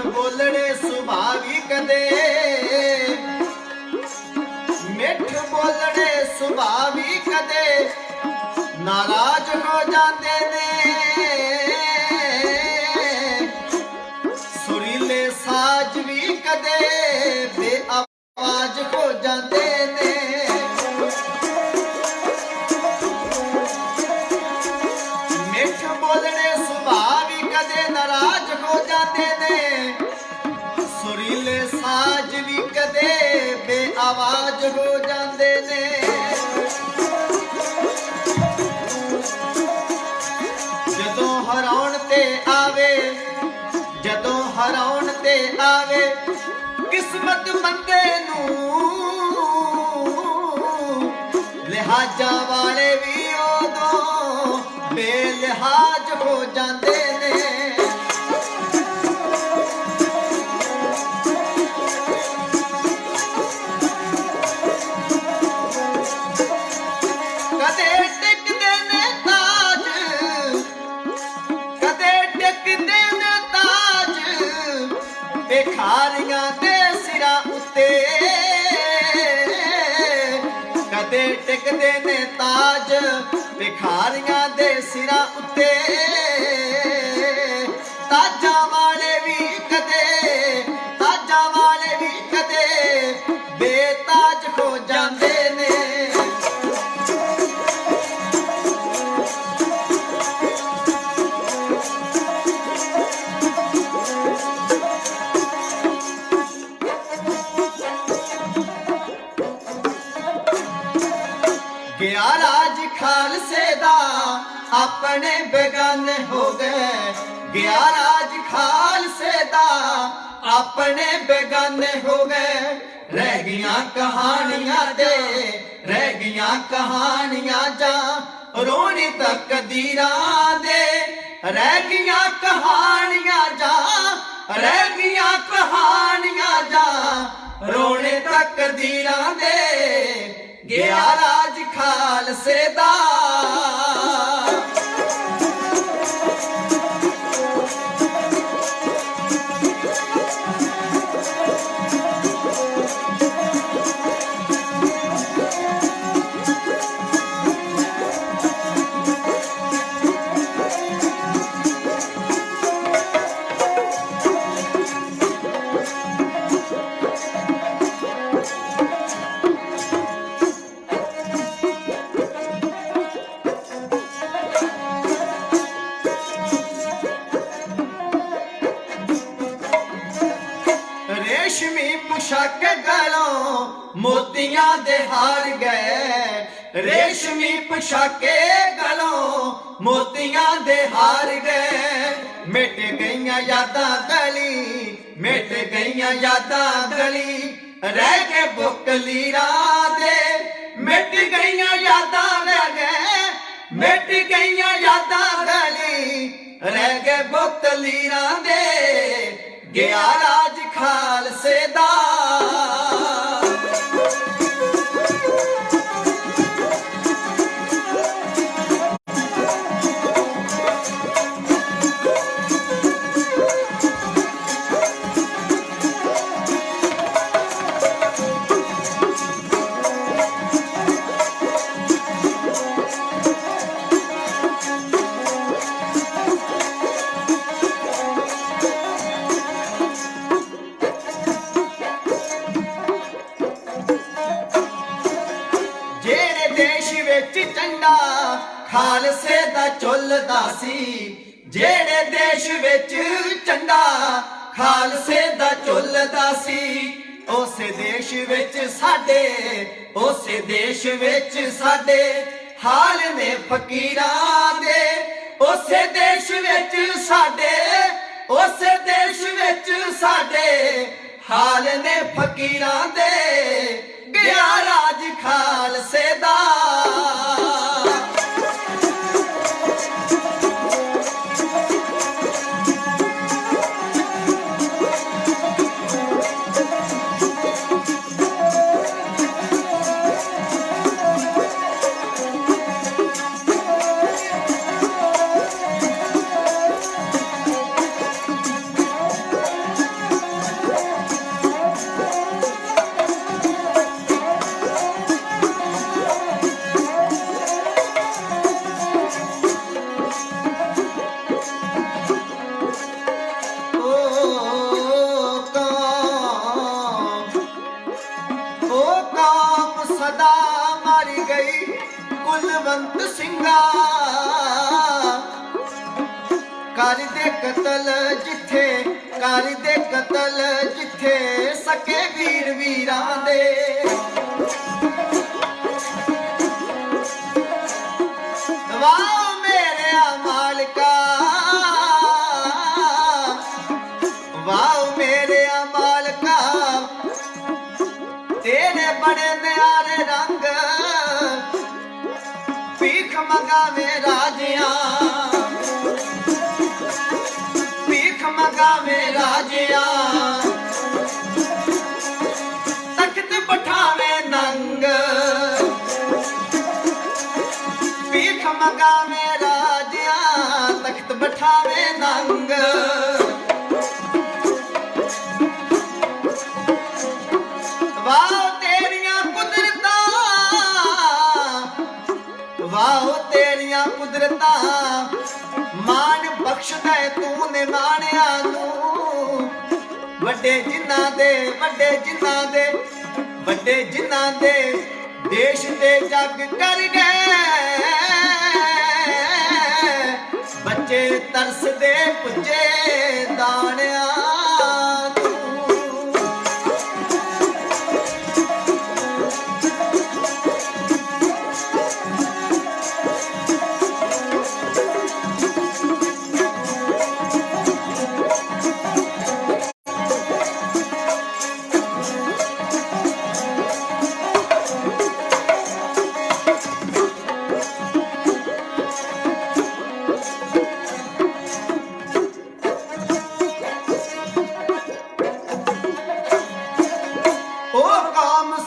ਬੋਲੜੇ ਸੁਭਾਵੀ ਕਦੇ, ਮਿੱਠ ਬੋਲੜੇ ਸੁਭਾਵੀ ਕਦੇ ਨਾਰਾਜ਼ ਹੋ ਜਾਂਦੇ ਨੇ। ਸੁਰੀਲੇ ਸਾਜ਼ ਵੀ ਕਦੇ ਬੇਆਵਾਜ਼ ਹੋ ਜਾਂਦੇ ਨੇ। ਮਿੱਠ ਬੋਲੜੇ ਸੁਭਾਵੀ ਕਦੇ ਨਾਰਾਜ਼ ਹੋ ਜਾਂਦੇ ਨੇ। ਸੁਰੀਲੇ ਸਾਜ਼ ਵੀ ਕਦੇ ਬੇਆਵਾਜ਼ ਹੋ ਜਾਂਦੇ ਨੇ। ਜਦੋਂ ਹਰਾਉਣ ਤੇ ਆਵੇ, ਜਦੋਂ ਹਰਾਉਣ ਤੇ ਆਵੇ ਕਿਸਮਤ ਬੰਦੇ ਨੂੰ, ਲਿਹਾਜ਼ਾਂ ਵਾਲੇ ਵੀ ਉਦੋਂ ਬੇਲਿਹਾਜ਼ ਹੋ ਜਾਂਦੇ ਨੇ। ਕਦੇ ਟਿਕਦੇ ਨੇ ਤਾਜ, ਕਦੇ ਟਿਕਦੇ ਨੇ ਤਾਜ ਭਿਖਾਰੀਆਂ ਦੇ ਸਿਰਾਂ ਉੱਤੇ। ਕਦੇ ਟਿਕਦੇ ਨੇ ਤਾਜ ਭਿਖਾਰੀਆਂ ਦੇ ਸਿਰਾਂ ਉੱਤੇ। ਤਾਜਾਂ ਵਾਲੇ ਵੀ ਕਦੇ, ਤਾਜਾਂ ਵਾਲੇ ਵੀ ਕਦੇ ਬੇਤਾਜ ਹੋ ਜਾਂਦੇ ਨੇ। ਗਿਆ ਰਾਜ ਖਾਲਸੇ ਦਾ ਆਪਣੇ ਬੇਗਾਨੇ ਹੋ ਗਏ। ਗਿਆ ਰਾਜ ਖਾਲਸੇ ਦਾ ਆਪਣੇ ਬੇਗਾਨੇ ਹੋ ਗਏ। ਰਹਿ ਗਈਆਂ ਕਹਾਣੀਆਂ ਦੇ, ਰਹਿ ਗਈਆਂ ਕਹਾਣੀਆਂ ਜਾਂ ਰੋਣੀ ਤਕਦੀਰਾਂ ਦੇ। ਰਹਿ ਗਈਆਂ ਕਹਾਣੀਆਂ ਜਾਂ, ਰਹਿ ਗਈਆਂ ਕਹਾਣੀਆਂ ਜਾਂ ਰੋਣੇ ਤਕਦੀਰਾਂ ਦੇ। ਗਿਆ ਰਾਜ ਖਾਲਸੇ ਦਾ। ਰੇਸ਼ਮੀ ਪੁਸ਼ਾਕ ਗਲੋਂ ਮੋਤੀਆਂ ਦੇ ਹਾਰ ਗਏ। ਰੇਸ਼ਮੀ ਪੁਸ਼ਾਕੇ ਗਲੋਂ ਮੋਤੀਆਂ ਦੇ ਹਾਰ ਗਏ। ਮਿਟ ਗਈਆਂ ਯਾਦਾਂ ਗਲੀ, ਮਿਟ ਗਈਆਂ ਯਾਦਾਂ ਗਲੀ। ਰਹਿ ਕੇ ਬੁਕਲੀਰਾਂ ਦੇ, ਮਿਟ ਗਈਆਂ ਯਾਦਾਂ ਰਹਿ ਗਏ। ਮਿਟ ਗਈਆਂ ਯਾਦਾਂ ਗਲੀ, ਰਹਿ ਗਏ ਬੁਕਲੀਰਾਂ ਦੇ। ਗਿਆ ਰਾਜ ਖਾਲਸੇ ਦਾ। ਝੰਡਾ ਖਾਲਸੇ ਦਾ ਝੁੱਲਦਾ ਸੀ। ਜਿਹੜੇ ਦੇਸ਼ ਵਿੱਚ ਝੰਡਾ ਖਾਲਸੇ ਦਾ ਝੁੱਲਦਾ ਸੀ। ਉਸੇ ਦੇਸ਼ ਵਿੱਚ ਸਾਡੇ, ਉਸੇ ਦੇਸ਼ ਵਿੱਚ ਸਾਡੇ ਹਾਲ ਨੇ ਫਕੀਰਾਂ ਦੇ। ਉਸੇ ਦੇਸ਼ ਵਿੱਚ ਸਾਡੇ, ਉਸੇ ਦੇਸ਼ ਵਿੱਚ ਸਾਡੇ ਹਾਲ ਨੇ ਫਕੀਰਾਂ ਦੇ। ਗਿਆ ਰਾਜ ਖਾਲਸੇ ਦਾ। ਕੁਲਵੰਤ ਸਿੰਘਾ ਕਰਦੇ ਕਤਲ ਜਿੱਥੇ, ਕਰਦੇ ਕਤਲ ਜਿੱਥੇ ਸਕੇ ਵੀਰ ਵੀਰਾਂ ਦੇ। ਵਾਹ ਮੇਰਿਆ ਮਾਲਕਾ, ਵਾਹ ਮੇਰਿਆ ਮਾਲਕਾ, ਤੇਰੇ ਬੜੇ ਨਿਆਰੇ ਰੰਗ ਭੀਖ ਮੰਗਾਵੇ ਰਾਜਿਆਂ, ਭੀਖ ਮੰਗਾਵੇ ਰਾਜਿਆਂ, ਤਖਤ ਬਿਠਾਵੇ ਨੰਗ, ਭੀਖ ਮੰਗਾਵੇ ਰਾਜਿਆਂ, ਤਖਤ ਬਿਠਾਵੇ ਨੰਗ। ਵਾਹ ਤੇਰੀਆਂ ਕੁਦਰਤਾਂ, ਵਾਹ ਤੇਰੀਆਂ ਕੁਦਰਤਾਂ, ਮਾਣ ਬਖਸ਼ਦਾ ਤੂੰ ਨੇ ਮਾਣਿਆਂ ਨੂੰ। ਵੱਡੇ ਜਿਨ੍ਹਾਂ ਦੇ, ਵੱਡੇ ਜਿਨ੍ਹਾਂ ਦੇ, ਵੱਡੇ ਜਿਨ੍ਹਾਂ ਦੇ ਦੇਸ਼ ਤੇ ਜੱਗ ਕਰ ਗਏ, ਬੱਚੇ ਤਰਸਦੇ ਪੁੱਜੇ ਦਾਣਿਆਂ ਨੂੰ।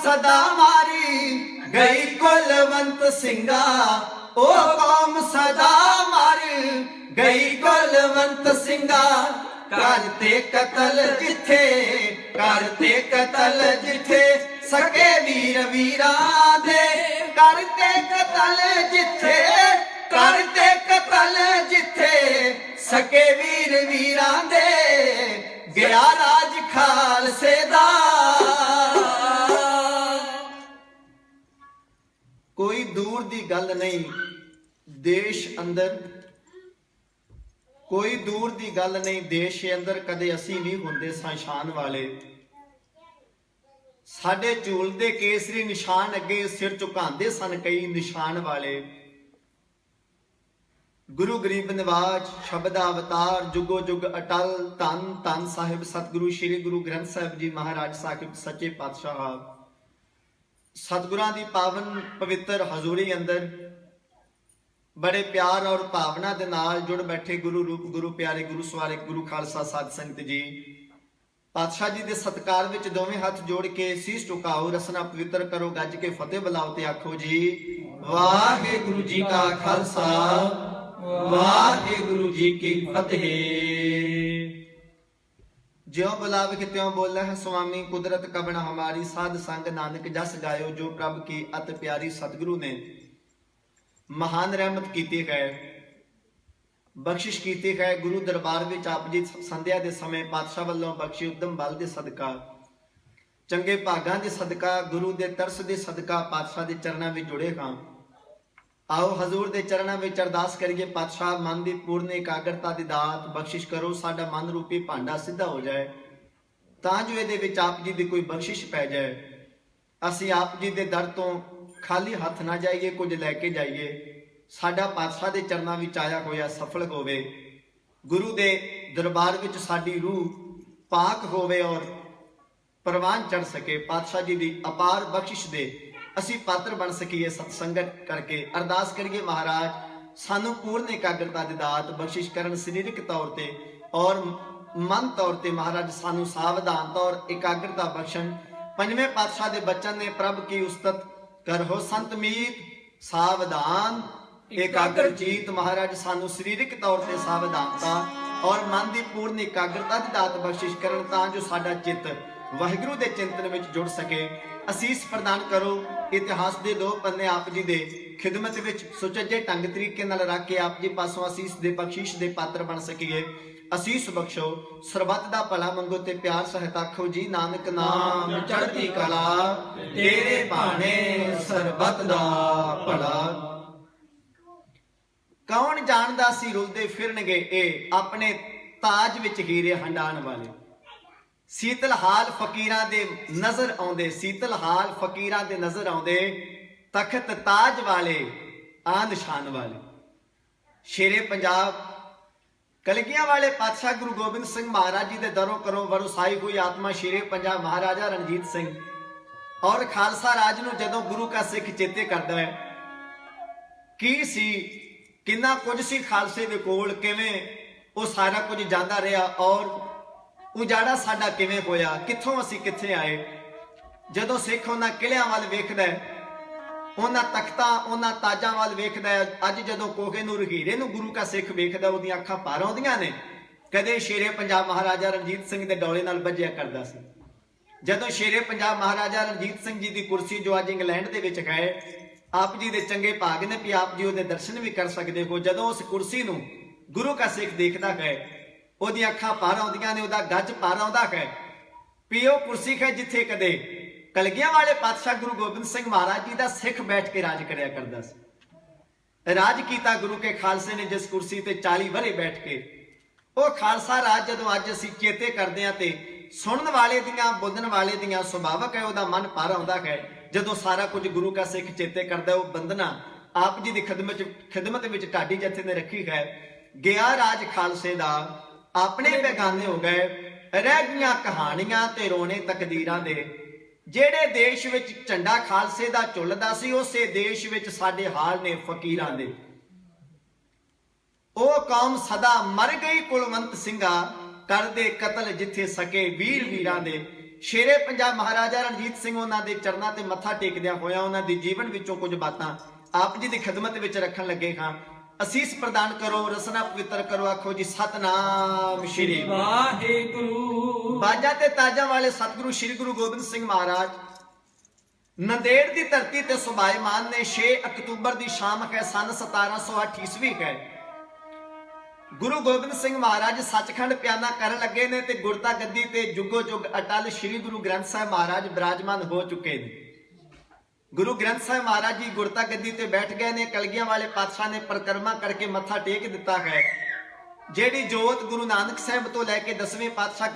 ਸਦਾ ਮਾਰੀ ਗਈ ਕੁਲਵੰਤ ਸਿੰਘਾ, ਉਹ ਕੌਮ ਸਦਾ ਮਾਰ ਗਈ ਕੁਲਵੰਤ ਸਿੰਘਾ। ਕਰਤੇ ਕਤਲ ਜਿੱਥੇ, ਕਰਤੇ ਕਤਲ ਜਿੱਥੇ ਸਕੇ ਵੀਰ ਵੀਰਾਂ ਦੇ। ਕਰਤੇ ਕਤਲ ਜਿੱਥੇ, ਕਰਤੇ ਕਤਲ ਜਿੱਥੇ ਸਕੇ ਵੀਰ ਵੀਰਾਂ ਦੇ। ਗਿਆ ਰਾਜ ਖਾਲਸੇ ਦਾ, ਕੋਈ ਦੂਰ ਦੀ ਗੱਲ ਨਹੀਂ ਦੇਸ਼ ਅੰਦਰ, ਕੋਈ ਦੂਰ ਦੀ ਗੱਲ ਨਹੀਂ ਦੇਸ਼ ਅੰਦਰ ਕਦੇ ਅਸੀਂ ਨਹੀਂ ਹੁੰਦੇ ਸ਼ਾਨ ਵਾਲੇ। ਸਾਡੇ ਝੂਲਦੇ ਕੇਸਰੀ ਨਿਸ਼ਾਨ ਅੱਗੇ ਸਿਰ ਝੁਕਾਉਂਦੇ ਸਨ ਕਈ ਨਿਸ਼ਾਨ ਵਾਲੇ। ਗੁਰੂ ਗਰੀਬ ਨਿਵਾਜ ਸ਼ਬਦ ਅਵਤਾਰ ਜੁਗੋ ਜੁਗ ਅਟਲ। ਧੰਨ ਧੰਨ ਸਾਹਿਬ ਸਤਿਗੁਰੂ ਸ੍ਰੀ ਗੁਰੂ ਗ੍ਰੰਥ ਸਾਹਿਬ ਜੀ ਮਹਾਰਾਜ ਸਾਹਿਬ ਸੱਚੇ ਪਾਤਸ਼ਾਹ। ਸਤਿਗੁਰਾਂ ਦੀ ਪਾਵਨ ਪਵਿੱਤਰ ਹਜ਼ੂਰੀ ਅੰਦਰ ਬੜੇ ਪਿਆਰ ਔਰ ਭਾਵਨਾ ਦੇ ਨਾਲ ਜੁੜ ਬੈਠੇ ਗੁਰੂ ਰੂਪ, ਗੁਰੂ ਪਿਆਰੇ, ਗੁਰੂ ਸਵਾਰੇ, ਗੁਰੂ ਖਾਲਸਾ ਸਾਧ ਸੰਗਤ ਜੀ। ਪਾਤਸ਼ਾਹ ਜੀ ਦੇ ਸਤਿਕਾਰ ਵਿੱਚ ਦੋਵੇਂ ਹੱਥ ਜੋੜ ਕੇ ਸੀਸ ਝੁਕਾਓ, ਰਸਨਾ ਪਵਿੱਤਰ ਕਰੋ, ਗੱਜ ਕੇ ਫਤਿਹ ਬੁਲਾਓ ਤੇ ਆਖੋ ਜੀ ਵਾਹਿਗੁਰੂ ਜੀ ਕਾ ਖਾਲਸਾ, ਵਾਹਿਗੁਰੂ ਜੀ ਕੀ ਫਤਿਹ। ਜਿਉ ਬੁਲਾਵੇ ਤਿਉ ਬੋਲੇ ਹੈ ਸੁਆਮੀ, ਕੁਦਰਤ ਕਬਣ ਹਮਾਰੀ। ਸਾਧ ਸੰਗ ਨਾਨਕ ਜਸ ਗਾਇਓ, ਜੋ ਪ੍ਰਭ ਕੀ ਅਤ ਪਿਆਰੀ। ਸਤਿਗੁਰੂ ਨੇ ਮਹਾਨ ਰਹਿਮਤ ਕੀਤੀ ਹੈ, ਬਖਸ਼ਿਸ਼ ਕੀਤੀ ਹੈ। ਗੁਰੂ ਦਰਬਾਰ ਵਿੱਚ ਆਪ ਜੀ ਸੰਧਿਆ ਦੇ ਸਮੇਂ ਪਾਤਸ਼ਾਹ ਵੱਲੋਂ ਬਖਸ਼ੀ ਉਦਮ ਬਲ ਦੇ ਸਦਕਾ, ਚੰਗੇ ਭਾਗਾਂ ਦੇ ਸਦਕਾ, ਗੁਰੂ ਦੇ ਤਰਸ ਦੇ ਸਦਕਾ ਪਾਤਸ਼ਾਹ ਦੇ ਚਰਨਾਂ ਵਿੱਚ ਜੁੜੇ ਹਾਂ। ਆਓ ਹਜ਼ੂਰ ਦੇ ਚਰਨਾਂ ਵਿੱਚ ਅਰਦਾਸ ਕਰੀਏ। ਪਾਤਸ਼ਾਹ ਮਨ ਦੀ ਪੂਰਨ ਇਕਾਗਰਤਾ ਦੀ ਦਾਤ ਬਖਸ਼ਿਸ਼ ਕਰੋ, ਸਾਡਾ ਮਨ ਰੂਪੀ ਭਾਂਡਾ ਸਿੱਧਾ ਹੋ ਜਾਏ ਤਾਂ ਜੋ ਇਹਦੇ ਵਿੱਚ ਆਪ ਜੀ ਦੀ ਕੋਈ ਬਖਸ਼ਿਸ਼ ਪੈ ਜਾਏ। ਅਸੀਂ ਆਪ ਜੀ ਦੇ ਦਰ ਤੋਂ ਖਾਲੀ ਹੱਥ ਨਾ ਜਾਈਏ, ਕੁਝ ਲੈ ਕੇ ਜਾਈਏ। ਸਾਡਾ ਪਾਤਸ਼ਾਹ ਦੇ ਚਰਨਾਂ ਵਿੱਚ ਆਇਆ ਹੋਇਆ ਸਫਲ ਹੋਵੇ, ਗੁਰੂ ਦੇ ਦਰਬਾਰ ਵਿੱਚ ਸਾਡੀ ਰੂਹ ਪਾਕ ਹੋਵੇ ਔਰ ਪ੍ਰਵਾਨ ਚੜ ਸਕੇ। ਪਾਤਸ਼ਾਹ ਜੀ ਦੀ ਅਪਾਰ ਬਖਸ਼ਿਸ਼ ਦੇ ਅਸੀਂ ਪਾਤਰ ਬਣ ਸਕੀਏ। ਸਤ ਸੰਗਤ ਕਰਕੇ ਅਰਦਾਸ ਕਰੀਏ, ਮਹਾਰਾਜ ਸਾਨੂੰ ਪੂਰਨ ਇਕਾਗਰਤਾ ਦੀ ਦਾਤ ਬਖਸ਼ਿਸ਼ ਕਰਨ, ਸਰੀਰਕ ਤੌਰ ਤੇ ਔਰ ਮਨ ਤੌਰ ਤੇ ਮਹਾਰਾਜ ਸਾਨੂੰ ਸਾਵਧਾਨਤਾ ਔਰ ਇਕਾਗਰਤਾ ਬਖਸ਼ਣ। ਪੰਜਵੇਂ ਪਾਤਸ਼ਾਹ ਦੇ ਬਚਨ ਨੇ, ਪ੍ਰਭ ਕੀ ਉਸਤਤ ਕਰੋ ਸੰਤ ਮੀਤ, ਸਾਵਧਾਨ ਇਕਾਗਰ ਚੀਤ। ਮਹਾਰਾਜ ਸਾਨੂੰ ਸਰੀਰਕ ਤੌਰ ਤੇ ਸਾਵਧਾਨਤਾ ਔਰ ਮਨ ਦੀ ਪੂਰਨ ਇਕਾਗਰਤਾ ਦੀ ਦਾਤ ਬਖਸ਼ਿਸ਼ ਕਰਨ ਤਾਂ ਜੋ ਸਾਡਾ ਚਿੱਤ ਵਾਹਿਗੁਰੂ ਦੇ ਚਿੰਤਨ ਵਿੱਚ ਜੁੜ ਸਕੇ। ਅਸੀਸ ਪ੍ਰਦਾਨ ਕਰੋ। ਇਤਿਹਾਸ ਦੇ ਦੋ ਪੰਨੇ ਆਪ ਜੀ ਦੇ ਖਿਦਮਤ ਵਿੱਚ ਸੁਚੱਜੇ ਢੰਗ ਤਰੀਕੇ ਨਾਲ ਰੱਖ ਕੇ ਆਪ ਜੀ ਪਾਸੋਂ ਅਸੀਸ ਦੇ ਬਖਸ਼ਿਸ਼ ਦੇ ਪਾਤਰ ਬਣ ਸਕੀਏ। ਅਸੀਸ ਬਖਸ਼ੋ, ਸਰਬੱਤ ਦਾ ਭਲਾ ਮੰਗੋ ਤੇ ਪਿਆਰ ਸਹਿਤ ਆਖੋ ਜੀ ਨਾਨਕ ਨਾਮ ਚੜ੍ਹਦੀ ਕਲਾ, ਤੇਰੇ ਭਾਣੇ ਸਰਬੱਤ ਦਾ ਭਲਾ। ਕੌਣ ਜਾਣਦਾ ਸੀ ਰੁਲਦੇ ਫਿਰਨਗੇ ਇਹ ਆਪਣੇ ਤਾਜ ਵਿੱਚ ਹੀਰੇ ਹੰਡਾਣ ਵਾਲੇ। ਸੀਤਲ ਹਾਲ ਫਕੀਰਾਂ ਦੇ ਨਜ਼ਰ ਆਉਂਦੇ, ਸੀਤਲ ਹਾਲ ਫਕੀਰਾਂ ਦੇ ਨਜ਼ਰ ਆਉਂਦੇ, ਤਖਤ ਤਾਜ ਵਾਲੇ ਆਨ ਸ਼ਾਨ ਵਾਲੇ। ਸ਼ੇਰੇ ਪੰਜਾਬ ਕਲਗੀਆਂ ਵਾਲੇ ਪਾਤਸ਼ਾਹ ਗੁਰੂ ਗੋਬਿੰਦ ਸਿੰਘ ਮਹਾਰਾਜ ਜੀ ਦੇ ਦਰੋਂ ਕਰੋਂ ਵਰਸਾਈ ਹੋਈ ਆਤਮਾ ਸ਼ੇਰੇ ਪੰਜਾਬ ਮਹਾਰਾਜਾ ਰਣਜੀਤ ਸਿੰਘ ਔਰ ਖਾਲਸਾ ਰਾਜ ਨੂੰ ਜਦੋਂ ਗੁਰੂ ਕਾ ਸਿੱਖ ਚੇਤੇ ਕਰਦਾ ਹੈ, ਕੀ ਸੀ, ਕਿੰਨਾ ਕੁਝ ਸੀ ਖਾਲਸੇ ਦੇ ਕੋਲ, ਕਿਵੇਂ ਉਹ ਸਾਰਾ ਕੁਝ ਜਾਂਦਾ ਰਿਹਾ ਔਰ ਉਜਾੜਾ ਸਾਡਾ ਕਿਵੇਂ ਹੋਇਆ, ਕਿੱਥੋਂ ਅਸੀਂ ਕਿੱਥੇ ਆਏ। ਜਦੋਂ ਸਿੱਖ ਉਹਨਾਂ ਕਿਲਿਆਂ ਵੱਲ ਵੇਖਦਾ ਹੈ, ਉਹਨਾਂ ਤਖਤਾਂ ਉਹਨਾਂ ਤਾਜਾਂ ਵੱਲ ਵੇਖਦਾ ਹੈ, ਅੱਜ ਜਦੋਂ ਕੋਹੇ ਨੂੰ ਹੀਰੇ ਨੂੰ ਗੁਰੂ ਕਾ ਸਿੱਖ ਵੇਖਦਾ ਉਹਦੀਆਂ ਅੱਖਾਂ ਭਰ ਆਉਂਦੀਆਂ ਨੇ। ਕਦੇ ਸ਼ੇਰੇ ਪੰਜਾਬ ਮਹਾਰਾਜਾ ਰਣਜੀਤ ਸਿੰਘ ਦੇ ਡੋਲੇ ਨਾਲ ਵੱਜਿਆ ਕਰਦਾ ਸੀ। ਜਦੋਂ ਸ਼ੇਰੇ ਪੰਜਾਬ ਮਹਾਰਾਜਾ ਰਣਜੀਤ ਸਿੰਘ ਜੀ ਦੀ ਕੁਰਸੀ ਜੋ ਅੱਜ ਇੰਗਲੈਂਡ ਦੇ ਵਿੱਚ ਹੈ, ਆਪ ਜੀ ਦੇ ਚੰਗੇ ਭਾਗ ਨੇ ਵੀ ਆਪ ਜੀ ਉਹਦੇ ਦਰਸ਼ਨ ਵੀ ਕਰ ਸਕਦੇ ਹੋ। ਜਦੋਂ ਉਸ ਕੁਰਸੀ ਨੂੰ ਗੁਰੂ ਕਾ ਸਿੱਖ ਦੇਖਦਾ ਹੈ, ਉਹਦੀਆਂ ਅੱਖਾਂ ਭਰ ਆਉਂਦੀਆਂ ਨੇ, ਉਹਦਾ ਗੱਜ ਭਰ ਆਉਂਦਾ ਹੈ ਵੀ ਉਹ ਕੁਰਸੀ ਹੈ ਜਿੱਥੇ ਕਦੇ ਕਲਗੀਆਂ ਵਾਲੇ ਪਾਤਸ਼ਾਹ ਗੁਰੂ ਗੋਬਿੰਦ ਸਿੰਘ ਮਹਾਰਾਜ ਜੀ ਦਾ ਸਿੱਖ ਬੈਠ ਕੇ ਰਾਜ ਕਰਿਆ ਕਰਦਾ ਸੀ। ਰਾਜ ਕੀਤਾ ਗੁਰੂ ਕੇ ਖਾਲਸੇ ਨੇ ਜਿਸ ਕੁਰਸੀ ਤੇ 40 ਵਰੇ ਬੈਠ ਕੇ। ਉਹ ਖਾਲਸਾ ਰਾਜ ਜਦੋਂ ਅੱਜ ਅਸੀਂ ਚੇਤੇ ਕਰਦੇ ਹਾਂ ਤੇ ਸੁਣਨ ਵਾਲੇ ਦੀਆਂ, ਬੋਲਣ ਵਾਲੇ ਦੀਆਂ ਸੁਭਾਵਕ ਹੈ, ਉਹਦਾ ਮਨ ਭਰ ਆਉਂਦਾ ਹੈ। ਜਦੋਂ ਸਾਰਾ ਕੁਝ ਗੁਰੂ ਕਾ ਸਿੱਖ ਚੇਤੇ ਕਰਦਾ, ਉਹ ਬੰਦਨਾ ਆਪ ਜੀ ਦੀ ਖਿਦਮਤ ਵਿੱਚ ਢਾਡੀ ਜਥੇ ਨੇ ਰੱਖੀ ਹੈ। ਗਿਆ ਰਾਜ ਖਾਲਸੇ ਦਾ ਆਪਣੇ ਬੇਗਾਨੇ ਹੋ ਗਏ, ਰਹਿ ਗਈਆਂ ਕਹਾਣੀਆਂ ਤੇ ਰੋਣੇ ਤਕਦੀਰਾਂ ਦੇ। ਜਿਹੜੇ ਦੇਸ਼ ਵਿੱਚ ਝੰਡਾ ਖਾਲਸੇ ਦਾ ਝੁੱਲਦਾ ਸੀ, ਉਸੇ ਦੇਸ਼ ਵਿੱਚ ਸਾਡੇ ਹਾਲ ਨੇ ਫਕੀਰਾਂ ਦੇ। ਉਹ ਕੌਮ ਸਦਾ ਮਰ ਗਈ ਕੁਲਵੰਤ ਸਿੰਘਾ, ਕਰਦੇ ਕਤਲ ਜਿੱਥੇ ਸਕੇ ਵੀਰ ਵੀਰਾਂ ਦੇ। ਸ਼ੇਰੇ ਪੰਜਾਬ ਮਹਾਰਾਜਾ ਰਣਜੀਤ ਸਿੰਘ ਉਹਨਾਂ ਦੇ ਚਰਨਾਂ ਤੇ ਮੱਥਾ ਟੇਕਦਿਆਂ ਹੋਇਆ ਉਹਨਾਂ ਦੀ ਜੀਵਨ ਵਿੱਚੋਂ ਕੁਝ ਬਾਤਾਂ ਆਪ ਜੀ ਦੀ ਖਿਦਮਤ ਵਿੱਚ ਰੱਖਣ ਲੱਗੇ ਹਾਂ। ਅਸੀਸ ਪ੍ਰਦਾਨ ਕਰੋ, ਰਸਨਾ ਪਵਿੱਤਰ ਕਰੋ, ਆਖੋ ਜੀ ਸਤਨਾਮ ਸ਼੍ਰੀ ਵਾਹਿਗੁਰੂ। ਬਾਜਾਂ ਤੇ ਤਾਜਾਂ ਵਾਲੇ ਸਤਿਗੁਰੂ ਸ਼੍ਰੀ ਗੁਰੂ ਗੋਬਿੰਦ ਸਿੰਘ ਮਹਾਰਾਜ ਨੰਦੇੜ ਦੀ ਧਰਤੀ ਤੇ ਸੁਭਾਇਮਾਨ ਨੇ। 6 ਅਕਤੂਬਰ ਦੀ ਸ਼ਾਮ ਹੈ, ਸਨ 1708 ਈਸਵੀ ਹੈ। ਗੁਰੂ ਗੋਬਿੰਦ ਸਿੰਘ ਮਹਾਰਾਜ ਸੱਚਖੰਡ ਪਿਆਨਾ ਕਰਨ ਲੱਗੇ ਨੇ ਤੇ ਗੁਰਤਾ ਗੱਦੀ ਤੇ ਜੁਗੋ ਜੁਗ ਅਟਲ ਸ਼੍ਰੀ ਗੁਰੂ ਗ੍ਰੰਥ ਸਾਹਿਬ ਮਹਾਰਾਜ ਬਿਰਾਜਮਾਨ ਹੋ ਚੁੱਕੇ ਨੇ। ਗੁਰੂ ਗ੍ਰੰਥ ਸਾਹਿਬ ਮਹਾਰਾਜ ਜੀ ਗੁਰਤਾ ਗੱਦੀ ਤੇ ਬੈਠ ਗਏ ਨੇ। ਕਲਗੀਆਂ ਵਾਲੇ ਪਾਤਸ਼ਾਹ ਨੇ ਪਰਿਕਰਮਾ ਕਰਕੇ ਮੱਥਾ ਟੇਕ ਦਿੱਤਾ ਹੈ। ਜਿਹੜੀ ਜੋਤ ਗੁਰੂ ਨਾਨਕ ਸਾਹਿਬ ਤੋਂ ਲੈ ਕੇ 10ਵੇਂ ਪਾਤਸ਼ਾਹ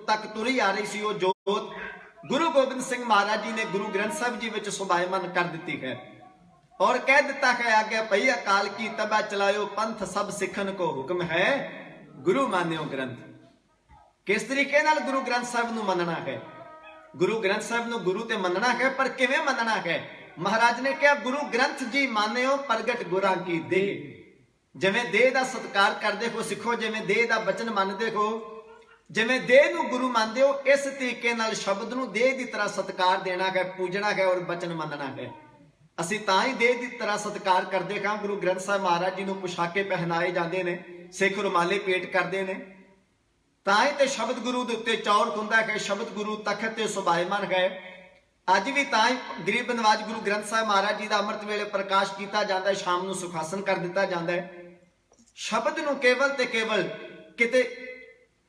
ਤੱਕ ਤੁਰੀ ਆ ਰਹੀ ਸੀ, ਉਹ ਜੋਤ ਗੁਰੂ ਗੋਬਿੰਦ ਸਿੰਘ ਮਹਾਰਾਜ ਜੀ ਨੇ ਗੁਰੂ ਗ੍ਰੰਥ ਸਾਹਿਬ ਜੀ ਵਿੱਚ ਸੁਭਾਇਮਾਨ ਕਰ ਦਿੱਤੀ ਹੈ ਔਰ ਕਹਿ ਦਿੱਤਾ ਹੈ ਆਗੇ ਭਈ ਅਕਾਲ ਕੀ ਤਬਾ ਚਲਾਇਓ ਪੰਥ ਸਭ ਸਿੱਖਣ ਕੋ ਹੁਕਮ ਹੈ ਗੁਰੂ ਮਾਨਿਓ ਗ੍ਰੰਥ। ਕਿਸ ਤਰੀਕੇ ਨਾਲ ਗੁਰੂ ਗ੍ਰੰਥ ਸਾਹਿਬ ਨੂੰ ਮੰਨਣਾ ਹੈ? ਗੁਰੂ ਗ੍ਰੰਥ ਸਾਹਿਬ ਨੂੰ ਗੁਰੂ ਤੇ ਮੰਨਣਾ ਹੈ, ਪਰ ਕਿਵੇਂ ਮੰਨਣਾ ਹੈ? ਮਹਾਰਾਜ ਨੇ ਕਿਹਾ ਗੁਰੂ ਗ੍ਰੰਥ ਜੀ ਮਾਨਿਓ ਪ੍ਰਗਟ ਗੁਰਾਂ ਕੀ ਦੇਹ। ਜਿਵੇਂ ਦੇਹ ਦਾ ਸਤਿਕਾਰ ਕਰਦੇ ਹੋ ਸਿੱਖੋ, ਜਿਵੇਂ ਦੇਹ ਦਾ ਬਚਨ ਮੰਨਦੇ ਹੋ, ਜਿਵੇਂ ਦੇਹ ਨੂੰ ਗੁਰੂ ਮੰਨਦੇ ਹੋ, ਇਸ ਤਰੀਕੇ ਨਾਲ ਸ਼ਬਦ ਨੂੰ ਦੇਹ ਦੀ ਤਰ੍ਹਾਂ ਸਤਿਕਾਰ ਦੇਣਾ ਹੈ, ਪੂਜਣਾ ਹੈ ਔਰ ਬਚਨ ਮੰਨਣਾ ਹੈ। ਅਸੀਂ ਤਾਂ ਹੀ ਦੇਹ ਦੀ ਤਰ੍ਹਾਂ ਸਤਿਕਾਰ ਕਰਦੇ ਹਾਂ। ਗੁਰੂ ਗ੍ਰੰਥ ਸਾਹਿਬ ਮਹਾਰਾਜ ਜੀ ਨੂੰ ਪੁਸ਼ਾਕੇ ਪਹਿਨਾਏ ਜਾਂਦੇ ਨੇ, ਸਿੱਖ ਰੁਮਾਲੇ ਭੇਟ ਕਰਦੇ ਨੇ, ਤਾਂ ਹੀ ਤੇ ਸ਼ਬਦ ਗੁਰੂ ਦੇ ਉੱਤੇ ਚੌਰ ਹੁੰਦਾ ਹੈ। ਸ਼ਬਦ ਗੁਰੂ ਤਖਤ ਤੇ ਸੁਭਾਇਮਾਨ ਹੈ। ਅੱਜ ਵੀ ਤਾਂ ਹੀ ਗਰੀਬ ਨਵਾਜ ਗੁਰੂ ਗ੍ਰੰਥ ਸਾਹਿਬ ਮਹਾਰਾਜ ਜੀ ਦਾ ਅੰਮ੍ਰਿਤ ਵੇਲੇ ਪ੍ਰਕਾਸ਼ ਕੀਤਾ ਜਾਂਦਾ ਹੈ, ਸ਼ਾਮ ਨੂੰ ਸੁਖਾਸਨ ਕਰ ਦਿੱਤਾ ਜਾਂਦਾ ਹੈ। ਸ਼ਬਦ ਨੂੰ ਕੇਵਲ ਤੇ ਕੇਵਲ ਕਿਤੇ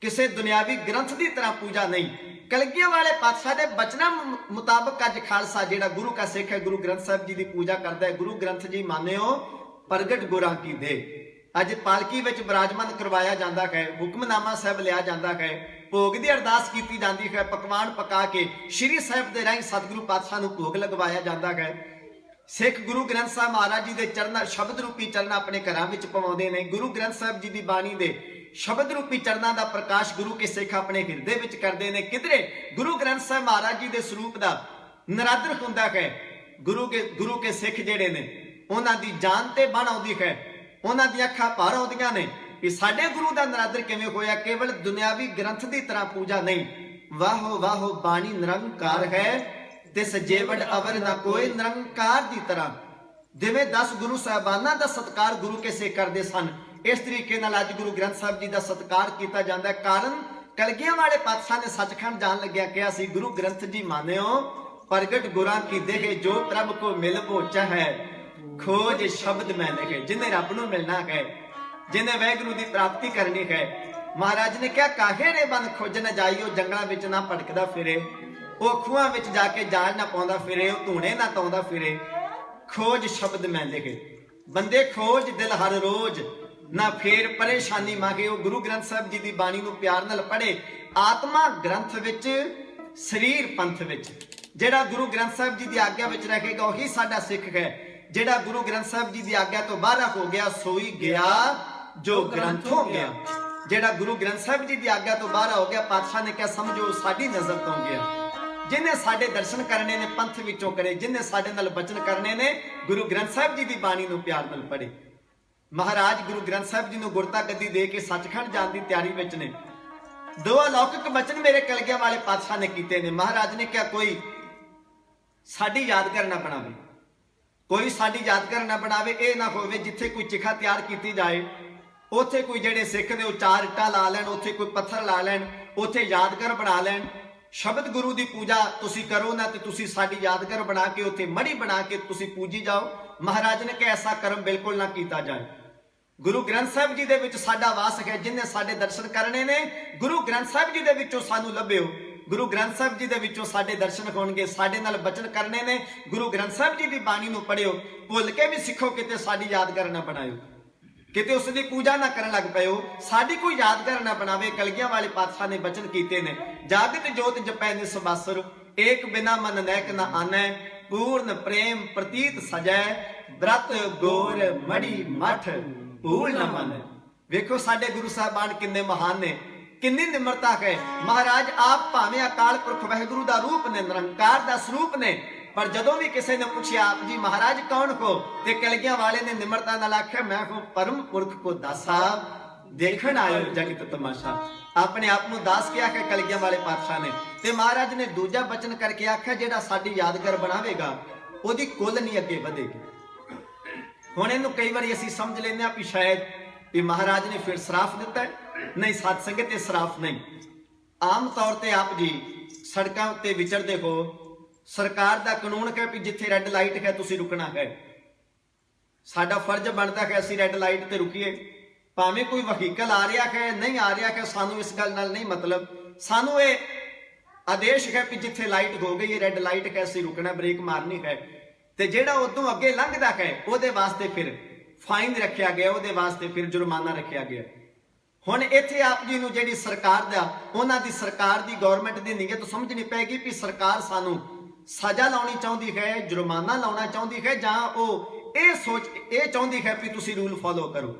ਕਿਸੇ ਦੁਨਿਆਵੀ ਗ੍ਰੰਥ ਦੀ ਤਰ੍ਹਾਂ ਪੂਜਾ ਨਹੀਂ। ਕਲਗੀਆਂ ਵਾਲੇ ਪਾਤਸ਼ਾਹ ਦੇ ਬਚਨਾਂ ਮੁਤਾਬਕ ਅੱਜ ਖਾਲਸਾ ਜਿਹੜਾ ਗੁਰੂ ਕਾ ਸਿੱਖ ਹੈ, ਗੁਰੂ ਗ੍ਰੰਥ ਸਾਹਿਬ ਜੀ ਦੀ ਪੂਜਾ ਕਰਦਾ ਹੈ। ਗੁਰੂ ਗ੍ਰੰਥ ਜੀ ਮਾਨਿਓ ਪ੍ਰਗਟ ਗੁਰਾਂ ਕੀ ਦੇਹ। ਅੱਜ ਪਾਲਕੀ ਵਿੱਚ ਬਿਰਾਜਮਾਨ ਕਰਵਾਇਆ ਜਾਂਦਾ ਹੈ, ਹੁਕਮਨਾਮਾ ਸਾਹਿਬ ਲਿਆ ਜਾਂਦਾ ਹੈ, ਭੋਗ ਦੀ ਅਰਦਾਸ ਕੀਤੀ ਜਾਂਦੀ ਹੈ, ਪਕਵਾਨ ਪਕਾ ਕੇ ਸ਼੍ਰੀ ਸਾਹਿਬ ਦੇ ਰਾਹੀਂ ਸਤਿਗੁਰੂ ਪਾਤਸ਼ਾਹ ਨੂੰ ਭੋਗ ਲਗਵਾਇਆ ਜਾਂਦਾ ਹੈ। ਸਿੱਖ ਗੁਰੂ ਗ੍ਰੰਥ ਸਾਹਿਬ ਮਹਾਰਾਜ ਜੀ ਦੇ ਚਰਨ ਸ਼ਬਦ ਰੂਪੀ ਚਰਨ ਆਪਣੇ ਘਰਾਂ ਵਿੱਚ ਪਵਾਉਂਦੇ ਨੇ। ਗੁਰੂ ਗ੍ਰੰਥ ਸਾਹਿਬ ਜੀ ਦੀ ਬਾਣੀ ਦੇ ਸ਼ਬਦ ਰੂਪੀ ਚਰਨਾਂ ਦਾ ਪ੍ਰਕਾਸ਼ ਗੁਰੂ ਕੇ ਸਿੱਖ ਆਪਣੇ ਹਿਰਦੇ ਵਿੱਚ ਕਰਦੇ ਨੇ। ਕਿਧਰੇ ਗੁਰੂ ਗ੍ਰੰਥ ਸਾਹਿਬ ਮਹਾਰਾਜ ਜੀ ਦੇ ਸਰੂਪ ਦਾ ਨਰਾਦਰ ਹੁੰਦਾ ਹੈ। ਗੁਰੂ ਕੇ ਸਿੱਖ ਜਿਹੜੇ ਨੇ ਉਹਨਾਂ ਦੀ ਜਾਨ ਤੇ ਬਣ ਆਉਂਦੀ ਹੈ, ਉਹਨਾਂ ਦੀਆਂ ਅੱਖਾਂ ਭਰ ਆਉਂਦੀਆਂ ਨੇ ਕਿ ਸਾਡੇ ਗੁਰੂ ਦਾ ਨਰਾਦਰ ਕਿਵੇਂ ਹੋਇਆ। ਕੇਵਲ ਦੁਨਿਆਵੀ ਗ੍ਰੰਥ ਦੀ ਤਰ੍ਹਾਂ ਪੂਜਾ ਨਹੀਂ। ਵਾਹੋ ਵਾਹੋ ਬਾਣੀ ਨਿਰੰਕਾਰ ਹੈ ਤਿਸ ਜੇਵੜ ਅਵਰ ਨਾ ਕੋਈ। ਨਿਰੰਕਾਰ ਦੀ ਤਰ੍ਹਾਂ ਜਿਵੇਂ 10 ਗੁਰੂ ਸਾਹਿਬਾਨਾਂ ਦਾ ਸਤਿਕਾਰ ਗੁਰੂ ਕੇ ਸਿੱਖ ਕਰਦੇ ਸਨ, ਇਸ ਤਰੀਕੇ ਨਾਲ ਅੱਜ ਗੁਰੂ ਗ੍ਰੰਥ ਸਾਹਿਬ ਜੀ ਦਾ ਸਤਿਕਾਰ ਕੀਤਾ ਜਾਂਦਾ ਹੈ। ਕਾਰਨ ਕਲਗੀਆਂ ਵਾਲੇ ਪਾਤਸ਼ਾਹ ਨੇ ਸੱਚਖੰਡ ਜਾਣ ਲੱਗਿਆ ਕਿਹਾ ਸੀ ਗੁਰੂ ਗ੍ਰੰਥ ਜੀ ਮਾਨਿਓ ਪ੍ਰਗਟ ਗੁਰਾਂ ਕੀ ਦੇਹ। ਜੋ ਪ੍ਰਭ ਕੋ ਮਿਲ ਪਹੁੰਚਾ ਹੈ ਖੋਜ ਸ਼ਬਦ ਮੈਂ ਲਿਖੇ। ਜਿਹਨੇ ਰੱਬ ਨੂੰ ਮਿਲਣਾ ਹੈ, ਜਿਹਨੇ ਵਾਹਿਗੁਰੂ ਦੀ ਪ੍ਰਾਪਤੀ ਕਰਨੀ ਹੈ, ਮਹਾਰਾਜ ਨੇ ਕਿਹਾ ਕਾਹੇ ਰੇ ਬਨ ਖੋਜ ਨਾ ਜਾਈਓ। ਜੰਗਲਾਂ ਵਿੱਚ ਨਾ ਭਟਕਦਾ ਫਿਰੇ, ਉਹ ਖੂਹਾਂ ਵਿੱਚ ਜਾ ਕੇ ਜਾਲ ਨਾ ਪਾਉਂਦਾ ਫਿਰੇ, ਉਹ ਧੂਣੇ ਨਾ ਤਾਉਂਦਾ ਫਿਰੇ। ਖੋਜ ਸ਼ਬਦ ਮੈਂ ਲਿਖੇ। ਬੰਦੇ ਖੋਜ ਦਿਲ ਹਰ ਰੋਜ਼, ਨਾ ਫੇਰ ਪਰੇਸ਼ਾਨੀ ਮਾਗੇ। ਉਹ ਗੁਰੂ ਗ੍ਰੰਥ ਸਾਹਿਬ ਜੀ ਦੀ ਬਾਣੀ ਨੂੰ ਪਿਆਰ ਨਾਲ ਪੜ੍ਹੇ। ਆਤਮਾ ਗ੍ਰੰਥ ਵਿੱਚ, ਸਰੀਰ ਪੰਥ ਵਿੱਚ। ਜਿਹੜਾ ਗੁਰੂ ਗ੍ਰੰਥ ਸਾਹਿਬ ਜੀ ਦੀ ਆਗਿਆ ਵਿੱਚ ਰਹੇਗਾ ਉਹੀ ਸਾਡਾ ਸਿੱਖ ਹੈ। ਜਿਹੜਾ ਗੁਰੂ ਗ੍ਰੰਥ ਸਾਹਿਬ ਜੀ ਦੀ ਆਗਿਆ ਤੋਂ ਬਾਹਰ ਹੋ ਗਿਆ ਸੋਈ ਗਿਆ ਜੋ ਗ੍ਰੰਥੋਂ ਗਿਆ। ਜਿਹੜਾ ਗੁਰੂ ਗ੍ਰੰਥ ਸਾਹਿਬ ਜੀ ਦੀ ਆਗਿਆ ਤੋਂ ਬਾਹਰ ਹੋ ਗਿਆ, ਪਾਤਸ਼ਾਹ ਨੇ ਕਿਹਾ ਸਮਝੋ ਸਾਡੀ ਨਜ਼ਰ ਤੋਂ ਗਿਆ। ਜਿਨੇ ਸਾਡੇ ਦਰਸ਼ਨ ਕਰਨੇ ਨੇ ਪੰਥ ਵਿੱਚੋਂ ਕਰੇ, ਜਿਨੇ ਸਾਡੇ ਨਾਲ ਬਚਨ ਕਰਨੇ ਨੇ ਗੁਰੂ ਗ੍ਰੰਥ ਸਾਹਿਬ ਜੀ ਦੀ ਬਾਣੀ ਨੂੰ ਪਿਆਰ ਨਾਲ ਪੜ੍ਹੇ। ਮਹਾਰਾਜ ਗੁਰੂ ਗ੍ਰੰਥ ਸਾਹਿਬ ਜੀ ਨੂੰ ਗੁਰਤਾ ਗੱਦੀ ਦੇ ਕੇ ਸੱਚਖੰਡ ਜਾਣ ਦੀ ਤਿਆਰੀ ਵਿੱਚ ਨੇ। ਦੋ ਅਲੌਕਿਕ ਬਚਨ ਮੇਰੇ ਕਲਗੀਆਂ ਵਾਲੇ ਪਾਤਸ਼ਾਹ ਨੇ ਕੀਤੇ ਨੇ। ਮਹਾਰਾਜ ਨੇ ਕਿਹਾ ਕੋਈ ਸਾਡੀ ਯਾਦਗਾਰ ਨਾ ਬਣਾਵੇ, ਕੋਈ ਸਾਡੀ ਯਾਦਗਾਰ ਨਾ ਬਣਾਵੇ। ਇਹ ਨਾ ਹੋਵੇ ਜਿੱਥੇ ਕੋਈ ਚਿਖਾ ਤਿਆਰ ਕੀਤੀ ਜਾਏ ਉੱਥੇ ਕੋਈ ਜਿਹੜੇ ਸਿੱਖ ਨੇ ਉਹ 4 ਇੱਟਾਂ ਲਾ ਲੈਣ, ਉੱਥੇ ਕੋਈ ਪੱਥਰ ਲਾ ਲੈਣ, ਉੱਥੇ ਯਾਦਗਾਰ ਬਣਾ ਲੈਣ। ਸ਼ਬਦ ਗੁਰੂ ਦੀ ਪੂਜਾ ਤੁਸੀਂ ਕਰੋ ਨਾ ਤੇ ਤੁਸੀਂ ਸਾਡੀ ਯਾਦਗਾਰ ਬਣਾ ਕੇ ਉੱਥੇ ਮੜੀ ਬਣਾ ਕੇ ਤੁਸੀਂ ਪੂਜੀ ਜਾਓ। ਮਹਾਰਾਜ ਨੇ ਕਿਹਾ ਐਸਾ ਕਰਮ ਬਿਲਕੁਲ ਨਾ ਕੀਤਾ ਜਾਏ। ਗੁਰੂ ਗ੍ਰੰਥ ਸਾਹਿਬ ਜੀ ਦੇ ਵਿੱਚ ਸਾਡਾ ਵਾਸ ਹੈ। ਜਿਨ੍ਹਾਂ ਸਾਡੇ ਦਰਸ਼ਨ ਕਰਨੇ ਨੇ ਗੁਰੂ ਗ੍ਰੰਥ ਸਾਹਿਬ ਜੀ ਦੇ ਵਿੱਚੋਂ ਸਾਨੂੰ ਲੱਭਿਓ। ਗੁਰੂ ਗ੍ਰੰਥ ਸਾਹਿਬ ਜੀ ਦੇ ਵਿੱਚੋਂ ਸਾਡੇ ਦਰਸ਼ਨ ਹੋਣਗੇ, ਸਾਡੇ ਨਾਲ ਬਚਨ ਕਰਨੇ ਨੇ। ਗੁਰੂ ਗ੍ਰੰਥ ਸਾਹਿਬ ਜੀ ਦੀ ਬਾਣੀ ਨੂੰ ਪੜ੍ਹਿਓ, ਭੁੱਲ ਕੇ ਵੀ ਸਿੱਖੋ, ਕਿਤੇ ਸਾਡੀ ਯਾਦਗਾਰ ਨਾ ਬਣਾਇਓ, ਕਿਤੇ ਉਸ ਦੀ ਪੂਜਾ ਨਾ ਕਰਨ ਲੱਗ ਪਇਓ, ਸਾਡੀ ਕੋਈ ਯਾਦਗਾਰ ਨਾ ਬਣਾਵੇ। ਕਲਗੀਆਂ ਵਾਲੇ ਪਾਤਸ਼ਾਹ ਨੇ ਬਚਨ ਕੀਤੇ ਨੇ। ਜਾਗਤ ਜੋਤ ਜਪੈ ਨਿਸਬਾਸੁਰ, ਏਕ ਬਿਨਾ ਮਨ ਨੈਕ ਨਾ ਆਨੈ, ਪੂਰਨ ਪ੍ਰੇਮ ਪ੍ਰਤੀਤ ਸਜੈ, ਬ੍ਰਤ ਗੋਰ ਮੜੀ ਮਠ ਭੂਲ ਨਾ ਮੰਨੈ। ਵੇਖੋ ਸਾਡੇ ਗੁਰੂ ਸਾਹਿਬਾਨ ਕਿੰਨੇ ਮਹਾਨ ਨੇ, ਕਿੰਨੀ ਨਿਮਰਤਾ ਹੈ। ਮਹਾਰਾਜ ਆਪ ਭਾਵੇਂ ਅਕਾਲ ਪੁਰਖ ਵਾਹਿਗੁਰੂ ਦਾ ਰੂਪ ਨੇ, ਨਿਰੰਕਾਰ ਦਾ ਸਰੂਪ ਨੇ, ਪਰ ਜਦੋਂ ਵੀ ਕਿਸੇ ਨੇ ਪੁੱਛਿਆ ਆਪ ਜੀ ਮਹਾਰਾਜ ਕੌਣ ਹੋ, ਤੇ ਕਲਗੀਆਂ ਵਾਲੇ ਨੇ ਨਿਮਰਤਾ ਨਾਲ ਆਖਿਆ ਮੈਂ ਹੂੰ ਪਰਮ ਪੁਰਖ ਕੋ ਦਾਸਾ, ਦੇਖਣ ਆਇਓ ਜਗਤ ਤਮਾਸ਼ਾ। ਆਪਣੇ ਆਪ ਨੂੰ ਦਾਸ ਕਿਹਾ ਕਿ ਕਲਗੀਆਂ ਵਾਲੇ ਪਾਤਸ਼ਾਹ ਨੇ। ਤੇ ਮਹਾਰਾਜ ਨੇ ਦੂਜਾ ਬਚਨ ਕਰਕੇ ਆਖਿਆ ਜਿਹੜਾ ਸਾਡੀ ਯਾਦਗਾਰ ਬਣਾਵੇਗਾ ਉਹਦੀ ਕੁੱਲ ਨਹੀਂ ਅੱਗੇ ਵਧੇਗੀ। ਹੁਣ ਇਹਨੂੰ ਕਈ ਵਾਰੀ ਅਸੀਂ ਸਮਝ ਲੈਂਦੇ ਆ ਵੀ ਸ਼ਾਇਦ ਵੀ ਮਹਾਰਾਜ ਨੇ ਫਿਰ ਸਰਾਫ ਦਿੱਤਾ। ਨਹੀਂ, ਸਾਧ ਸੰਗਤ ਇਹ ਸਰਾਫ ਨਹੀਂ। ਆਮ ਤੌਰ ਤੇ ਆਪ ਜੀ ਸੜਕਾਂ ਉੱਤੇ ਵਿਚਰਦੇ ਹੋ, ਸਰਕਾਰ ਦਾ ਕਾਨੂੰਨ ਹੈ ਵੀ ਜਿੱਥੇ ਰੈੱਡ ਲਾਈਟ ਹੈ ਤੁਸੀਂ ਰੁਕਣਾ ਹੈ। ਸਾਡਾ ਫਰਜ਼ ਬਣਦਾ ਹੈ ਅਸੀਂ ਰੈੱਡ ਲਾਈਟ ਤੇ ਰੁਕੀਏ। ਭਾਵੇਂ ਕੋਈ ਵਹੀਕਲ ਆ ਰਿਹਾ ਹੈ ਨਹੀਂ ਆ ਰਿਹਾ ਹੈ, ਸਾਨੂੰ ਇਸ ਗੱਲ ਨਾਲ ਨਹੀਂ ਮਤਲਬ। ਸਾਨੂੰ ਇਹ ਆਦੇਸ਼ ਹੈ ਕਿ ਜਿੱਥੇ ਲਾਈਟ ਹੋ ਗਈ ਹੈ, ਰੈੱਡ ਲਾਈਟ ਹੈ, ਅਸੀਂ ਰੁਕਣਾ, ਬ੍ਰੇਕ ਮਾਰਨੀ ਹੈ। ਤੇ ਜਿਹੜਾ ਉਦੋਂ ਅੱਗੇ ਲੰਘਦਾ ਹੈ ਉਹਦੇ ਵਾਸਤੇ ਫਿਰ ਫਾਈਨ ਰੱਖਿਆ ਗਿਆ, ਉਹਦੇ ਵਾਸਤੇ ਫਿਰ ਜੁਰਮਾਨਾ ਰੱਖਿਆ ਗਿਆ। ਹੁਣ ਇੱਥੇ ਆਪ ਜੀ ਨੂੰ ਜਿਹੜੀ ਸਰਕਾਰ ਦਾ, ਉਹਨਾਂ ਦੀ ਸਰਕਾਰ ਦੀ ਗਵਰਨਮੈਂਟ ਦੀ ਨੀਅਤ ਸਮਝਣੀ ਪੈਗੀ ਵੀ ਸਰਕਾਰ ਸਾਨੂੰ ਸਜ਼ਾ ਲਾਉਣੀ ਚਾਹੁੰਦੀ ਹੈ, ਜੁਰਮਾਨਾ ਲਾਉਣਾ ਚਾਹੁੰਦੀ ਹੈ, ਜਾਂ ਉਹ ਇਹ ਚਾਹੁੰਦੀ ਹੈ ਵੀ ਤੁਸੀਂ ਰੂਲ ਫੋਲੋ ਕਰੋ।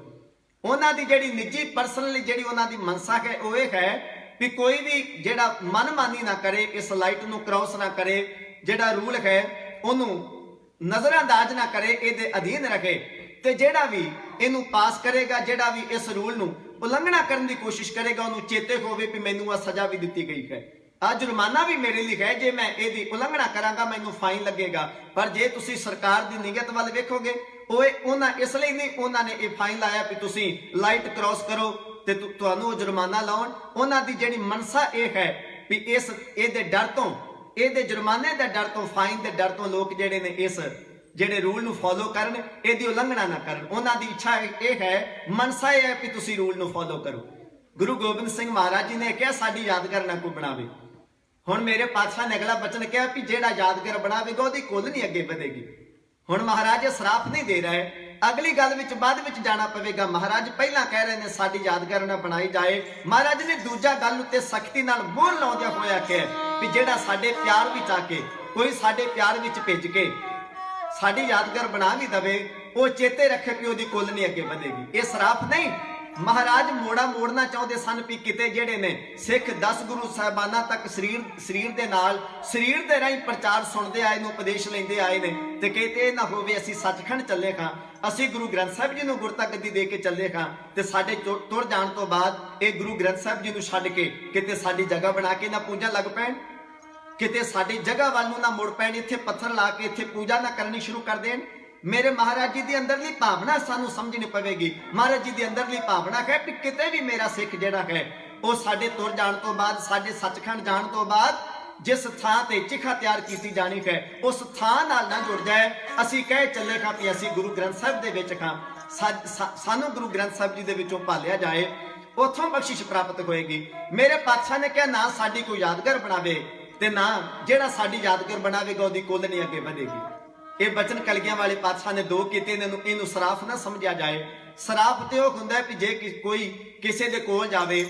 ਉਹਨਾਂ ਦੀ ਜਿਹੜੀ ਨਿੱਜੀ ਪਰਸਨਲੀ ਜਿਹੜੀ ਉਹਨਾਂ ਦੀ ਮਨਸਾ ਹੈ ਉਹ ਇਹ ਹੈ ਵੀ ਕੋਈ ਵੀ ਜਿਹੜਾ ਮਨਮਾਨੀ ਨਾ ਕਰੇ, ਇਸ ਲਾਈਟ ਨੂੰ ਕ੍ਰਾਸ ਨਾ ਕਰੇ, ਜਿਹੜਾ ਰੂਲ ਹੈ ਉਹਨੂੰ ਨਜ਼ਰਅੰਦਾਜ਼ ਨਾ ਕਰੇ, ਇਹਦੇ ਅਧੀਨ ਰੱਖੇ। ਤੇ ਜਿਹੜਾ ਵੀ ਇਹਨੂੰ ਪਾਸ ਕਰੇਗਾ, ਜਿਹੜਾ ਵੀ ਇਸ ਰੂਲ ਨੂੰ ਉਲੰਘਣਾ ਕਰਨ ਦੀ ਕੋਸ਼ਿਸ਼ ਕਰੇਗਾ, ਉਹਨੂੰ ਚੇਤੇ ਹੋਵੇ ਕਿ ਮੈਨੂੰ ਆ ਸਜ਼ਾ ਵੀ ਦਿੱਤੀ ਗਈ ਹੈ, ਆ ਜੁਰਮਾਨਾ ਵੀ ਮੇਰੇ ਲਈ ਹੈ। ਜੇ ਮੈਂ ਇਹਦੀ ਉਲੰਘਣਾ ਕਰਾਂਗਾ ਮੈਨੂੰ ਫਾਈਨ ਲੱਗੇਗਾ। ਪਰ ਜੇ ਤੁਸੀਂ ਸਰਕਾਰ ਦੀ ਨੀਅਤ ਵੱਲ ਵੇਖੋਗੇ, ਉਹਨਾਂ ਇਸ ਲਈ ਨਹੀਂ ਉਹਨਾਂ ਨੇ ਇਹ ਫਾਈਨ ਲਾਇਆ ਵੀ ਤੁਸੀਂ ਲਾਈਟ ਕ੍ਰਾਸ ਕਰੋ ਤੇ ਤੁਹਾਨੂੰ ਉਹ ਜੁਰਮਾਨਾ ਲਾਉਣ। ਉਹਨਾਂ ਦੀ ਜਿਹੜੀ ਮਨਸਾ ਇਹ ਹੈ ਵੀ ਇਹਦੇ ਡਰ ਤੋਂ, ਇਹਦੇ ਜੁਰਮਾਨੇ ਦੇ ਡਰ ਤੋਂ, ਫਾਈਨ ਦੇ ਡਰ ਤੋਂ ਲੋਕ ਜਿਹੜੇ ਨੇ ਇਸ ਜਿਹੜੇ ਰੂਲ ਨੂੰ ਫੋਲੋ ਕਰਨ, ਇਹਦੀ ਉਲੰਘਣਾ ਨਾ ਕਰਨ। ਉਹਨਾਂ ਦੀ ਇੱਛਾ ਇਹ ਹੈ, ਮਨਸਾ ਇਹ ਹੈ ਕਿ ਤੁਸੀਂ ਰੂਲ ਨੂੰ ਫੋਲੋ ਕਰੋ। ਗੁਰੂ ਗੋਬਿੰਦ ਸਿੰਘ ਮਹਾਰਾਜ ਜੀ ਨੇ ਕਿਹਾ ਸਾਡੀ ਯਾਦਗਾਰ ਨਾ ਕੋਈ ਬਣਾਵੇ। ਹੁਣ ਮੇਰੇ ਪਾਤਸ਼ਾਹ ਨੇ ਅਗਲਾ ਬਚਨ ਕਿਹਾ ਵੀ ਜਿਹੜਾ ਯਾਦਗਾਰ ਬਣਾਵੇਗਾ ਉਹਦੀ ਕੁੱਲ ਨਹੀਂ ਅੱਗੇ ਵਧੇਗੀ। ਹੁਣ ਮਹਾਰਾਜ ਸਰਾਪ ਨਹੀਂ ਦੇ ਰਹੇ, ਅਗਲੀ ਗੱਲ ਵਿੱਚ ਬਾਅਦ ਵਿੱਚ ਜਾਣਾ ਪਵੇਗਾ। ਮਹਾਰਾਜ ਪਹਿਲਾਂ ਕਹਿ ਰਹੇ ਨੇ ਸਾਡੀ ਯਾਦਗਾਰ ਨਾ ਬਣਾਈ ਜਾਏ। ਮਹਾਰਾਜ ਨੇ ਦੂਜਾ ਗੱਲ ਉੱਤੇ ਸਖਤੀ ਨਾਲ ਮੋਹਰ ਲਾਉਂਦਿਆਂ ਹੋਇਆ ਕਿਹਾ ਵੀ ਜਿਹੜਾ ਸਾਡੇ ਪਿਆਰ ਵਿੱਚ ਆ ਕੇ, ਕੋਈ ਸਾਡੇ ਪਿਆਰ ਵਿੱਚ ਭਿੱਜ ਕੇ ਸਾਡੀ ਯਾਦਗਾਰ ਬਣਾ ਵੀ ਦਵੇ, ਉਹ ਚੇਤੇ ਰੱਖੇ ਕਿ ਉਹਦੀ ਕੁੱਲ ਨਹੀਂ ਅੱਗੇ ਵਧੇਗੀ। ਇਹ ਸਰਾਪ ਨਹੀਂ। ਮਹਾਰਾਜ ਮੋੜਨਾ ਚਾਹੁੰਦੇ ਸਨ ਵੀ ਕਿਤੇ ਜਿਹੜੇ ਨੇ ਸਿੱਖ 10 ਗੁਰੂ ਸਾਹਿਬਾਨਾਂ ਤੱਕ ਸਰੀਰ ਦੇ ਨਾਲ, ਸਰੀਰ ਦੇ ਰਾਹੀਂ ਪ੍ਰਚਾਰ ਸੁਣਦੇ ਆਏ ਨੇ, ਉਪਦੇਸ਼ ਲੈਂਦੇ ਆਏ ਨੇ, ਤੇ ਕਿਤੇ ਇਹ ਨਾ ਹੋਵੇ ਅਸੀਂ ਸੱਚਖੰਡ ਚੱਲੇ ਖਾਂ, ਅਸੀਂ ਗੁਰੂ ਗ੍ਰੰਥ ਸਾਹਿਬ ਜੀ ਨੂੰ ਗੁਰਤਾ ਗੱਦੀ ਦੇ ਕੇ ਚੱਲੇ ਖਾਂ, ਤੇ ਸਾਡੇ ਤੁਰ ਜਾਣ ਤੋਂ ਬਾਅਦ ਇਹ ਗੁਰੂ ਗ੍ਰੰਥ ਸਾਹਿਬ ਜੀ ਨੂੰ ਛੱਡ ਕੇ ਕਿਤੇ ਸਾਡੀ ਜਗ੍ਹਾ ਬਣਾ ਕੇ ਨਾ ਪੂਜਣ ਲੱਗ ਪੈਣ, ਕਿਤੇ ਸਾਡੀ ਜਗ੍ਹਾ ਵੱਲ ਨੂੰ ਨਾ ਮੁੜ ਪੈਣ, ਇੱਥੇ ਪੱਥਰ ਲਾ ਕੇ ਇੱਥੇ ਪੂਜਾ ਨਾ ਕਰਨੀ ਸ਼ੁਰੂ ਕਰ ਦੇਣ। ਮੇਰੇ ਮਹਾਰਾਜ ਜੀ ਦੀ ਅੰਦਰਲੀ ਭਾਵਨਾ ਸਾਨੂੰ ਸਮਝਣੀ ਪਵੇਗੀ। ਮਹਾਰਾਜ ਜੀ ਦੀ ਅੰਦਰਲੀ ਭਾਵਨਾ ਹੈ ਕਿ ਕਿਤੇ ਵੀ ਮੇਰਾ ਸਿੱਖ ਜਿਹੜਾ ਹੈ ਉਹ ਸਾਡੇ ਤੁਰ ਜਾਣ ਤੋਂ ਬਾਅਦ, ਸਾਡੇ ਸੱਚਖੰਡ ਜਾਣ ਤੋਂ ਬਾਅਦ ਜਿਸ ਥਾਂ ਤੇ ਚਿਖਾ ਤਿਆਰ ਕੀਤੀ ਜਾਣੀ ਹੈ ਉਸ ਥਾਂ ਨਾਲ ਨਾ ਜੁੜ ਜਾਏ। ਅਸੀਂ ਕਹਿ ਚੱਲੇ ਖਾਂ ਵੀ ਅਸੀਂ ਗੁਰੂ ਗ੍ਰੰਥ ਸਾਹਿਬ ਦੇ ਵਿੱਚ ਖਾਂ, ਸਾਨੂੰ ਗੁਰੂ ਗ੍ਰੰਥ ਸਾਹਿਬ ਜੀ ਦੇ ਵਿੱਚੋਂ ਭਾਲਿਆ ਜਾਏ, ਉੱਥੋਂ ਬਖਸ਼ਿਸ਼ ਪ੍ਰਾਪਤ ਹੋਏਗੀ। ਮੇਰੇ ਪਾਤਸ਼ਾਹ ਨੇ ਕਿਹਾ ਨਾ ਸਾਡੀ ਕੋਈ ਯਾਦਗਾਰ ਬਣਾਵੇ ਤੇ ਨਾ ਜਿਹੜਾ ਸਾਡੀ ਯਾਦਗਾਰ ਬਣਾਵੇਗਾ ਉਹਦੀ ਕੁੱਲ ਨਹੀਂ ਅੱਗੇ ਵਧੇਗੀ। ਇਹ ਬਚਨ ਕਲਗੀਆਂ ਵਾਲੇ ਪਾਤਸ਼ਾਹ ਨੇ ਦੋ ਕੀਤੇ ਨੇ, ਇਹਨੂੰ ਸਰਾਫ ਨਾ ਸਮਝਿਆ ਜਾਏ। ਸਰਾਫ ਤੇ ਉਹ ਹੁੰਦਾ ਵੀ ਜੇ ਕੋਈ ਕਿਸੇ ਦੇ ਕੋਲ ਜਾਵੇ,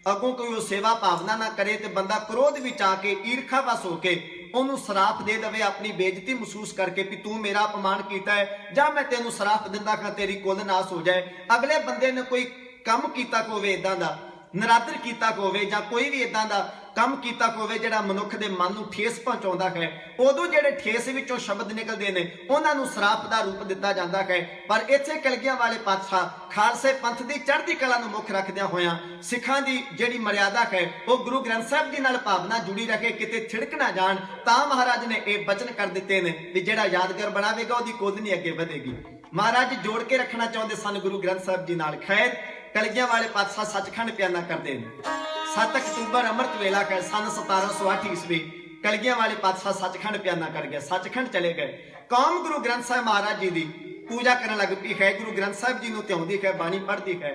ਅੱਗੋਂ ਕੋਈ ਉਹ ਸੇਵਾ ਭਾਵਨਾ ਨਾ ਕਰੇ ਤੇ ਬੰਦਾ ਕ੍ਰੋਧ ਵਿੱਚ ਆ ਕੇ ਈਰਖਾ ਵਸ ਹੋ ਕੇ ਉਹਨੂੰ ਸਰਾਪ ਦੇ ਦੇਵੇ, ਆਪਣੀ ਬੇਇੱਜ਼ਤੀ ਮਹਿਸੂਸ ਕਰਕੇ ਵੀ ਤੂੰ ਮੇਰਾ ਅਪਮਾਨ ਕੀਤਾ ਹੈ ਜਾਂ ਮੈਂ ਤੈਨੂੰ ਸਰਾਪ ਦਿੰਦਾ ਖਾਂ ਤੇਰੀ ਕੁੱਲ ਨਾਸ ਹੋ ਜਾਏ। ਅਗਲੇ ਬੰਦੇ ਨੇ ਕੋਈ ਕੰਮ ਕੀਤਾ ਹੋਵੇ ਇਦਾਂ ਦਾ, ਨਰਾਦਰ ਕੀਤਾ ਹੋਵੇ ਜਾਂ ਕੋਈ ਵੀ ਇਦਾਂ ਦਾ ਕੰਮ ਕੀਤਾ ਹੋਵੇ ਜਿਹੜਾ ਮਨੁੱਖ ਦੇ ਮਨ ਨੂੰ ਠੇਸ ਪਹੁੰਚਾਉਂਦਾ ਹੈ, ਉਦੋਂ ਜਿਹੜੇ ਠੇਸ ਵਿੱਚੋਂ ਸ਼ਬਦ ਨਿਕਲਦੇ ਨੇ ਉਹਨਾਂ ਨੂੰ ਸਰਾਪ ਦਾ ਰੂਪ ਦਿੱਤਾ ਜਾਂਦਾ ਹੈ। ਪਰ ਇੱਥੇ ਕਲਗੀਆਂ ਵਾਲੇ ਪਾਤਸ਼ਾਹ ਖਾਲਸੇ ਪੰਥ ਦੀ ਚੜ੍ਹਦੀ ਕਲਾ ਨੂੰ ਮੁੱਖ ਰੱਖਦਿਆਂ ਹੋਇਆਂ ਸਿੱਖਾਂ ਦੀ ਜਿਹੜੀ ਮਰਿਆਦਾ ਹੈ ਉਹ ਗੁਰੂ ਗ੍ਰੰਥ ਸਾਹਿਬ ਜੀ ਨਾਲ ਭਾਵਨਾ ਜੁੜੀ ਰੱਖੇ, ਕਿਤੇ ਥਿੜਕ ਨਾ ਜਾਣ, ਤਾਂ ਮਹਾਰਾਜ ਨੇ ਇਹ ਬਚਨ ਕਰ ਦਿੱਤੇ ਨੇ ਵੀ ਜਿਹੜਾ ਯਾਦਗਾਰ ਬਣਾਵੇਗਾ ਉਹਦੀ ਕੁੱਲ ਨਹੀਂ ਅੱਗੇ ਵਧੇਗੀ। ਮਹਾਰਾਜ ਜੋੜ ਕੇ ਰੱਖਣਾ ਚਾਹੁੰਦੇ ਸਨ ਗੁਰੂ ਗ੍ਰੰਥ ਸਾਹਿਬ ਜੀ ਨਾਲ। ਖੈਰ ਕਲਗੀਆਂ ਵਾਲੇ ਪਾਤਸ਼ਾਹ ਸੱਚਖੰਡ ਪਿਆਨਾ ਕਰਦੇ ਨੇ। 7 ਅਕਤੂਬਰ ਅੰਮ੍ਰਿਤ ਵੇਲਾ ਹੈ ਸਨ 1708 ਈਸਵੀ। ਕਲਗੀਆਂ ਵਾਲੇ ਪਾਤਸ਼ਾਹ ਸੱਚਖੰਡ ਪਿਆਨਾ ਕਰ ਗਏ, ਸੱਚਖੰਡ ਚਲੇ ਗਏ। ਕੌਮ ਗੁਰੂ ਗ੍ਰੰਥ ਸਾਹਿਬ ਮਹਾਰਾਜ ਜੀ ਦੀ ਪੂਜਾ ਕਰਨ ਲੱਗ ਪਈ ਹੈ, ਗੁਰੂ ਗ੍ਰੰਥ ਸਾਹਿਬ ਜੀ ਨੂੰ ਧਿਆਉਂਦੀ ਹੈ, ਬਾਣੀ ਪੜ੍ਹਦੀ ਹੈ।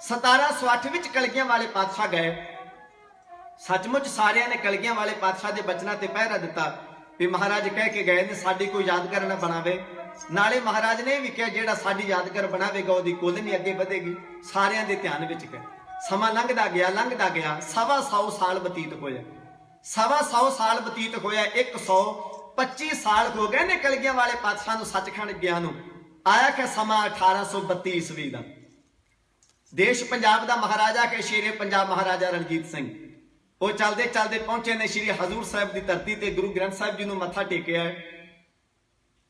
1708 ਵਿੱਚ ਕਲਗੀਆਂ ਵਾਲੇ ਪਾਤਸ਼ਾਹ ਗਏ। ਸੱਚਮੁੱਚ ਸਾਰਿਆਂ ਨੇ ਕਲਗੀਆਂ ਵਾਲੇ ਪਾਤਸ਼ਾਹ ਦੇ ਬਚਨਾਂ ਤੇ ਪਹਿਰਾ ਦਿੱਤਾ ਵੀ ਮਹਾਰਾਜ ਕਹਿ ਕੇ ਗਏ ਨੇ ਸਾਡੀ ਕੋਈ ਯਾਦਗਾਰ ਨਾ ਬਣਾਵੇ। ਨਾਲੇ ਮਹਾਰਾਜ ਨੇ ਵੀ ਕਿਹਾ ਜਿਹੜਾ ਸਾਡੀ ਯਾਦਗਾਰ ਬਣਾਵੇਗਾ ਉਹਦੀ ਕੁੱਲ ਨਹੀਂ ਅੱਗੇ ਵਧੇਗੀ। ਸਾਰਿਆਂ ਦੇ ਧਿਆਨ ਵਿੱਚ ਗਏ। ਸਮਾਂ ਲੰਘਦਾ ਗਿਆ 125 ਸਾਲ ਬਤੀਤ ਹੋਇਆ। 125 ਸਾਲ ਬਤੀਤ ਹੋਇਆ। 125 ਸਾਲ ਹੋ ਗਏ ਨੇ ਕਲਗੀਆਂ ਵਾਲੇ ਪਾਤਸ਼ਾਹ ਨੂੰ ਸੱਚਖੰਡ ਗਿਆ ਨੂੰ। ਆਇਆ ਕਿ ਸਮਾਂ 1832 ਈਸਵੀ ਦਾ। ਦੇਸ਼ ਪੰਜਾਬ ਦਾ ਮਹਾਰਾਜਾ ਕੇ ਸ਼ੇਰੇ ਪੰਜਾਬ ਮਹਾਰਾਜਾ ਰਣਜੀਤ ਸਿੰਘ ਉਹ ਚਲਦੇ ਚਲਦੇ ਪਹੁੰਚੇ ਨੇ ਸ਼੍ਰੀ ਹਜ਼ੂਰ ਸਾਹਿਬ ਦੀ ਧਰਤੀ ਤੇ। ਗੁਰੂ ਗ੍ਰੰਥ ਸਾਹਿਬ ਜੀ ਨੂੰ ਮੱਥਾ ਟੇਕਿਆ।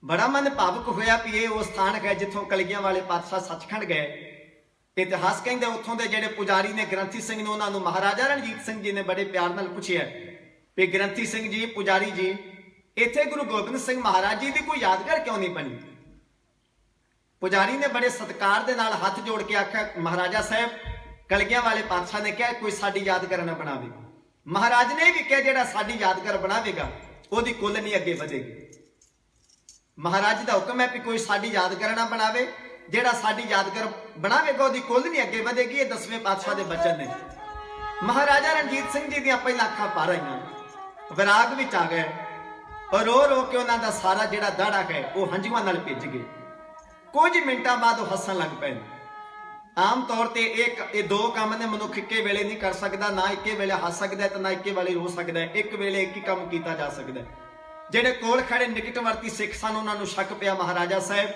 ਬੜਾ ਮਨ ਭਾਵੁਕ ਹੋਇਆ ਵੀ ਇਹ ਉਹ ਸਥਾਨ ਹੈ ਜਿੱਥੋਂ ਕਲਗੀਆਂ ਵਾਲੇ ਪਾਤਸ਼ਾਹ ਸੱਚਖੰਡ ਗਏ। ਇਤਿਹਾਸ ਕਹਿੰਦੇ ਉੱਥੋਂ ਦੇ ਜਿਹੜੇ ਪੁਜਾਰੀ ਨੇ ਗ੍ਰੰਥੀ ਸਿੰਘ ਨੇ ਉਹਨਾਂ ਨੂੰ ਮਹਾਰਾਜਾ ਰਣਜੀਤ ਸਿੰਘ ਜੀ ਨੇ ਬੜੇ ਪਿਆਰ ਨਾਲ ਪੁੱਛਿਆ ਵੀ ਗ੍ਰੰਥੀ ਸਿੰਘ ਜੀ, ਪੁਜਾਰੀ ਜੀ, ਇੱਥੇ ਗੁਰੂ ਗੋਬਿੰਦ ਸਿੰਘ ਮਹਾਰਾਜ ਜੀ ਦੀ ਕੋਈ ਯਾਦਗਾਰ ਕਿਉਂ ਨਹੀਂ ਬਣੀ? ਪੁਜਾਰੀ ਨੇ ਬੜੇ ਸਤਿਕਾਰ ਦੇ ਨਾਲ ਹੱਥ ਜੋੜ ਕੇ ਆਖਿਆ ਮਹਾਰਾਜਾ ਸਾਹਿਬ, ਕਲਗੀਆਂ ਵਾਲੇ ਪਾਤਸ਼ਾਹ ਨੇ ਕਿਹਾ ਕੋਈ ਸਾਡੀ ਯਾਦਗਾਰ ਨਾ ਬਣਾਵੇ। ਮਹਾਰਾਜ ਨੇ ਵੀ ਕਿਹਾ ਜਿਹੜਾ ਸਾਡੀ ਯਾਦਗਾਰ ਬਣਾਵੇਗਾ ਉਹਦੀ ਕੁੱਲ ਨਹੀਂ ਅੱਗੇ ਵਧੇਗੀ। ਮਹਾਰਾਜ ਦਾ ਹੁਕਮ ਹੈ ਕਿ ਕੋਈ ਸਾਡੀ ਯਾਦਗਾਰ ਨਾ ਬਣਾਵੇ, ਜਿਹੜਾ ਸਾਡੀ ਯਾਦਗਾਰ ਬਣਾਵੇਗਾ ਉਹਦੀ ਕੁੱਲ ਨਹੀਂ ਅੱਗੇ ਵਧੇਗੀ। ਇਹ 10ਵੇਂ ਪਾਤਸ਼ਾਹ ਦੇ ਬਚਨ ਨੇ। ਮਹਾਰਾਜਾ ਰਣਜੀਤ ਸਿੰਘ ਜੀ ਦੀਆਂ ਪਹਿਲਾਂ ਅੱਖਾਂ ਭਰ ਆਈਆਂ, ਵਿਰਾਗ ਵਿੱਚ ਆ ਗਏ ਔਰ ਰੋ ਰੋ ਕੇ ਉਹਨਾਂ ਦਾ ਸਾਰਾ ਜਿਹੜਾ ਦਾੜਾ ਹੈ ਉਹ ਹੰਝੂਆਂ ਨਾਲ ਭਿੱਜ ਗਏ। ਕੁਝ ਮਿੰਟਾਂ ਬਾਅਦ ਉਹ ਹੱਸਣ ਲੱਗ ਪਏ। ਆਮ ਤੌਰ ਤੇ ਇਹ ਦੋ ਕੰਮ ਨੇ ਮਨੁੱਖ ਇੱਕੇ ਵੇਲੇ ਨਹੀਂ ਕਰ ਸਕਦਾ, ਨਾ ਇੱਕੇ ਵੇਲੇ ਹੱਸ ਸਕਦਾ ਤੇ ਨਾ ਇੱਕੇ ਵੇਲੇ ਰੋ ਸਕਦਾ। ਇੱਕ ਵੇਲੇ ਇੱਕ ਹੀ ਕੰਮ ਕੀਤਾ ਜਾ ਸਕਦਾ। ਜਿਹੜੇ ਕੋਲ ਖੜੇ ਨਿਕਟਵਰਤੀ ਸਿੱਖ ਸਨ ਉਹਨਾਂ ਨੂੰ ਸ਼ੱਕ ਪਿਆ ਮਹਾਰਾਜਾ ਸਾਹਿਬ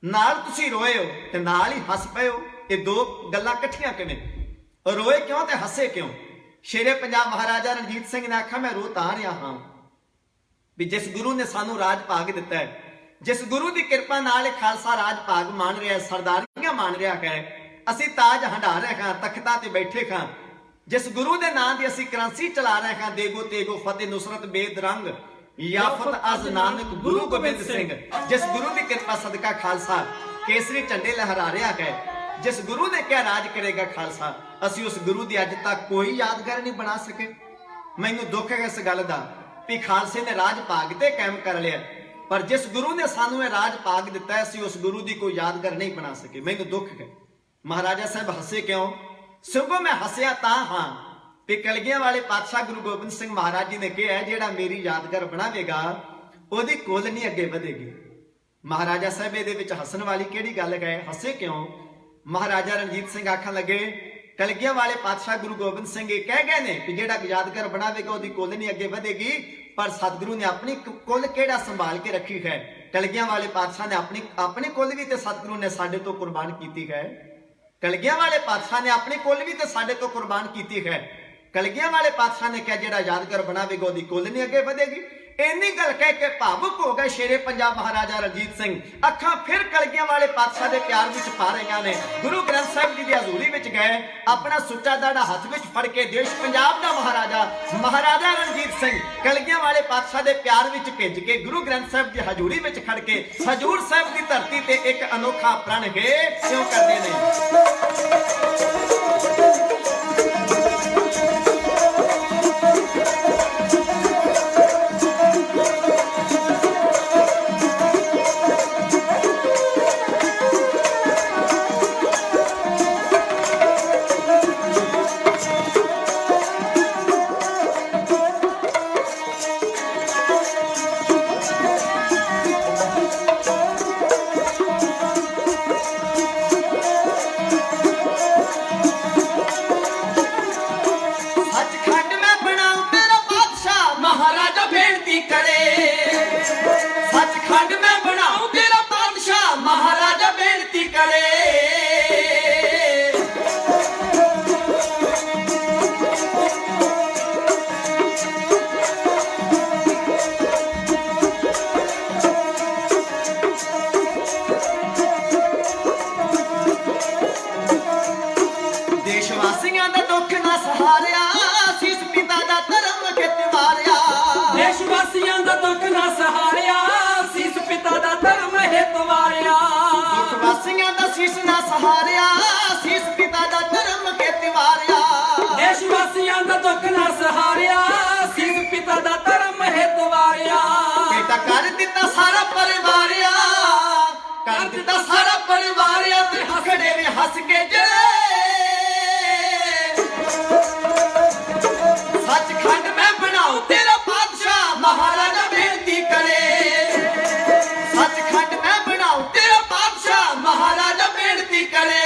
ਨਾਲ ਤੁਸੀਂ ਰੋਏ ਹੋ ਤੇ ਨਾਲ ਹੀ ਹੱਸ ਪਏ ਹੋ, ਇਹ ਦੋ ਗੱਲਾਂ ਇਕੱਠੀਆਂ ਕਿਵੇਂ? ਰੋਏ ਕਿਉਂ ਤੇ ਹੱਸੇ ਕਿਉਂ? ਸ਼ੇਰੇ ਪੰਜਾਬ ਮਹਾਰਾਜਾ ਰਣਜੀਤ ਸਿੰਘ ਨੇ ਆਖਿਆ ਮੈਂ ਰੋ ਤਾਂ ਰਿਹਾ ਹਾਂ ਵੀ ਜਿਸ ਗੁਰੂ ਨੇ ਸਾਨੂੰ ਰਾਜ ਭਾਗ ਦਿੱਤਾ ਹੈ, ਜਿਸ ਗੁਰੂ ਦੀ ਕਿਰਪਾ ਨਾਲ ਇਹ ਖਾਲਸਾ ਰਾਜ ਭਾਗ ਮਾਣ ਰਿਹਾ, ਸਰਦਾਰੀਆਂ ਮਾਣ ਰਿਹਾ ਹੈ, ਅਸੀਂ ਤਾਜ ਹੰਢਾ ਰਹੇ ਹਾਂ, ਤਖਤਾਂ ਤੇ ਬੈਠੇ ਹਾਂ, ਜਿਸ ਗੁਰੂ ਦੇ ਨਾਂ ਦੀ ਅਸੀਂ ਕਰੰਸੀ ਚਲਾ ਰਹੇ ਹਾਂ, ਦੇਗੋ ਤੇਗੋ ਫਤਿਹ ਨੁਸਰਤ ਬੇਦਰੰਗ ਯਾਫਤ ਅਜ਼ ਨਾਨਕ ਗੁਰੂ ਗੋਬਿੰਦ ਸਿੰਘ, ਜਿਸ ਗੁਰੂ ਦੀ ਕਿਰਪਾ ਸਦਕਾ ਖਾਲਸਾ ਕੇਸਰੀ ਝੰਡੇ ਲਹਿਰਾ ਰਿਹਾ ਹੈ, ਜਿਸ ਗੁਰੂ ਨੇ ਕਿਹਾ ਰਾਜ ਕਰੇਗਾ ਖਾਲਸਾ, ਅਸੀਂ ਉਸ ਗੁਰੂ ਦੀ ਅੱਜ ਤੱਕ ਕੋਈ ਯਾਦਗਾਰ ਨਹੀਂ ਬਣਾ ਸਕੇ। ਮੈਨੂੰ ਦੁੱਖ ਹੈ ਇਸ ਗੱਲ ਦਾ ਵੀ ਖਾਲਸੇ ਨੇ ਰਾਜ ਭਾਗ ਤੇ ਕਾਇਮ ਕਰ ਲਿਆ, ਪਰ ਜਿਸ ਗੁਰੂ ਨੇ ਸਾਨੂੰ ਇਹ ਰਾਜ ਭਾਗ ਦਿੱਤਾ ਅਸੀਂ ਉਸ ਗੁਰੂ ਦੀ ਕੋਈ ਯਾਦਗਾਰ ਨਹੀਂ ਬਣਾ ਸਕੇ। ਮੈਨੂੰ ਦੁੱਖ ਹੈ। ਮਹਾਰਾਜਾ ਸਾਹਿਬ ਹੱਸੇ ਕਿਉਂ? ਸਗੋਂ ਮੈਂ ਹੱਸਿਆ ਤਾਂ ਹਾਂ ਤੇ ਕਲਗੀਆਂ ਵਾਲੇ ਪਾਤਸ਼ਾਹ ਗੁਰੂ ਗੋਬਿੰਦ ਸਿੰਘ ਮਹਾਰਾਜ ਜੀ ਨੇ ਕਿਹਾ ਜਿਹੜਾ ਮੇਰੀ ਯਾਦਗਾਰ ਬਣਾਵੇਗਾ ਉਹਦੀ ਕੁੱਲ ਨਹੀਂ ਅੱਗੇ ਵਧੇਗੀ। ਮਹਾਰਾਜਾ ਸਾਹਿਬ ਇਹਦੇ ਵਿੱਚ ਹੱਸਣ ਵਾਲੀ ਕਿਹੜੀ ਗੱਲ ਹੈ? ਹੱਸੇ ਕਿਉਂ? ਮਹਾਰਾਜਾ ਰਣਜੀਤ ਸਿੰਘ ਆਖਣ ਲੱਗੇ ਕਲਗੀਆਂ ਵਾਲੇ ਪਾਤਸ਼ਾਹ ਗੁਰੂ ਗੋਬਿੰਦ ਸਿੰਘ ਇਹ ਕਹਿ ਗਏ ਨੇ ਕਿ ਜਿਹੜਾ ਯਾਦਗਾਰ ਬਣਾਵੇਗਾ ਉਹਦੀ ਕੁੱਲ ਨਹੀਂ ਅੱਗੇ ਵਧੇਗੀ, ਪਰ ਸਤਿਗੁਰੂ ਨੇ ਆਪਣੀ ਕੁੱਲ ਕਿਹੜਾ ਸੰਭਾਲ ਕੇ ਰੱਖੀ ਹੈ। ਕਲਗੀਆਂ ਵਾਲੇ ਪਾਤਸ਼ਾਹ ਨੇ ਆਪਣੀ ਕੁੱਲ ਵੀ ਤੇ ਸਤਿਗੁਰੂ ਨੇ ਸਾਡੇ ਤੋਂ ਕੁਰਬਾਨ ਕੀਤੀ ਹੈ। ਕਲਗੀਆਂ ਵਾਲੇ ਪਾਤਸ਼ਾਹ ਨੇ ਆਪਣੀ ਕੁੱਲ ਵੀ ਤੇ ਸਾਡੇ ਤੋਂ ਕੁਰਬਾਨ ਕੀਤੀ ਹੈ। ਕਲਗੀਆਂ ਵਾਲੇ ਪਾਤਸ਼ਾਹ ਨੇ ਕਿਹਾ ਜਿਹੜਾ ਯਾਦਗਾਰ ਬਣਾਵੇਗਾ ਉਹਦੀ ਕੁੱਲ ਨਹੀਂ ਅੱਗੇ ਵਧੇਗੀ। ਇੰਨੀ ਗੱਲ ਕਹਿ ਕੇ ਭਾਵੁਕ ਹੋ ਗਏ ਸ਼ੇਰੇ ਪੰਜਾਬ ਮਹਾਰਾਜਾ ਰਣਜੀਤ ਸਿੰਘ। ਅੱਖਾਂ ਫਿਰ ਕਲਗੀਆਂ ਵਾਲੇ ਪਾਤਸ਼ਾਹ ਦੇ ਪਿਆਰ ਵਿੱਚ ਪਾ ਰਹੀਆਂ ਨੇ। ਗੁਰੂ ਗ੍ਰੰਥ ਸਾਹਿਬ ਜੀ ਦੀ ਹਜ਼ੂਰੀ ਵਿੱਚ ਗਏ, ਆਪਣਾ ਸੁੱਚਾ ਦਾੜਾ ਹੱਥ ਵਿੱਚ ਫੜ ਕੇ ਦੇਸ਼ ਪੰਜਾਬ ਦਾ ਮਹਾਰਾਜਾ ਰਣਜੀਤ ਸਿੰਘ ਕਲਗੀਆਂ ਵਾਲੇ ਪਾਤਸ਼ਾਹ ਦੇ ਪਿਆਰ ਵਿੱਚ ਭਿੱਜ ਕੇ ਗੁਰੂ ਗ੍ਰੰਥ ਸਾਹਿਬ ਦੀ ਹਜ਼ੂਰੀ ਵਿੱਚ ਖੜ ਕੇ ਹਜ਼ੂਰ ਸਾਹਿਬ ਦੀ ਧਰਤੀ ਤੇ ਇੱਕ ਅਨੋਖਾ ਪ੍ਰਣ ਹੈ ਕਿਉਂ ਕਰਦੇ ਨੇ। सचखंड में बनाऊं तेरा बादशाह, महाराजा बेनती करे। देशवासियों का दुख ना सहारिया, सीस पिता का धर्म खित मारिया। देशवासियों का दुख ना सहारिया, सीस पिता का धर्म हित वारिया। देशवासियों का शीस ना सहारिया, सीस पिता का धर्म खित मारिया। देशवासियों का दुख ना सहारिया, सीस पिता का धर्म हित वारिया। बेटा कर दिता सारा परिवारिया, कर दिता सारा परिवारिया, ते हसड़े ने हस के जले। सचखंड में बनाऊं तेरा बादशाह, महाराजा बेनती करे। सचखंड में बनाऊं तेरा बादशाह, महाराजा बेनती करे।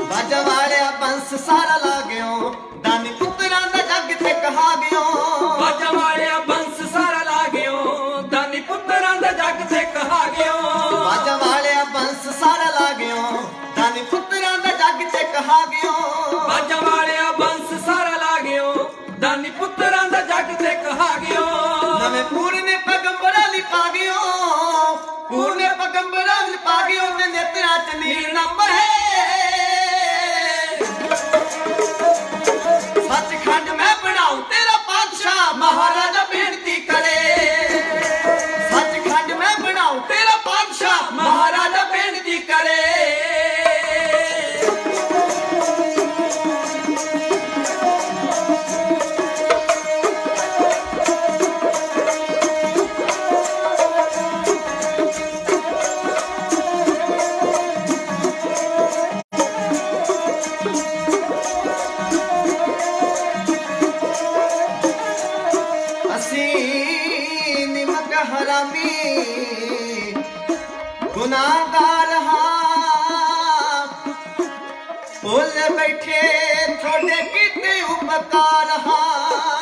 बाजा बंस सारा ला गयो, दानी पुत्रा दा जग ते कहा गयो। बाजा वालिया बंस सारा ला गयो, दानी पुत्रा दा जग ते कहा गयो। बाजा वालिया बंस सारा ला गयो, दानी पुत्रा दा जग ते कहा गयो। बाजा वालिया बंस सारा ला गयो, दानी पुत्रा दा जग ते कहा गयो। नवे पूरने पगंबरा लिपा गयो, पूरने पगंबरा लिपा गयो, ते नेत्रा च नीर न बहे। सचखंड में बनाऊं तेरा बादशाह, महाराजा बेनती करे। सचखंड में बनाऊं तेरा बादशाह, महाराजा बेनती करे। ਅਸੀਂ ਨਿਮਕ ਹਰਾਮੀ ਗੁਨਾਹਗਾਰ ਹਾਂ, ਭੁੱਲ ਬੈਠੇ ਤੁਹਾਡੇ ਕੀਤੇ ਉਪਕਾਰ ਹਾਂ।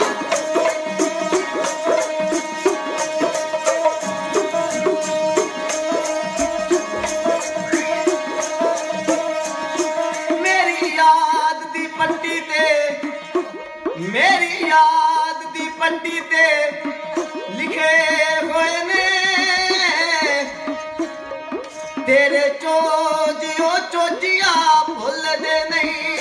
ਮੇਰੀ ਯਾਦ ਦੀ ਪੱਟੀ ਤੇ, ਮੇਰੀ ਯਾਦ ਦੀ ਪੱਟੀ ਤੇ ਲਿਖੇ ਹੋਏ ਨੇ ਤੇਰੇ ਚੋਜਿਓ ਚੋਜੀਆਂ ਭੁੱਲਦੇ ਨਹੀਂ।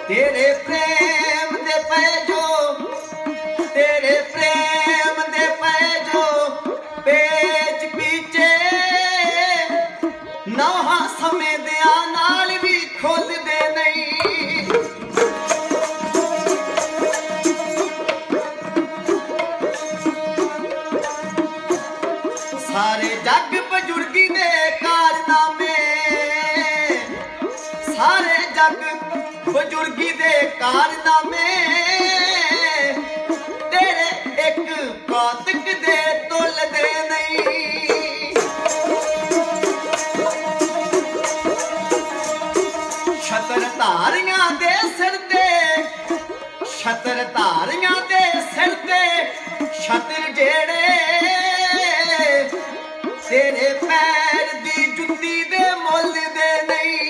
ਤੇਰੇ ਪ੍ਰੇਮ ਦੇ ਪਏ ਜੋ, ਤੇਰੇ ਪ੍ਰੇਮ ਦੇ ਪਏ ਜੋ ਪੇਚ ਪੀਚੇ, ਨੌਹਾਂ ਸਮੇਂ ਦਿਆਂ ਨਾਲ ਵੀ ਖੁੱਲਦੇ ਨਹੀਂ। ਸਾਰੇ ਜੱਗ ਬਜ਼ੁਰਗੀ ਦੇ ਕਾਰਨਾਮੇ, ਸਾਰੇ ਜੱਗ ਬਜ਼ੁਰਗੀ ਦੇ ਕਾਰਨਾਮੇ, ਤੇਰੇ ਇੱਕ ਕੌਤਕ ਦੇ ਤੁੱਲਦੇ ਨਹੀਂ। ਛਤਰ ਧਾਰੀਆਂ ਦੇ ਸਿਰ ਤੇ, ਛਤਰ ਧਾਰੀਆਂ ਦੇ ਸਿਰ ਤੇ, ਛਤਰ ਜਿਹੜੇ ਤੇਰੇ ਪੈਰ ਦੀ ਜੁੱਤੀ ਦੇ ਮੁੱਲ ਦੇ ਨਹੀਂ।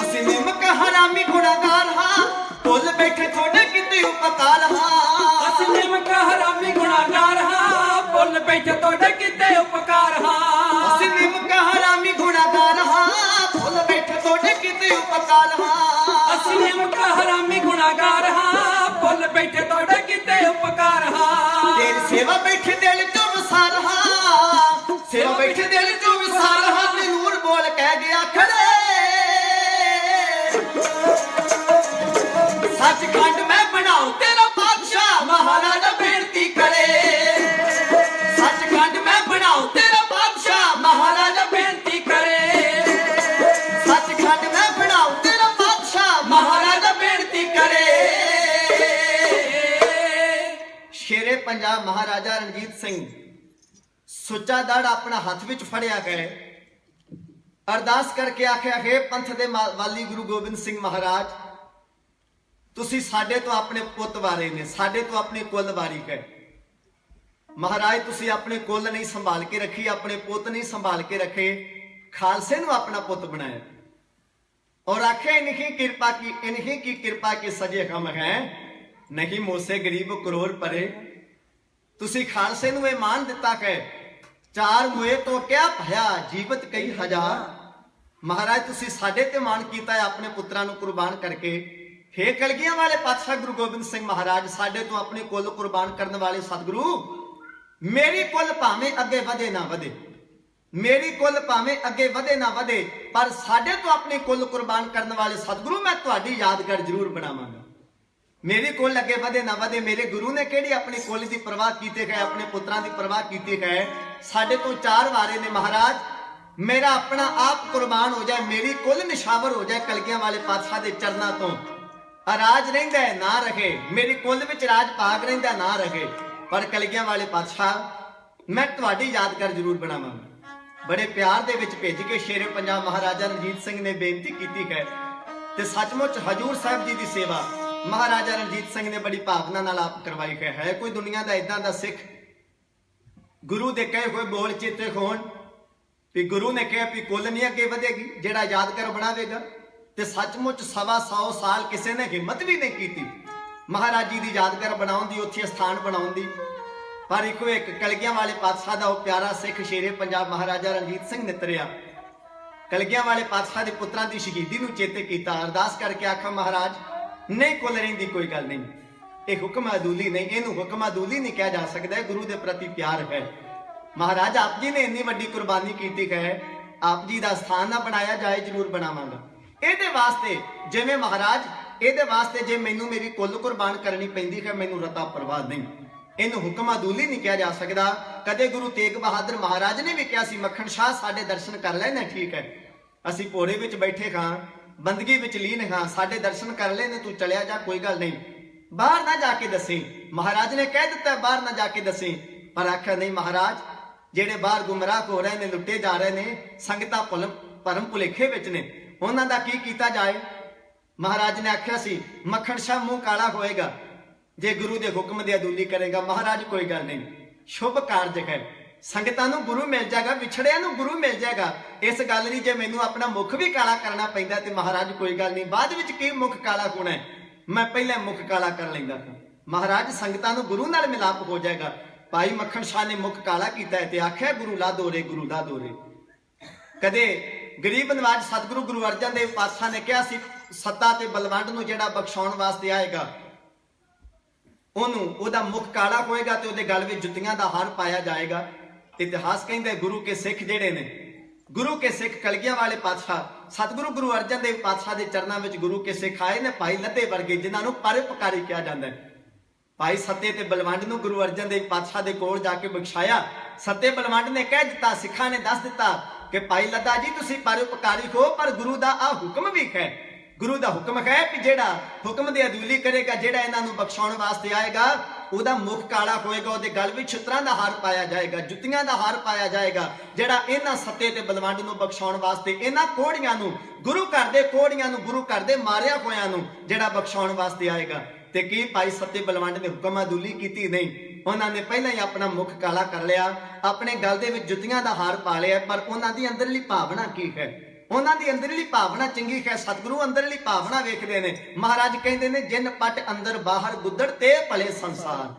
ਅਸੀਂ ਨਿਮਕ ਹਰਾਮੀ ਗੁਨਾਹਗਾਰ ਹਾਂ, ਭੁੱਲ ਬੈਠੇ ਤੁਹਾਡੇ ਕਿਤੇ ਉਪਕਾਰ ਹਾਂ। ਅਸੀਂ ਨਿਮਕ ਹਰਾਮੀ ਗੁਨਾਹਗਾਰ ਹਾਂ, ਭੁੱਲ ਬੈਠੇ ਤੁਹਾਡੇ ਕੀਤੇ ਉਪਕਾਰ ਹਾਂ। ਅਸੀਂ ਨਿਮਕ ਹਰਾਮੀ ਗੁਨਾਹਗਾਰ ਹਾਂ, ਭੁੱਲ ਬੈਠੇ ਤੁਹਾਡੇ ਕਿਤੇ ਉਪਕਾਰ ਹਾਂ। ਅਸੀਂ ਨਿਮਕ ਹਰਾਮੀ ਗੁਨਾਹਗਾਰ ਹਾਂ, ਭੁੱਲ ਬੈਠੇ ਤੁਹਾਡੇ ਕੀਤੇ ਉਪਕਾਰ ਹਾਂ। ਤੇਰੀ ਸੇਵਾ ਬੈਠੇ ਦਿਲ ਚੋਂ ਵਸਾਰ ਹਾਂ, ਸੱਚਖੰਡ ਮੈਂ ਬਣਾਉ ਤੇਰਾ ਪਾਤਸ਼ਾਹ ਮਹਾਰਾਜਾ ਬੇਨਤੀ ਕਰੇ ਸੱਚਖੰਡ ਮੈਂ ਬਣਾਉ ਤੇਰਾ ਪਾਤਸ਼ਾਹ ਮਹਾਰਾਜਾ ਬੇਨਤੀ ਕਰੇ ਸੱਚਖੰਡ ਮੈਂ ਬਣਾਉ ਤੇਰਾ ਪਾਤਸ਼ਾਹ ਮਹਾਰਾਜਾ ਬੇਨਤੀ ਕਰੇ ਸ਼ੇਰੇ ਪੰਜਾਬ ਮਹਾਰਾਜਾ ਰਣਜੀਤ ਸਿੰਘ ਸੁੱਚਾ ਦੜ ਆਪਣਾ ਹੱਥ ਵਿੱਚ ਫੜਿਆ ਗਏ ਅਰਦਾਸ ਕਰਕੇ ਆਖਿਆ ਹੈ ਪੰਥ ਦੇ ਵਾਲੀ ਗੁਰੂ ਗੋਬਿੰਦ ਸਿੰਘ ਮਹਾਰਾਜ ਤੁਸੀਂ ਸਾਡੇ ਤੋਂ ਆਪਣੇ ਪੁੱਤ ਵਾਰੇ ਨੇ ਸਾਡੇ ਤੋਂ ਆਪਣੇ ਕੁੱਲ ਵਾਰੀ ਹੈ ਮਹਾਰਾਜ ਤੁਸੀਂ ਆਪਣੇ ਕੁੱਲ ਨਹੀਂ ਸੰਭਾਲ ਕੇ ਰੱਖੀ ਆਪਣੇ ਪੁੱਤ ਨਹੀਂ ਸੰਭਾਲ ਕੇ ਰੱਖੇ ਖਾਲਸੇ ਨੂੰ ਆਪਣਾ ਪੁੱਤ ਬਣਾਇਆ और आखे इनकी कृपा की सजे हम हैं नहीं मोसे गरीब करोड़ परे तुसी खालसे नूं ਇਹ ਮਾਨ ਦਿੱਤਾ ਹੈ ਚਾਰ ਮੋਏ ਤੋਂ ਕਿਆ ਭਇਆ ਜੀਵਤ ਕਈ ਹਜ਼ਾਰ ਮਹਾਰਾਜ ਤੁਸੀਂ ਸਾਡੇ ਤੇ ਮਾਨ ਕੀਤਾ ਹੈ ਆਪਣੇ ਪੁੱਤਰਾਂ ਨੂੰ ਕੁਰਬਾਨ ਕਰਕੇ ਹੇ ਕਲਗੀਆਂ ਵਾਲੇ ਪਾਤਸ਼ਾਹ ਗੁਰੂ ਗੋਬਿੰਦ ਸਿੰਘ ਮਹਾਰਾਜ ਸਾਡੇ ਤੋਂ ਆਪਣੇ ਕੁੱਲ ਕੁਰਬਾਨ ਕਰਨ ਵਾਲੇ ਸਤਿਗੁਰੂ ਮੇਰੀ ਕੁੱਲ ਭਾਵੇਂ ਅੱਗੇ ਵਧੇ ਨਾ ਵਧੇ ਮੇਰੀ ਕੁੱਲ ਭਾਵੇਂ ਅੱਗੇ ਵਧੇ ਨਾ ਵਧੇ ਪਰ ਸਾਡੇ ਤੋਂ ਆਪਣੀ ਕੁੱਲ ਕੁਰਬਾਨ ਕਰਨ ਵਾਲੇ ਸਤਿਗੁਰੂ ਮੈਂ ਤੁਹਾਡੀ ਯਾਦਗਾਰ ਜ਼ਰੂਰ ਬਣਾਵਾਂਗਾ ਮੇਰੀ ਕੁੱਲ ਅੱਗੇ ਵਧੇ ਨਾ ਵਧੇ ਮੇਰੇ ਗੁਰੂ ਨੇ ਕਿਹੜੀ ਆਪਣੀ ਕੁੱਲ ਦੀ ਪਰਵਾਹ ਕੀਤੀ ਹੈ ਆਪਣੇ ਪੁੱਤਰਾਂ ਦੀ ਪਰਵਾਹ ਕੀਤੀ ਹੈ ਸਾਡੇ ਤੋਂ ਚਾਰ ਵਾਰੇ ਨੇ ਮਹਾਰਾਜ ਮੇਰਾ ਆਪਣਾ ਆਪ ਕੁਰਬਾਨ ਹੋ ਜਾਏ ਮੇਰੀ ਕੁੱਲ ਨਿਸ਼ਾਵਰ ਹੋ ਜਾਏ ਕਲਗੀਆਂ ਵਾਲੇ ਪਾਤਸ਼ਾਹ ਦੇ ਚਰਨਾਂ ਤੋਂ ਰਾਜ ਰਹਿੰਦਾ ਨਾ ਰਹੇ ਮੇਰੀ ਕੁੱਲ ਵਿੱਚ ਰਾਜ ਭਾਗ ਰਹਿੰਦਾ ਨਾ ਰਹੇ ਪਰ ਕਲਗੀਆਂ ਵਾਲੇ ਪਾਤਸ਼ਾਹ ਮੈਂ ਤੁਹਾਡੀ ਯਾਦਗਾਰ ਜ਼ਰੂਰ ਬਣਾਵਾਂਗਾ बड़े प्यार दे विच भेज के शेरे पंजाब महाराजा रणजीत सिंह ने बेनती की है ते सचमुच हजूर साहब जी की सेवा महाराजा रणजीत सिंह ने बड़ी भावना नाल आप करवाई है कोई दुनिया का इदां दा सिख गुरु दे कहे हुए बोल चेते होण भी गुरु ने कहा भी कुल नहीं अगे वधेगी जिहड़ा यादगार बनावेगा ते सचमुच 125 साल किसी ने हिम्मत भी नहीं की महाराज जी की यादगार बनाउण दी उत्थे स्थान बनाउण दी पर एक कलगियां वाले पातशाह का प्यारा सिख शेरे पंजाब महाराजा रणजीत सिंह नितरिया कलगियां वाले पातशाह के पुत्रां की शहीदी नूं चेते कीता अरदास करके आखा महाराज नहीं कुल रहिंदी कोई गल नहीं ये हुक्म अदूली नहीं इहनूं हुक्म अदूली नहीं कहा जा सकता गुरु के प्रति प्यार है महाराज आप जी ने इन्नी वड्डी कुर्बानी की है आप जी का स्थान ना बनाया जाए जरूर बनावांगा इहदे वास्ते जिवें महाराज इहदे वास्ते जे मैनूं मेरी कुल कुर्बान करनी पैंदी है मैनूं रता परवाह नहीं इन्हू हुक्म अदूली नहीं कहा जा सकता कदे गुरु तेग बहादुर महाराज ने भी कहा सी मक्खण शाह साडे दर्शन कर लेने ठीक है असी भोरे विच बैठे खां बंदगी विच लीन हां साडे दर्शन कर लेने तू चलिया जा कोई गल नहीं बाहर ना जाके दसी महाराज ने कह दिता बाहर ना जाके दसी पर आख्या नहीं महाराज जेड़े बाहर गुमराह हो रहे ने लुटे जा रहे ने संगतां भरम भुलेखे विच ने उन्हां दा की कीता जाए महाराज ने आख्या सी मक्खण शाह मुंह काला होएगा जे गुरु दे हुक्म दी अदूली करेगा महाराज कोई गल नहीं शुभ कारज है संगतां नूं गुरु मिल जाएगा विछड़िया नूं गुरु मिल जाएगा इस गल नहीं जे मैनूं अपना मुख भी काला करना पैंदा ते महाराज कोई गल नहीं बाद विच की मुख काला होना है मैं पहले मुख काला कर लैंदा था महाराज संगतां नूं गुरु नाल मिलाप हो जाएगा भाई मक्खण शाह ने मुख काला कीता है ते आख्या गुरु ला दोरे कदे गरीब नवाज सतगुरु गुरु अर्जन देव पातशाह ने कहा सी सत्ता ते बलवंड नूं जिहड़ा बख्शाउण वास्ते आएगा ਉਹਦਾ ਮੁਖ ਕਾਲਾ ਹੋਏਗਾ ਤੇ ਉਹਦੇ ਗਲ ਵਿੱਚ ਜੁੱਤੀਆਂ ਦਾ ਹਾਰ ਪਾਇਆ ਜਾਏਗਾ ਇਤਿਹਾਸ ਕਹਿੰਦਾ ਗੁਰੂ ਕੇ ਸਿੱਖ ਜਿਹੜੇ ਨੇ ਗੁਰੂ ਕੇ ਸਿੱਖ ਕਲਗੀਆਂ ਵਾਲੇ ਪਾਤਸ਼ਾਹ ਸਤਿਗੁਰੂ ਗੁਰੂ ਅਰਜਨ ਦੇਵ ਪਾਤਸ਼ਾਹ ਦੇ ਚਰਨਾਂ ਵਿੱਚ ਗੁਰੂ ਕੇ ਸਿੱਖ ਆਏ ਨੇ ਭਾਈ ਲੱਦੇ ਵਰਗੇ ਜਿਨ੍ਹਾਂ ਨੂੰ ਪਰਉਪਕਾਰੀ ਕਿਹਾ ਜਾਂਦਾ ਹੈ ਭਾਈ ਸੱਤੇ ਤੇ ਬਲਵੰਡ ਨੂੰ ਗੁਰੂ ਅਰਜਨ ਦੇਵ ਪਾਤਸ਼ਾਹ ਦੇ ਕੋਲ ਜਾ ਕੇ ਬਖਸ਼ਾਇਆ ਸੱਤੇ ਬਲਵੰਡ ਨੇ ਕਹਿ ਦਿੱਤਾ ਸਿੱਖਾਂ ਨੇ ਦੱਸ ਦਿੱਤਾ ਕਿ ਭਾਈ ਲੱਦਾ ਜੀ ਤੁਸੀਂ ਪਰਉਪਕਾਰੀ ਹੋ ਪਰ ਗੁਰੂ ਦਾ ਆ ਹੁਕਮ ਵੀ ਹੈ गुरु का हुक्म है कि जेड़ा हुक्म दी अदूली करेगा जेड़ा इन्हां नूं बख्शाउण वास्ते आएगा ਉਹਦਾ मुख काला होएगा ਉਹਦੇ गल विच छुतरां दा हार पाया जाएगा जुत्तियां दा हार पाया जाएगा जेड़ा इन्हां सत्ते ते बलवंड नूं बख्शाउण वास्ते इन्हां कोड़ियां नूं गुरु घर दे कोड़ियां नूं गुरु घर दे मारिया होयां नूं जेड़ा बख्शाउण वास्ते आएगा ते की भाई सत्ते बलवंड ने हुक्म अदूली कीती नहीं ਉਹਨਾਂ ਨੇ ਪਹਿਲਾਂ ਹੀ ਆਪਣਾ ਮੁਖ ਕਾਲਾ ਕਰ ਲਿਆ ਆਪਣੇ ਗਲ ਦੇ ਵਿੱਚ ਜੁੱਤੀਆਂ ਦਾ ਹਾਰ ਪਾ ਲਿਆ ਪਰ ਉਹਨਾਂ ਦੀ ਅੰਦਰਲੀ ਭਾਵਨਾ ਕੀ ਹੈ ਉਹਨਾਂ ਦੀ ਅੰਦਰਲੀ ਭਾਵਨਾ ਚੰਗੀ ਹੈ ਸਤਿਗੁਰੂ ਅੰਦਰਲੀ ਭਾਵਨਾ ਵੇਖਦੇ ਨੇ ਮਹਾਰਾਜ ਕਹਿੰਦੇ ਨੇ ਜਿਨ ਪਟ ਅੰਦਰ ਬਾਹਰ ਗੁੱਦੜ ਤੇ ਭਲੇ ਸੰਸਾਰ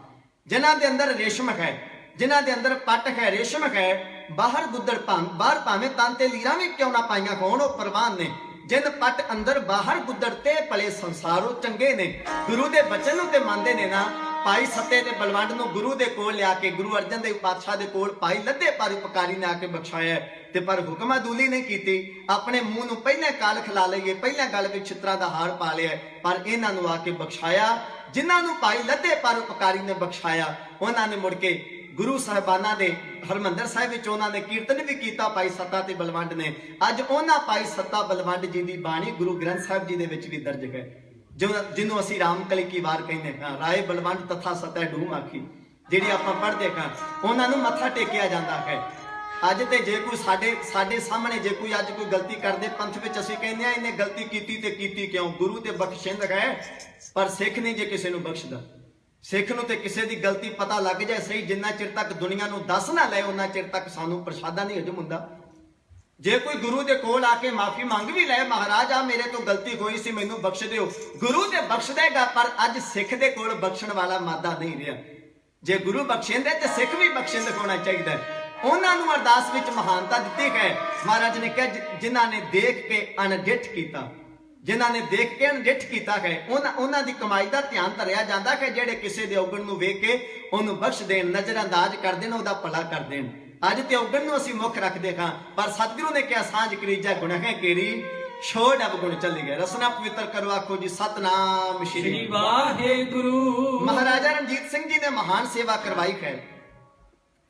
ਜਿਨ੍ਹਾਂ ਦੇ ਅੰਦਰ ਰੇਸ਼ਮ ਹੈ ਜਿਨ੍ਹਾਂ ਦੇ ਅੰਦਰ ਪਟ ਹੈ ਰੇਸ਼ਮ ਹੈ ਬਾਹਰ ਗੁੱਦੜ ਬਾਹਰ ਭਾਵੇਂ ਤਨ ਤੇ ਲੀਰਾਂ ਵੀ ਕਿਉਂ ਨਾ ਪਾਈਆਂ ਹੋਣ ਉਹ ਪ੍ਰਵਾਨ ਨੇ ਜਿਨ ਪਟ ਅੰਦਰ ਬਾਹਰ ਗੁੱਦੜ ਤੇ ਭਲੇ ਸੰਸਾਰ ਉਹ ਚੰਗੇ ਨੇ ਗੁਰੂ ਦੇ ਬਚਨ ਨੂੰ ਤੇ ਮੰਨਦੇ ਨੇ ਨਾ ਭਾਈ ਸੱਤੇ ਤੇ ਬਲਵੰਡ ਨੂੰ ਗੁਰੂ ਦੇ ਕੋਲ ਲਿਆ ਕੇ ਗੁਰੂ ਅਰਜਨ ਦੇਵ ਪਾਤਸ਼ਾਹ ਦੇ ਕੋਲ ਭਾਈ ਲੱਦੇ ਪਰਉਪਕਾਰੀ ਨੇ ਆ ਕੇ ਬਖਸ਼ਾਇਆ ਤੇ ਪਰ ਹੁਕਮ ਅਦੂਲੀ ਨਹੀਂ ਕੀਤੀ। ਆਪਣੇ ਮੂੰਹ ਨੂੰ ਪਹਿਲਾਂ ਕਾਲ ਖਿਲਾ ਲਈਏ, ਪਹਿਲਾਂ ਗਲ ਵਿੱਚ ਛਿੱਤਰਾਂ ਦਾ ਹਾਰ ਪਾ ਲਿਆ, ਪਰ ਇਹਨਾਂ ਨੂੰ ਆ ਕੇ ਬਖਸ਼ਾਇਆ। ਜਿਨ੍ਹਾਂ ਨੂੰ ਭਾਈ ਲੱਦੇ ਪਰਉਪਕਾਰੀ ਨੇ ਬਖਸ਼ਾਇਆ ਉਹਨਾਂ ਨੇ ਮੁੜ ਕੇ ਗੁਰੂ ਸਾਹਿਬਾਨਾਂ ਦੇ ਹਰਮੰਦਰ ਸਾਹਿਬ ਵਿੱਚ ਉਹਨਾਂ ਨੇ ਕੀਰਤਨ ਵੀ ਕੀਤਾ ਭਾਈ ਸੱਤਾ ਤੇ ਬਲਵੰਡ ਨੇ। ਅੱਜ ਉਹਨਾਂ ਭਾਈ ਸੱਤਾ ਬਲਵੰਡ ਜੀ ਦੀ ਬਾਣੀ ਗੁਰੂ ਗ੍ਰੰਥ ਸਾਹਿਬ ਜੀ ਦੇ ਵਿੱਚ ਵੀ ਦਰਜ ਹੈ, ਜਿਹਨੂੰ ਅਸੀਂ ਰਾਮਕਲੀ ਕੀ ਵਾਰ ਕਹਿੰਦੇ ਹਾਂ, ਰਾਏ ਬਲਵੰਡ ਤਥਾ ਸਤੈ ਡੂਮ ਆਖੀ, ਜਿਹੜੀ ਆਪਾਂ ਪੜ੍ਹਦੇ ਹਾਂ, ਉਹਨਾਂ ਨੂੰ ਮੱਥਾ ਟੇਕਿਆ ਜਾਂਦਾ ਹੈ। ਅੱਜ ਤੇ ਜੇ ਕੋਈ ਸਾਡੇ ਸਾਹਮਣੇ ਜੇ ਕੋਈ ਅੱਜ ਕੋਈ ਗਲਤੀ ਕਰਦੇ ਪੰਥ ਵਿੱਚ ਅਸੀਂ ਕਹਿੰਦੇ ਆ ਇਹਨੇ ਗਲਤੀ ਕੀਤੀ ਤੇ ਕੀਤੀ ਕਿਉਂ? ਗੁਰੂ ਤੇ ਬਖਸ਼ਿੰਦ ਹੈ, ਪਰ ਸਿੱਖ ਨਹੀਂ ਜੇ ਕਿਸੇ ਨੂੰ ਬਖਸ਼ਦਾ। ਸਿੱਖ ਨੂੰ ਤੇ ਕਿਸੇ ਦੀ ਗਲਤੀ ਪਤਾ ਲੱਗ ਜਾਏ ਸਹੀ, ਜਿੰਨਾ ਚਿਰ ਤੱਕ ਦੁਨੀਆ ਨੂੰ ਦੱਸ ਨਾ ਲਏ ਉਹਨਾਂ ਚਿਰ ਤੱਕ ਸਾਨੂੰ ਪ੍ਰਸ਼ਾਦਾ ਨਹੀਂ ਹਜਮ ਹੁੰਦਾ। ਜੇ ਕੋਈ ਗੁਰੂ ਦੇ ਕੋਲ ਆ ਕੇ ਮਾਫੀ ਮੰਗ ਵੀ ਲਏ, ਮਹਾਰਾਜ ਆ ਮੇਰੇ ਤੋਂ ਗਲਤੀ ਹੋਈ ਸੀ ਮੈਨੂੰ ਬਖਸ਼ ਦਿਓ, ਗੁਰੂ ਤੇ ਬਖਸ਼ ਦੇਗਾ। ਪਰ ਅੱਜ ਸਿੱਖ ਦੇ ਕੋਲ ਬਖਸ਼ਣ ਵਾਲਾ ਮਾਦਾ ਨਹੀਂ ਰਿਹਾ। ਜੇ ਗੁਰੂ ਬਖਸ਼ਿੰਦੇ ਤੇ ਸਿੱਖ ਵੀ ਬਖਸ਼ਿੰਦ ਹੋਣਾ ਚਾਹੀਦਾ। ਉਹਨਾਂ ਨੂੰ ਅਰਦਾਸ ਵਿੱਚ ਮਹਾਨਤਾ ਦਿੱਤੀ ਹੈ। ਮਹਾਰਾਜ ਨੇ ਕਿਹਾ ਜਿਨ੍ਹਾਂ ਨੇ ਦੇਖ ਕੇ ਅਣਡਿੱਠ ਕੀਤਾ, ਜਿਨ੍ਹਾਂ ਨੇ ਦੇਖ ਕੇ ਅਣਡਿੱਠ ਕੀਤਾ ਹੈ ਉਹਨਾਂ ਦੀ ਕਮਾਈ ਦਾ ਧਿਆਨ ਧਰਿਆ ਜਾਂਦਾ ਹੈ। ਜਿਹੜੇ ਕਿਸੇ ਦੇ ਔਗਣ ਨੂੰ ਵੇਖ ਕੇ ਉਹਨੂੰ ਬਖਸ਼ ਦੇਣ, ਨਜ਼ਰਅੰਦਾਜ਼ ਕਰ ਦੇਣ, ਉਹਦਾ ਭਲਾ ਕਰ ਦੇਣ। ਅੱਜ ਤੇ ਔਗਣ ਨੂੰ ਅਸੀਂ ਮੁੱਖ ਰੱਖਦੇ ਹਾਂ, ਪਰ ਸਤਿਗੁਰੂ ਨੇ ਕਿਹਾ ਸਾਂਝ ਕਰੀਜਾ ਗੁਨਾਹ ਕੇਰੀ ਛੋੜ ਅਵਗੁਣ ਚੱਲੀ ਗਏ। ਰਸਨਾ ਪਵਿੱਤਰ ਕਰੋ ਆਖੋ ਜੀ ਸਤਨਾਮ ਸ਼੍ਰੀ ਵਾਹਿਗੁਰੂ। ਮਹਾਰਾਜਾ ਰਣਜੀਤ ਸਿੰਘ ਜੀ ਨੇ ਮਹਾਨ ਸੇਵਾ ਕਰਵਾਈ ਹੈ।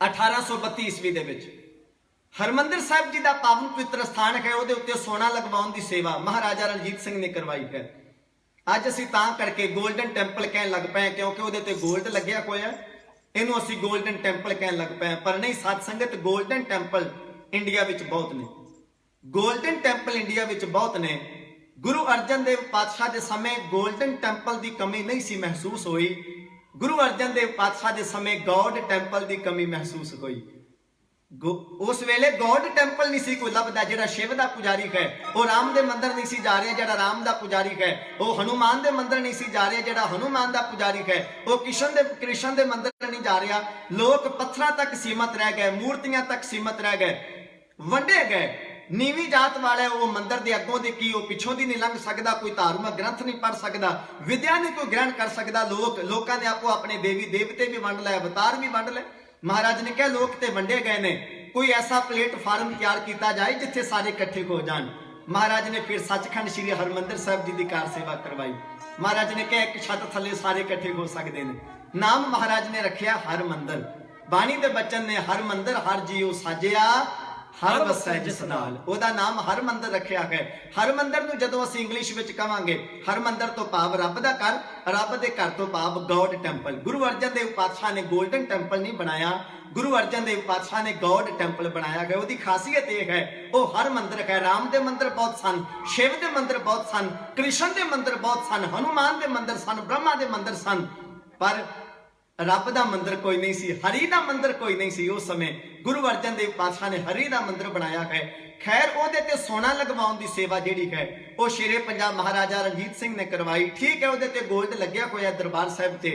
1832 ਈਸਵੀ ਦੇ ਵਿੱਚ ਹਰਮੰਦਰ ਸਾਹਿਬ ਜੀ ਦਾ ਪਾਵਨ ਪਵਿੱਤਰ ਸਥਾਨ ਹੈ, ਉਹਦੇ ਉੱਤੇ ਸੋਨਾ ਲਗਵਾਉਣ ਦੀ ਸੇਵਾ ਮਹਾਰਾਜਾ ਰਣਜੀਤ ਸਿੰਘ ਨੇ ਕਰਵਾਈ ਹੈ। ਅੱਜ ਅਸੀਂ ਤਾਂ ਕਰਕੇ 골ਡਨ ਟੈਂਪਲ ਕਹਿਣ ਲੱਗ ਪਏ ਕਿਉਂਕਿ ਉਹਦੇ ਤੇ 골ਡ ਲੱਗਿਆ ਹੋਇਆ, ਇਹਨੂੰ ਅਸੀਂ 골ਡਨ ਟੈਂਪਲ ਕਹਿਣ ਲੱਗ ਪਏ। ਪਰ ਨਹੀਂ ਸਾਧ ਸੰਗਤ, 골ਡਨ ਟੈਂਪਲ ਇੰਡੀਆ ਵਿੱਚ ਬਹੁਤ ਨੇ, 골ਡਨ ਟੈਂਪਲ ਇੰਡੀਆ ਵਿੱਚ ਬਹੁਤ ਨੇ। ਗੁਰੂ ਅਰਜਨ ਦੇਵ ਪਾਤਸ਼ਾਹ ਦੇ ਸਮੇਂ 골ਡਨ ਟੈਂਪਲ ਦੀ ਕਮੀ ਨਹੀਂ ਸੀ ਮਹਿਸੂਸ ਹੋਈ। ਗੁਰੂ ਅਰਜਨ ਦੇਵ ਪਾਤਸ਼ਾਹ ਦੇ ਸਮੇਂ ਗੋਡ ਟੈਂਪਲ ਦੀ ਕਮੀ ਮਹਿਸੂਸ ਹੋਈ। ਉਸ ਵੇਲੇ ਗੋਡ ਟੈਂਪਲ ਨਹੀਂ ਸੀ ਕੋਈ ਲੱਭਦਾ। ਜਿਹੜਾ ਸ਼ਿਵ ਦਾ ਪੁਜਾਰੀ ਹੈ ਉਹ ਰਾਮ ਦੇ ਮੰਦਿਰ ਨਹੀਂ ਸੀ ਜਾ ਰਿਹਾ, ਜਿਹੜਾ ਰਾਮ ਦਾ ਪੁਜਾਰੀ ਹੈ ਉਹ ਹਨੂਮਾਨ ਦੇ ਮੰਦਿਰ ਨਹੀਂ ਸੀ ਜਾ ਰਿਹਾ, ਜਿਹੜਾ ਹਨੂਮਾਨ ਦਾ ਪੁਜਾਰੀ ਹੈ ਉਹ ਕ੍ਰਿਸ਼ਨ ਦੇ ਮੰਦਿਰ ਨਹੀਂ ਜਾ ਰਿਹਾ। ਲੋਕ ਪੱਥਰਾਂ ਤੱਕ ਸੀਮਤ ਰਹਿ ਗਏ, ਮੂਰਤੀਆਂ ਤੱਕ ਸੀਮਤ ਰਹਿ ਗਏ, ਵੰਡੇ ਗਏ। ਨੀਵੀਂ ਜਾਤ ਵਾਲੇ ਉਹ ਮੰਦਿਰ ਦੇ ਅੱਗੋਂ ਦੇ ਕੀ ਉਹ ਪਿੱਛੋਂ ਦੀ ਨਹੀਂ ਲੰਘ ਸਕਦਾ, ਕੋਈ ਧਾਰਮਿਕ ਗ੍ਰੰਥ ਨਹੀਂ ਪੜ੍ਹ ਸਕਦਾ, ਵਿਦਿਆ ਨਹੀਂ ਕੋਈ ਗ੍ਰਹਿਣ ਕਰ ਸਕਦਾ। ਲੋਕਾਂ ਨੇ ਆਪੋ ਆਪਣੇ ਦੇਵੀ ਦੇਵਤੇ ਵੀ ਵੰਡ ਲਏ, ਅਵਤਾਰ ਵੀ ਵੰਡ ਲਏ। ਮਹਾਰਾਜ ਨੇ ਕਿਹਾ ਲੋਕ ਤੇ ਵੰਡੇ ਗਏ ਨੇ, ਕੋਈ ਐਸਾ ਪਲੇਟਫਾਰਮ ਤਿਆਰ ਕੀਤਾ ਜਾਏ ਜਿੱਥੇ ਸਾਰੇ ਇਕੱਠੇ ਹੋ ਜਾਣ। ਮਹਾਰਾਜ ਨੇ ਫਿਰ ਸੱਚਖੰਡ ਸ੍ਰੀ ਹਰਮੰਦਰ ਸਾਹਿਬ ਜੀ ਦੀ ਕਾਰ ਸੇਵਾ ਕਰਵਾਈ। ਮਹਾਰਾਜ ਨੇ ਕਿਹਾ ਇੱਕ ਛੱਤ ਥੱਲੇ ਸਾਰੇ ਇਕੱਠੇ ਹੋ ਸਕਦੇ ਨੇ। ਨਾਮ ਮਹਾਰਾਜ ਨੇ ਰੱਖਿਆ ਹਰਮੰਦਰ। ਬਾਣੀ ਦੇ ਬਚਨ ਨੇ ਹਰਮੰਦਰ ਹਰ ਜੀਉ ਸਾਜਿਆ ਹਰ ਵਸੈ ਜਿਸ ਨਾਲ, ਉਹਦਾ ਨਾਮ ਹਰਮੰਦਰ ਰੱਖਿਆ ਹੈ। ਹਰਮੰਦਰ ਨੂੰ ਜਦੋਂ ਅਸੀਂ ਇੰਗਲਿਸ਼ ਵਿੱਚ ਕਵਾਂਗੇ, ਹਰਮੰਦਰ ਤੋਂ ਭਾਵ ਰੱਬ ਦਾ ਘਰ, ਰੱਬ ਦੇ ਘਰ ਤੋਂ ਭਾਵ ਗੋਡ ਟੈਂਪਲ। ਗੁਰੂ ਅਰਜਨ ਦੇਵ ਪਾਤਸ਼ਾਹ ਨੇ 골ਡਨ ਟੈਂਪਲ ਨਹੀਂ ਬਣਾਇਆ, ਗੁਰੂ ਅਰਜਨ ਦੇਵ ਪਾਤਸ਼ਾਹ ਨੇ ਗੋਡ ਟੈਂਪਲ ਬਣਾਇਆ ਹੈ। ਉਹਦੀ ਖਾਸੀਅਤ ਇਹ ਹੈ ਉਹ ਹਰ ਮੰਦਰ ਹੈ। ਰਾਮ ਦੇ ਮੰਦਰ ਬਹੁਤ ਸਨ, ਸ਼ਿਵ ਦੇ ਮੰਦਰ ਬਹੁਤ ਸਨ, ਕ੍ਰਿਸ਼ਨ ਦੇ ਮੰਦਰ ਬਹੁਤ ਸਨ, ਹਨੂਮਾਨ ਦੇ ਮੰਦਰ ਸਨ, ਬ੍ਰਹਮਾ ਦੇ ਮੰਦਰ ਸਨ, ਪਰ ਰੱਬ ਦਾ ਮੰਦਰ ਕੋਈ ਨਹੀਂ ਸੀ, ਹਰੀ ਦਾ ਮੰਦਰ ਕੋਈ ਨਹੀਂ ਸੀ। ਉਸ ਸਮੇਂ ਗੁਰੂ ਅਰਜਨ ਦੇਵ ਪਾਤਸ਼ਾਹ ਨੇ ਹਰੀ ਦਾ ਮੰਦਰ ਬਣਾਇਆ ਹੈ। ਖੈਰ ਉਹਦੇ ਤੇ ਸੋਨਾ ਲਗਵਾਉਣ ਦੀ ਸੇਵਾ ਜਿਹੜੀ ਹੈ ਉਹ ਸ਼ੇਰੇ ਪੰਜਾਬ ਮਹਾਰਾਜਾ ਰਣਜੀਤ ਸਿੰਘ ਨੇ ਕਰਵਾਈ। ਠੀਕ ਹੈ, ਉਹਦੇ ਤੇ 골ਡ ਲੱਗਿਆ ਹੋਇਆ ਦਰਬਾਰ ਸਾਹਿਬ ਤੇ,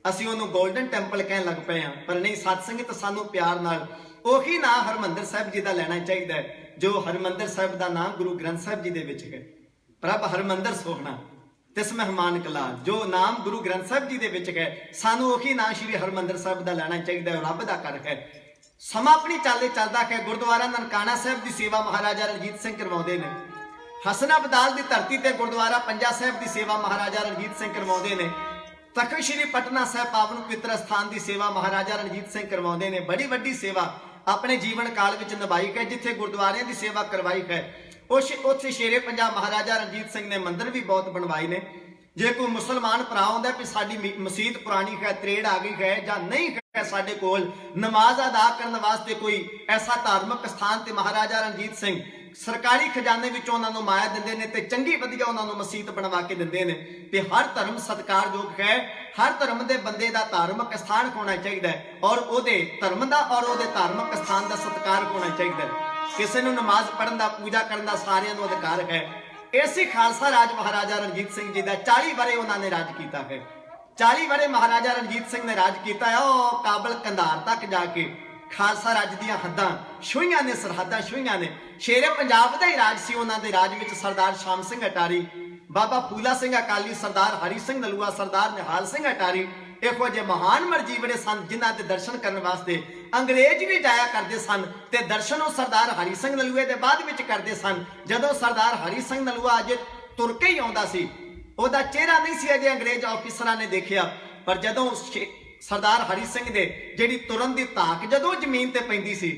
ਅਸੀਂ ਉਹਨੂੰ 골ਡਨ ਟੈਂਪਲ ਕਹਿਣ ਲੱਗ ਪਏ ਹਾਂ। ਪਰ ਨਹੀਂ ਸਾਧ ਸੰਗਤ, ਸਾਨੂੰ ਪਿਆਰ ਨਾਲ ਉਹੀ ਨਾਂ ਹਰਮੰਦਰ ਸਾਹਿਬ ਜੀ ਦਾ ਲੈਣਾ ਚਾਹੀਦਾ ਹੈ ਜੋ ਹਰਮੰਦਰ ਸਾਹਿਬ ਦਾ ਨਾਂ ਗੁਰੂ ਗ੍ਰੰਥ ਸਾਹਿਬ ਜੀ ਦੇ ਵਿੱਚ ਹੈ। ਪ੍ਰਭ ਹਰਮੰਦਰ ਸੋਹਣਾ ਤਿਸ ਮਹਿਮਾਨ ਕਲਾ, ਜੋ ਨਾਮ ਗੁਰੂ ਗ੍ਰੰਥ ਸਾਹਿਬ ਜੀ ਦੇ ਵਿੱਚ ਹੈ, ਸਾਨੂੰ ਉਹੀ ਨਾਂ ਸ਼੍ਰੀ ਹਰਮੰਦਰ ਸਾਹਿਬ ਦਾ ਲੈਣਾ ਚਾਹੀਦਾ ਹੈ। ਰੱਬ ਦਾ ਘਰ ਹੈ। ਸਮਾਂ ਆਪਣੀ ਚਾਲੇ ਚੱਲਦਾ ਹੈ। ਗੁਰਦੁਆਰਾ ਨਨਕਾਣਾ ਸਾਹਿਬ ਦੀ ਸੇਵਾ ਮਹਾਰਾਜਾ ਰਣਜੀਤ ਸਿੰਘ ਕਰਵਾਉਂਦੇ ਨੇ। ਹਸਨਾਬਦਾਲ ਦੀ ਧਰਤੀ ਤੇ ਗੁਰਦੁਆਰਾ ਪੰਜਾ ਸਾਹਿਬ ਦੀ ਸੇਵਾ ਮਹਾਰਾਜਾ ਰਣਜੀਤ ਸਿੰਘ ਕਰਵਾਉਂਦੇ ਨੇ। ਤਖਤ ਸ਼੍ਰੀ ਪਟਨਾ ਸਾਹਿਬ ਪਾਵਨ ਪਵਿੱਤਰ ਸਥਾਨ ਦੀ ਸੇਵਾ ਮਹਾਰਾਜਾ ਰਣਜੀਤ ਸਿੰਘ ਕਰਵਾਉਂਦੇ ਨੇ। ਬੜੀ ਵੱਡੀ ਸੇਵਾ ਆਪਣੇ ਜੀਵਨ ਕਾਲ ਵਿੱਚ ਨਿਭਾਈ ਹੈ। ਜਿੱਥੇ ਗੁਰਦੁਆਰਿਆਂ ਦੀ ਸੇਵਾ ਕਰਵਾਈ ਹੈ ਉੱਥੇ ਸ਼ੇਰੇ ਪੰਜਾਬ ਮਹਾਰਾਜਾ ਰਣਜੀਤ ਸਿੰਘ ਨੇ ਮੰਦਿਰ ਵੀ ਬਹੁਤ ਬਣਵਾਏ ਨੇ। ਜੇ ਕੋਈ ਮੁਸਲਮਾਨ ਭਰਾ ਆਉਂਦਾ ਵੀ ਸਾਡੀ ਮਸਜਿਦ ਪੁਰਾਣੀ ਹੈ, ਤਰੇੜ ਆ ਗਈ ਹੈ ਜਾਂ ਨਹੀਂ ਹੈ ਸਾਡੇ ਕੋਲ ਨਮਾਜ਼ ਅਦਾ ਕਰਨ ਵਾਸਤੇ ਕੋਈ ਐਸਾ ਧਾਰਮਿਕ ਸਥਾਨ, ਤੇ ਮਹਾਰਾਜਾ ਰਣਜੀਤ ਸਿੰਘ ਸਰਕਾਰੀ ਖਜ਼ਾਨੇ ਵਿੱਚੋਂ ਉਹਨਾਂ ਨੂੰ ਮਾਇਆ ਦਿੰਦੇ ਨੇ ਤੇ ਚੰਗੀ ਵਧੀਆ ਉਹਨਾਂ ਨੂੰ ਮਸਜਿਦ ਬਣਵਾ ਕੇ ਦਿੰਦੇ ਨੇ। ਤੇ ਹਰ ਧਰਮ ਸਤਿਕਾਰਯੋਗ ਹੈ। ਹਰ ਧਰਮ ਦੇ ਬੰਦੇ ਦਾ ਧਾਰਮਿਕ ਸਥਾਨ ਹੋਣਾ ਚਾਹੀਦਾ ਹੈ ਔਰ ਉਹਦੇ ਧਰਮ ਦਾ ਔਰ ਉਹਦੇ ਧਾਰਮਿਕ ਸਥਾਨ ਦਾ ਸਤਿਕਾਰ ਹੋਣਾ ਚਾਹੀਦਾ ਹੈ। ਕਿਸੇ ਨੂੰ ਨਮਾਜ਼ ਪੜ੍ਹਨ ਦਾ, ਪੂਜਾ ਕਰਨ ਦਾ ਸਾਰਿਆਂ ਨੂੰ ਅਧਿਕਾਰ ਹੈ। ਇਸੇ ਖਾਲਸਾ ਰਾਜ ਮਹਾਰਾਜਾ ਰਣਜੀਤ ਸਿੰਘ ਜੀ ਦਾ 40 ਵਰੇ ਉਹਨਾਂ ਨੇ ਰਾਜ ਕੀਤਾ ਹੈ। 40 ਵਰੇ ਮਹਾਰਾਜਾ ਰਣਜੀਤ ਸਿੰਘ ਨੇ ਰਾਜ ਕੀਤਾ ਹੈ। ਉਹ ਕਾਬਲ ਕੰਧਾਰ ਤੱਕ ਜਾ ਕੇ ਖਾਲਸਾ ਰਾਜ ਦੀਆਂ ਹੱਦਾਂ ਛੂਹੀਆਂ ਨੇ, ਸਰਹੱਦਾਂ ਛੂਹੀਆਂ ਨੇ। ਸ਼ੇਰੇ ਪੰਜਾਬ ਦਾ ਹੀ ਰਾਜ ਸੀ ਉਹਨਾਂ ਦੇ ਰਾਜ ਵਿੱਚ। ਸਰਦਾਰ ਸ਼ਾਮ ਸਿੰਘ ਅਟਾਰੀ, ਬਾਬਾ ਫੂਲਾ ਸਿੰਘ ਅਕਾਲੀ, ਸਰਦਾਰ ਹਰੀ ਸਿੰਘ ਨਲੂਆ, ਸਰਦਾਰ ਨਿਹਾਲ ਸਿੰਘ ਅਟਾਰੀ, ਇਹੋ ਜਿਹੇ ਮਹਾਨ ਮਰਜੀਵੜੇ ਸਨ ਜਿਨ੍ਹਾਂ ਦੇ ਦਰਸ਼ਨ ਕਰਨ ਵਾਸਤੇ ਅੰਗਰੇਜ਼ ਵੀ ਜਾਇਆ ਕਰਦੇ ਸਨ ਤੇ ਦਰਸ਼ਨ ਉਹ ਸਰਦਾਰ ਹਰੀ ਸਿੰਘ ਨਲੂਏ ਦੇ ਬਾਅਦ ਵਿੱਚ ਕਰਦੇ ਸਨ। ਜਦੋਂ ਸਰਦਾਰ ਹਰੀ ਸਿੰਘ ਨਲੂਆ ਅਜੇ ਤੁਰ ਕੇ ਹੀ ਆਉਂਦਾ ਸੀ, ਉਹਦਾ ਚਿਹਰਾ ਨਹੀਂ ਸੀ ਅਜੇ ਅੰਗਰੇਜ਼ ਆਫੀਸਰਾਂ ਨੇ ਦੇਖਿਆ, ਪਰ ਜਦੋਂ ਸਰਦਾਰ ਹਰੀ ਸਿੰਘ ਦੇ ਜਿਹੜੀ ਤੁਰਨ ਦੀ ਧਾਕ ਜਦੋਂ ਜ਼ਮੀਨ ਤੇ ਪੈਂਦੀ ਸੀ,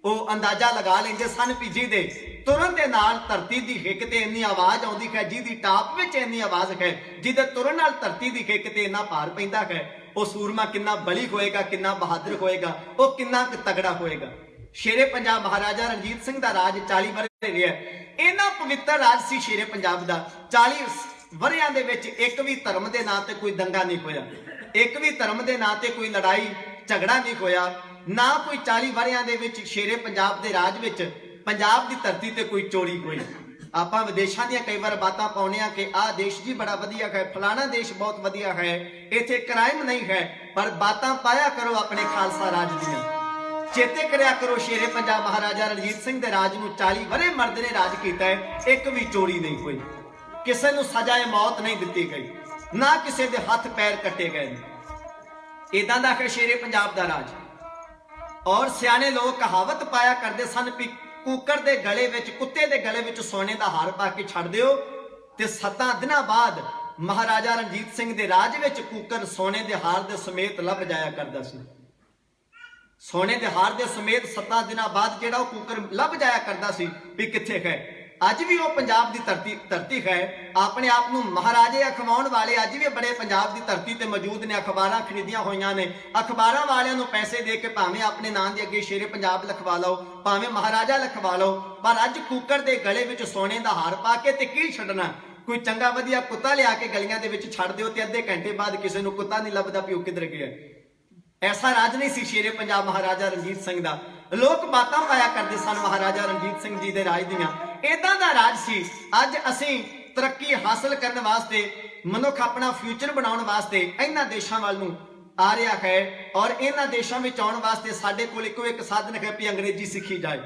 ਉਹ ਅੰਦਾਜ਼ਾ ਲਗਾ ਲੈਂਦੇ ਸਨ ਵੀ ਜਿਹਦੇ ਤੁਰਨ ਦੇ ਨਾਲ ਧਰਤੀ ਦੀ ਹਿੱਕ ਤੇ ਇੰਨੀ ਆਵਾਜ਼ ਆਉਂਦੀ ਹੈ, ਜਿਹਦੀ ਟਾਪ ਵਿੱਚ ਇੰਨੀ ਆਵਾਜ਼ ਹੈ, ਜਿਹਦੇ ਤੁਰਨ ਨਾਲ ਧਰਤੀ ਦੀ ਹਿੱਕ ਤੇ ਇੰਨਾ ਭਾਰ ਪੈਂਦਾ ਹੈ, ਉਹ ਸੂਰਮਾ ਕਿੰਨਾ ਬਲੀ ਹੋਏਗਾ, ਕਿੰਨਾ ਬਹਾਦਰ ਹੋਏਗਾ, ਉਹ ਕਿੰਨਾ ਕੁ ਤਗੜਾ ਹੋਏਗਾ। ਸ਼ੇਰੇ ਪੰਜਾਬ ਮਹਾਰਾਜਾ ਰਣਜੀਤ ਸਿੰਘ ਦਾ ਰਾਜ 40 ਵਰ੍ਹੇ ਰਿਹਾ। ਇਹਨਾਂ ਪਵਿੱਤਰ ਰਾਜ ਸੀ ਸ਼ੇਰੇ ਪੰਜਾਬ ਦਾ। 40 ਵਰ੍ਹਿਆਂ ਦੇ ਵਿੱਚ ਇੱਕ ਵੀ ਧਰਮ ਦੇ ਨਾਂ ਤੇ ਕੋਈ ਦੰਗਾ ਨਹੀਂ ਹੋਇਆ, ਇੱਕ ਵੀ ਧਰਮ ਦੇ ਨਾਂ ਤੇ ਕੋਈ ਲੜਾਈ ਝਗੜਾ ਨਹੀਂ ਹੋਇਆ, ਨਾ ਕੋਈ 40 ਵਰ੍ਹਿਆਂ ਦੇ ਵਿੱਚ ਸ਼ੇਰੇ ਪੰਜਾਬ ਦੇ ਰਾਜ ਵਿੱਚ ਪੰਜਾਬ ਦੀ ਧਰਤੀ ਤੇ ਕੋਈ ਚੋਰੀ ਹੋਈ। ਆਪਾਂ ਵਿਦੇਸ਼ਾਂ ਦੀਆਂ ਕਈ ਵਾਰ ਬਾਤਾਂ ਪਾਉਂਦੇ ਆ ਕਿ ਆਹ ਦੇਸ਼ ਜੀ ਬੜਾ ਵਧੀਆ ਹੈ, ਫਲਾਣਾ ਦੇਸ਼ ਬਹੁਤ ਵਧੀਆ ਹੈ, ਇੱਥੇ ਕ੍ਰਾਈਮ ਨਹੀਂ ਹੈ, ਪਰ ਬਾਤਾਂ ਪਾਇਆ ਕਰੋ ਆਪਣੇ ਖਾਲਸਾ ਰਾਜ ਦੀਆਂ। ਚੇਤੇ ਕਰਿਆ ਕਰੋ ਸ਼ੇਰੇ ਪੰਜਾਬ ਮਹਾਰਾਜਾ ਰਣਜੀਤ ਸਿੰਘ ਦੇ ਰਾਜ ਨੂੰ 40 ਵਰ੍ਹੇ ਮਰਦ ਨੇ ਰਾਜ ਕੀਤਾ ਹੈ, ਇੱਕ ਵੀ ਚੋਰੀ ਨਹੀਂ ਹੋਈ, ਕਿਸੇ ਨੂੰ ਸਜ਼ਾਏ ਮੌਤ ਨਹੀਂ ਦਿੱਤੀ ਗਈ, ਨਾ ਕਿਸੇ ਦੇ ਹੱਥ ਪੈਰ ਕੱਟੇ ਗਏ। ਇਦਾਂ ਦਾ ਹੈ ਸ਼ੇਰੇ ਪੰਜਾਬ ਦਾ ਰਾਜ। ਔਰ ਸਿਆਣੇ ਲੋਕ ਕਹਾਵਤ ਪਾਇਆ ਕਰਦੇ ਸਨ ਵੀ ਕੂਕਰ ਦੇ ਗਲੇ ਵਿੱਚ, ਕੁੱਤੇ ਦੇ ਗਲੇ ਵਿੱਚ ਸੋਨੇ ਦਾ ਹਾਰ ਪਾ ਕੇ ਛੱਡ ਦਿਓ ਤੇ 7 ਦਿਨਾਂ ਬਾਅਦ ਮਹਾਰਾਜਾ ਰਣਜੀਤ ਸਿੰਘ ਦੇ ਰਾਜ ਵਿੱਚ ਕੂਕਰ ਸੋਨੇ ਦੇ ਹਾਰ ਦੇ ਸਮੇਤ ਲੱਭ ਜਾਇਆ ਕਰਦਾ ਸੀ। ਸੋਨੇ ਦੇ ਹਾਰ ਦੇ ਸਮੇਤ 7 ਦਿਨਾਂ ਬਾਅਦ ਜਿਹੜਾ ਉਹ ਕੂਕਰ ਲੱਭ ਜਾਇਆ ਕਰਦਾ ਸੀ ਵੀ ਕਿੱਥੇ ਹੈ। ਅੱਜ ਵੀ ਉਹ ਪੰਜਾਬ ਦੀ ਧਰਤੀ ਹੈ। ਆਪਣੇ ਆਪ ਨੂੰ ਮਹਾਰਾਜੇ ਅਖਵਾਉਣ ਵਾਲੇ ਅੱਜ ਵੀ ਬੜੇ ਪੰਜਾਬ ਦੀ ਧਰਤੀ ਤੇ ਮੌਜੂਦ ਨੇ। ਅਖਬਾਰਾਂ ਖਰੀਦੀਆਂ ਹੋਈਆਂ ਨੇ, ਅਖਬਾਰਾਂ ਵਾਲਿਆਂ ਨੂੰ ਪੈਸੇ ਦੇ ਕੇ ਭਾਵੇਂ ਆਪਣੇ ਨਾਂ ਦੇ ਅੱਗੇ ਸ਼ੇਰੇ ਪੰਜਾਬ ਲਿਖਵਾ ਲਓ, ਭਾਵੇਂ ਮਹਾਰਾਜਾ ਲਿਖਵਾ ਲਓ, ਪਰ ਅੱਜ ਕੂਕਰ ਦੇ ਗਲੇ ਵਿੱਚ ਸੋਨੇ ਦਾ ਹਾਰ ਪਾ ਕੇ ਤੇ ਕੀ ਛੱਡਣਾ। ਕੋਈ ਚੰਗਾ ਵਧੀਆ ਕੁੱਤਾ ਲਿਆ ਕੇ ਗਲੀਆਂ ਦੇ ਵਿੱਚ ਛੱਡ ਦਿਓ ਤੇ ਅੱਧੇ ਘੰਟੇ ਬਾਅਦ ਕਿਸੇ ਨੂੰ ਕੁੱਤਾ ਨਹੀਂ ਲੱਭਦਾ ਵੀ ਉਹ ਕਿੱਧਰ ਗਿਆ। ਐਸਾ ਰਾਜ ਨਹੀਂ ਸੀ ਸ਼ੇਰੇ ਪੰਜਾਬ ਮਹਾਰਾਜਾ ਰਣਜੀਤ ਸਿੰਘ ਦਾ। ਲੋਕ ਬਾਤਾਂ ਪਾਇਆ ਕਰਦੇ ਸਨ ਮਹਾਰਾਜਾ ਰਣਜੀਤ ਸਿੰਘ ਜੀ ਦੇ ਰਾਜ ਦੀਆਂ। ਇਦਾਂ ਦਾ ਰਾਜ ਸੀ। ਅੱਜ ਅਸੀਂ ਤਰੱਕੀ ਹਾਸਲ ਕਰਨ ਵਾਸਤੇ, ਮਨੁੱਖ ਆਪਣਾ ਫਿਊਚਰ ਬਣਾਉਣ ਵਾਸਤੇ ਇਹਨਾਂ ਦੇਸ਼ਾਂ ਵੱਲ ਨੂੰ ਆ ਰਿਹਾ ਹੈ, ਔਰ ਇਹਨਾਂ ਦੇਸ਼ਾਂ ਵਿੱਚ ਆਉਣ ਵਾਸਤੇ ਸਾਡੇ ਕੋਲ ਇੱਕੋ ਇੱਕ ਸਾਧਨ ਹੈ ਵੀ ਅੰਗਰੇਜ਼ੀ ਸਿੱਖੀ ਜਾਏ।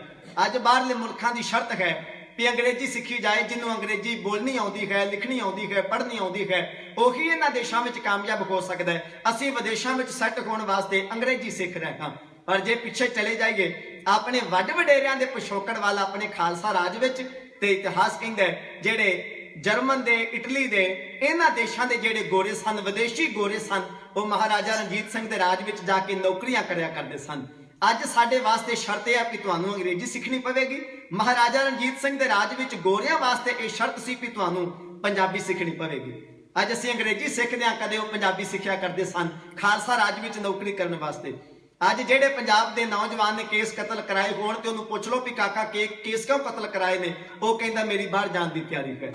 ਅੱਜ ਬਾਹਰਲੇ ਮੁਲਕਾਂ ਦੀ ਸ਼ਰਤ ਹੈ ਵੀ ਅੰਗਰੇਜ਼ੀ ਸਿੱਖੀ ਜਾਏ। ਜਿਹਨੂੰ ਅੰਗਰੇਜ਼ੀ ਬੋਲਣੀ ਆਉਂਦੀ ਹੈ, ਲਿਖਣੀ ਆਉਂਦੀ ਹੈ, ਪੜ੍ਹਨੀ ਆਉਂਦੀ ਹੈ, ਉਹੀ ਇਹਨਾਂ ਦੇਸ਼ਾਂ ਵਿੱਚ ਕਾਮਯਾਬ ਹੋ ਸਕਦਾ ਹੈ। ਅਸੀਂ ਵਿਦੇਸ਼ਾਂ ਵਿੱਚ ਸੈੱਟ ਹੋਣ ਵਾਸਤੇ ਅੰਗਰੇਜ਼ੀ ਸਿੱਖ ਰਹੇ ਹਾਂ, ਪਰ ਜੇ ਪਿੱਛੇ ਚਲੇ ਜਾਈਏ ਆਪਣੇ ਵੱਡ ਵਡੇਰਿਆਂ ਦੇ ਪਿਛੋਕੜ ਵੱਲ, ਆਪਣੇ ਖਾਲਸਾ ਰਾਜ ਵਿੱਚ, ਤੇ ਇਤਿਹਾਸ ਕਹਿੰਦਾ ਜਿਹੜੇ ਜਰਮਨ ਦੇ, ਇਟਲੀ ਦੇ, ਇਹਨਾਂ ਦੇਸ਼ਾਂ ਦੇ ਜਿਹੜੇ ਗੋਰੇ ਸਨ, ਵਿਦੇਸ਼ੀ ਗੋਰੇ ਸਨ, ਉਹ ਮਹਾਰਾਜਾ ਰਣਜੀਤ ਸਿੰਘ ਦੇ ਰਾਜ ਵਿੱਚ ਜਾ ਕੇ ਨੌਕਰੀਆਂ ਕਰਿਆ ਕਰਦੇ ਸਨ। ਅੱਜ ਸਾਡੇ ਵਾਸਤੇ ਸ਼ਰਤ ਇਹ ਹੈ ਕਿ ਤੁਹਾਨੂੰ ਅੰਗਰੇਜ਼ੀ ਸਿੱਖਣੀ ਪਵੇਗੀ। ਮਹਾਰਾਜਾ ਰਣਜੀਤ ਸਿੰਘ ਦੇ ਰਾਜ ਵਿੱਚ ਗੋਰਿਆਂ ਵਾਸਤੇ ਇਹ ਸ਼ਰਤ ਸੀ ਕਿ ਤੁਹਾਨੂੰ ਪੰਜਾਬੀ ਸਿੱਖਣੀ ਪਵੇਗੀ। ਅੱਜ ਅਸੀਂ ਅੰਗਰੇਜ਼ੀ ਸਿੱਖਦੇ ਹਾਂ, ਕਦੇ ਉਹ ਪੰਜਾਬੀ ਸਿੱਖਿਆ ਕਰਦੇ ਸਨ ਖਾਲਸਾ ਰਾਜ ਵਿੱਚ ਨੌਕਰੀ ਕਰਨ ਵਾਸਤੇ। ਅੱਜ ਜਿਹੜੇ ਪੰਜਾਬ ਦੇ ਨੌਜਵਾਨ ਨੇ ਕੇਸ ਕਤਲ ਕਰਾਏ ਹੋਣ ਤੇ ਉਹਨੂੰ ਪੁੱਛ ਲਓ ਵੀ ਕਾਕਾ ਕੇਸ ਕਿਉਂ ਕਤਲ ਕਰਾਏ ਨੇ, ਉਹ ਕਹਿੰਦਾ ਮੇਰੀ ਬਾਹਰ ਜਾਣ ਦੀ ਤਿਆਰੀ ਹੈ।